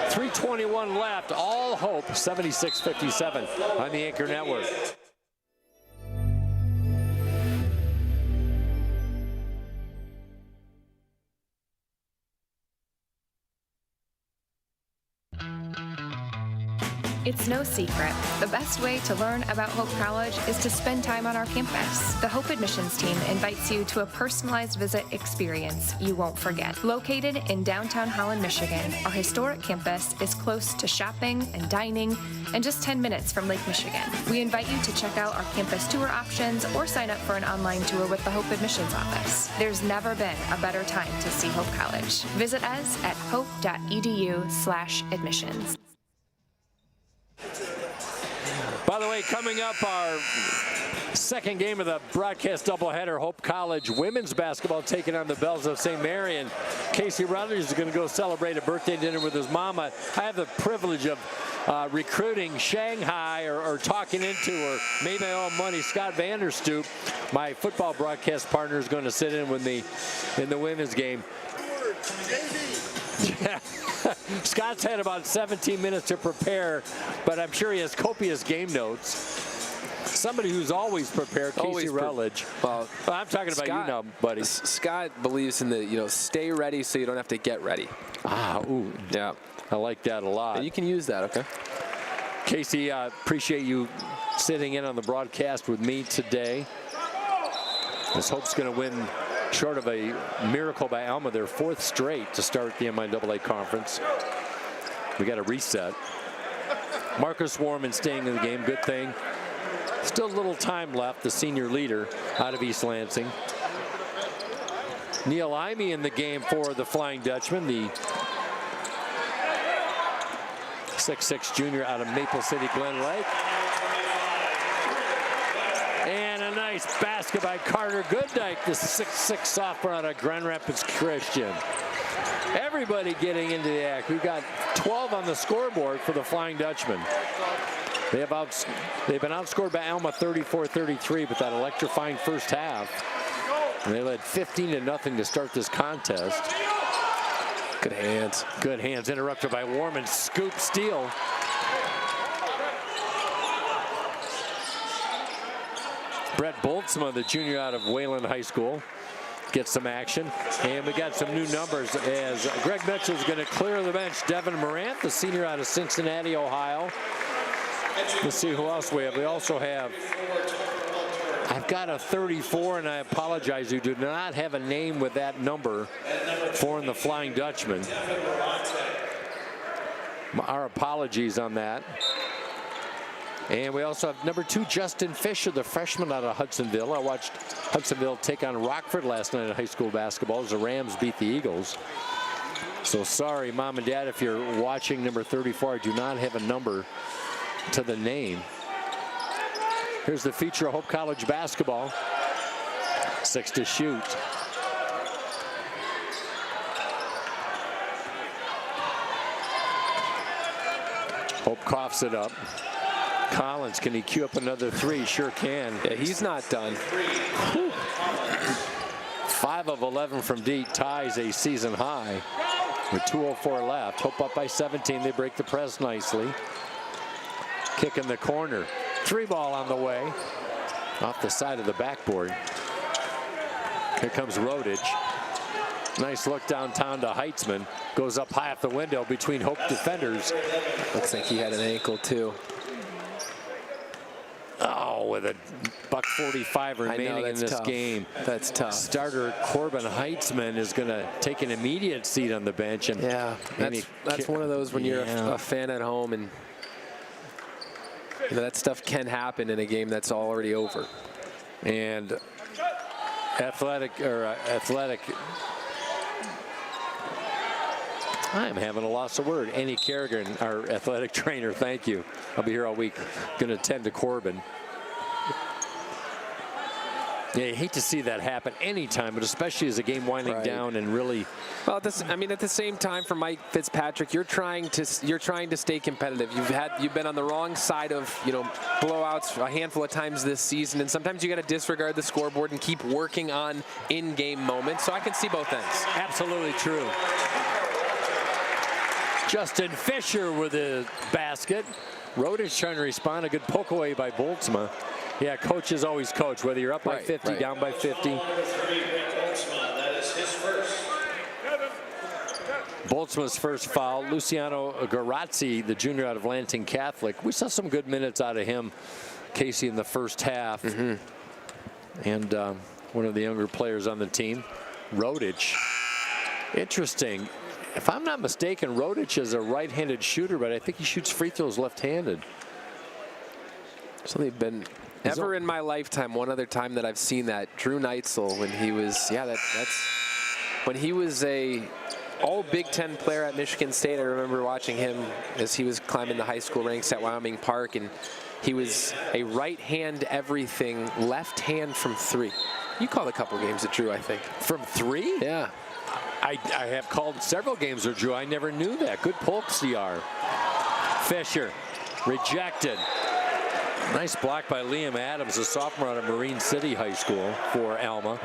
3:21 left. All Hope. 76-57 on the Anchor Network. It's no secret. The best way to learn about Hope College is to spend time on our campus. The Hope admissions team invites you to a personalized visit experience you won't forget. Located in downtown Holland, Michigan, our historic campus is close to shopping and dining and just 10 minutes from Lake Michigan. We invite you to check out our campus tour options or sign up for an online tour with the Hope admissions office. There's never been a better time to see Hope College. Visit us at hope.edu/admissions. By the way, coming up, our second game of the broadcast doubleheader, Hope College women's basketball taking on the Bells of St. Mary. And Casey Rutledge is going to go celebrate a birthday dinner with his mama. I have the privilege of recruiting Shanghai or talking into or maybe my own money. Scott Vanderstoop, my football broadcast partner, is going to sit in with me in the women's game. Scott's had about 17 minutes to prepare, but I'm sure he has copious game notes. Somebody who's always prepared, Casey Rutledge. Well, I'm talking about Scott, you now, buddy. Scott believes in the, stay ready so you don't have to get ready. Ooh. Yeah. I like that a lot. And you can use that, okay? Casey, appreciate you sitting in on the broadcast with me today. This Hope's going to win short of a miracle by Alma, their 4th straight to start the MIAA conference. We got a reset. Marcus Warman staying in the game, good thing. Still a little time left, the senior leader out of East Lansing. Neil Imey in the game for the Flying Dutchman, the 6'6" junior out of Maple City, Glen Lake. And a nice basket by Carter Goodnight, the 6'6" sophomore out of Grand Rapids Christian. Everybody getting into the act. We've got 12 on the scoreboard for the Flying Dutchman. They've been outscored by Alma 34-33, but that electrifying first half. And they led 15-0 to start this contest. Good hands. Good hands, interrupted by Warman. Scoop steal. Brett Boltzma, the junior out of Wayland High School, gets some action. And we got some new numbers as Greg Mitchell's going to clear the bench. Devin Morant, the senior out of Cincinnati, Ohio. Let's see who else we have. We also have, I've got a 34, and I apologize, you do not have a name with that number for the Flying Dutchman. Our apologies on that. And we also have number 2, Justin Fisher, the freshman out of Hudsonville. I watched Hudsonville take on Rockford last night in high school basketball as the Rams beat the Eagles. So sorry, Mom and Dad, if you're watching number 34, I do not have a number to the name. Here's the feature of Hope College basketball. 6 to shoot. Hope coughs it up. Collins, can he cue up another 3? Sure can. Yeah, he's not done. 5 of 11 from deep, ties a season high with 2:04 left. Hope up by 17. They break the press nicely. Kick in the corner. 3 ball on the way. Off the side of the backboard. Here comes Rodich. Nice look downtown to Heitzman. Goes up high off the window between Hope defenders. Looks like he had an ankle too. Oh, with a $1:45 remaining in this game. That's tough. Starter Corbin Heitzman is going to take an immediate seat on the bench. And yeah, that's one of those when you're a fan at home, and you know, that stuff can happen in a game that's already over. And athletic. I'm having a loss of word. Annie Kerrigan, our athletic trainer, thank you. I'll be here all week. Going to tend to Corbin. Yeah, you hate to see that happen anytime, but especially as a game winding down and really. Well, I mean, at the same time, for Mike Fitzpatrick, you're trying to stay competitive. You've been on the wrong side of, you know, blowouts a handful of times this season, and sometimes you got to disregard the scoreboard and keep working on in-game moments. So I can see both ends. Absolutely true. Justin Fisher with a basket. Rodich trying to respond. A good poke away by Boltzma. Yeah, coach is always coach, whether you're up by 50, down by 50. Boltzma's first foul. Luciano Garazzi, the junior out of Lansing Catholic. We saw some good minutes out of him, Casey, in the first half. And one of the younger players on the team, Rodich. Interesting. If I'm not mistaken, Rodich is a right-handed shooter, but I think he shoots free throws left-handed. So they've been ever in my lifetime, one other time that I've seen that, Drew Neitzel, when he was, that's when he was a all Big Ten player at Michigan State. I remember watching him as he was climbing the high school ranks at Wyoming Park, and he was a right hand everything, left hand from 3. You called a couple games at Drew, I think. From 3? Yeah. I have called several games with Drew. I never knew that. Good pull, CR. Fisher, rejected. Nice block by Liam Adams, a sophomore out of Marine City High School for Alma.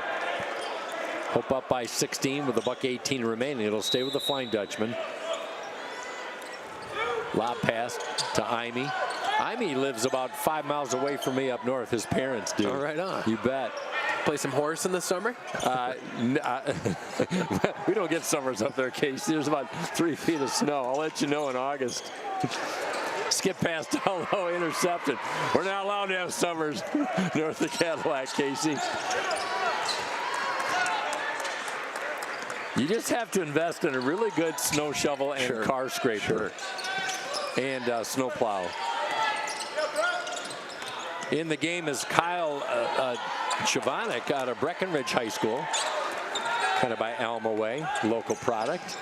Hope up by 16 with $1:18 remaining. It'll stay with the Flying Dutchman. Lob pass to Imee. Imee lives about 5 miles away from me up north. His parents do. Oh, right on. You bet. Play some horse in the summer? We don't get summers up there, Casey. There's about 3 feet of snow. I'll let you know in August. Skip past down low, intercepted. We're not allowed to have summers north of Cadillac, Casey. You just have to invest in a really good snow shovel and car scraper and snow plow. In the game is Kyle Chavanek out of Breckenridge High School, kind of by Alma way, local product.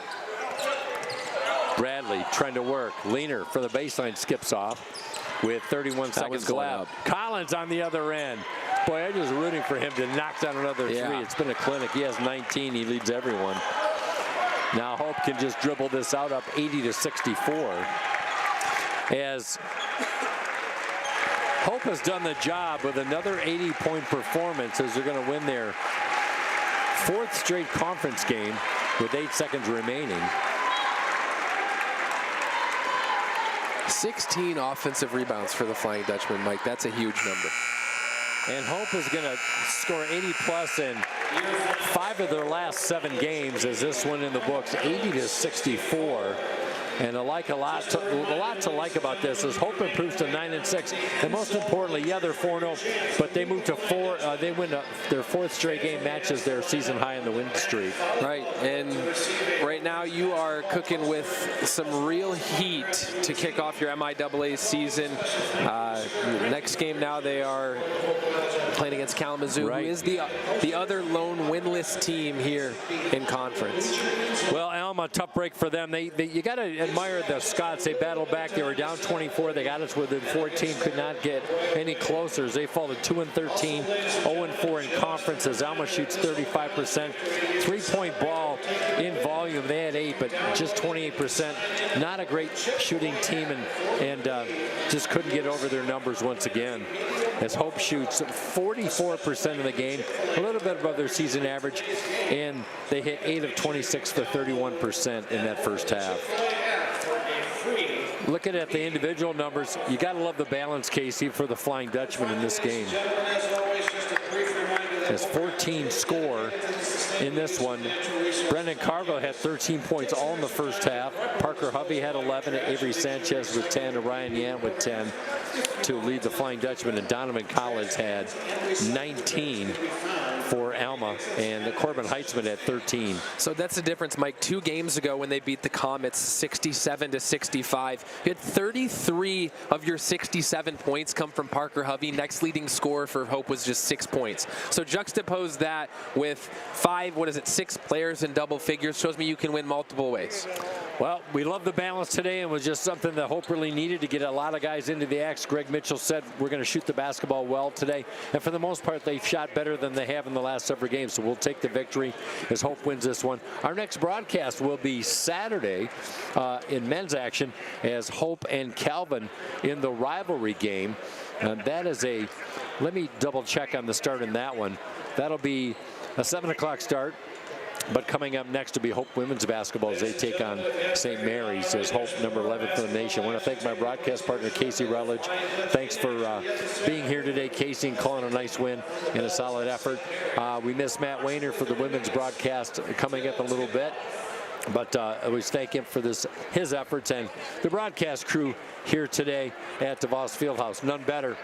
Bradley trying to work. Leaner from the baseline skips off with 31 seconds left. Collins on the other end. Boy, I'm just rooting for him to knock down another 3. It's been a clinic. He has 19. He leads everyone. Now Hope can just dribble this out up 80-64. As Hope has done the job with another 80-point performance as they're going to win their 4th straight conference game. with 8 seconds remaining. 16 offensive rebounds for the Flying Dutchman, Mike. That's a huge number. And Hope is going to score 80-plus in 5 of their last 7 games, as this one in the books, 80-64. And a lot to like about this is Hope improves to 9-6, and most importantly, yeah, they're 4-0, but they move to 4. They win their 4th straight game, matches their season high in the win streak. Right, and right now you are cooking with some real heat to kick off your MIAA season. Next game now they are playing against Kalamazoo, who is the other lone winless team here in conference. Well, Alma, tough break for them. You got to admire the Scots. They battled back. They were down 24. They got us within 14. Could not get any closer. They fall to 2-13, 0-4 in conference as Alma shoots 35%. 3-point ball in volume. They had 8, but just 28%. Not a great shooting team, and just couldn't get over their numbers once again. As Hope shoots 44% of the game, a little bit above their season average, and they hit 8 of 26 for 31% in that first half. Looking at the individual numbers, you got to love the balance, Casey, for the Flying Dutchman in this game. Has 14 score in this one. Brendan Carville had 13 points all in the first half. Parker Hovey had 11, Avery Sanchez with 10, and Ryan Yant with 10 to lead the Flying Dutchman, and Donovan Collins had 19 for Alma, and Corbin Heitzman had 13. So that's the difference, Mike. 2 games ago when they beat the Comets 67-65, you had 33 of your 67 points come from Parker Hovey. Next leading scorer for Hope was just 6 points. So juxtapose that with 6 players in double figures, shows me you can win multiple ways. Well, we love the balance today, and was just something that Hope really needed to get a lot of guys into the axe. Greg Mitchell said we're going to shoot the basketball well today, and for the most part, they've shot better than they have in the last several games, so we'll take the victory as Hope wins this one. Our next broadcast will be Saturday in men's action as Hope and Calvin in the rivalry game. And that is let me double check on the start in that one. That'll be a 7 o'clock start. But coming up next will be Hope women's basketball as they take on St. Mary's as Hope number 11th in the nation. I want to thank my broadcast partner, Casey Rutledge. Thanks for being here today, Casey, and calling a nice win and a solid effort. We miss Matt Wayner for the women's broadcast coming up a little bit. But I always thank him for his efforts, and the broadcast crew here today at DeVos Fieldhouse. None better.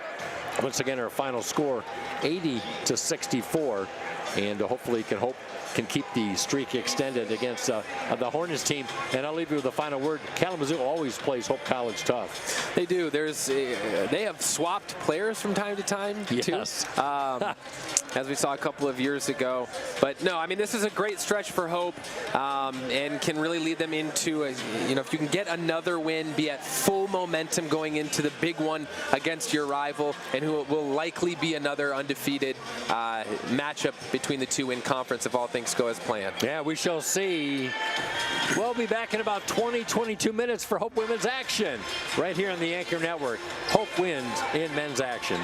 Once again, our final score, 80-64, and hopefully Hope can keep the streak extended against the Hornets team. And I'll leave you with the final word. Kalamazoo always plays Hope College tough. They do. They have swapped players from time to time, yes, too, as we saw a couple of years ago. But no, I mean, this is a great stretch for Hope, and can really lead them into if you can get another win, be at full momentum going into the big one against your rival, and who will likely be another undefeated matchup between the two in conference if all things go as planned. Yeah, we shall see. We'll be back in about 20-22 minutes for Hope Women's Action right here on the Anchor Network. Hope wins in men's action.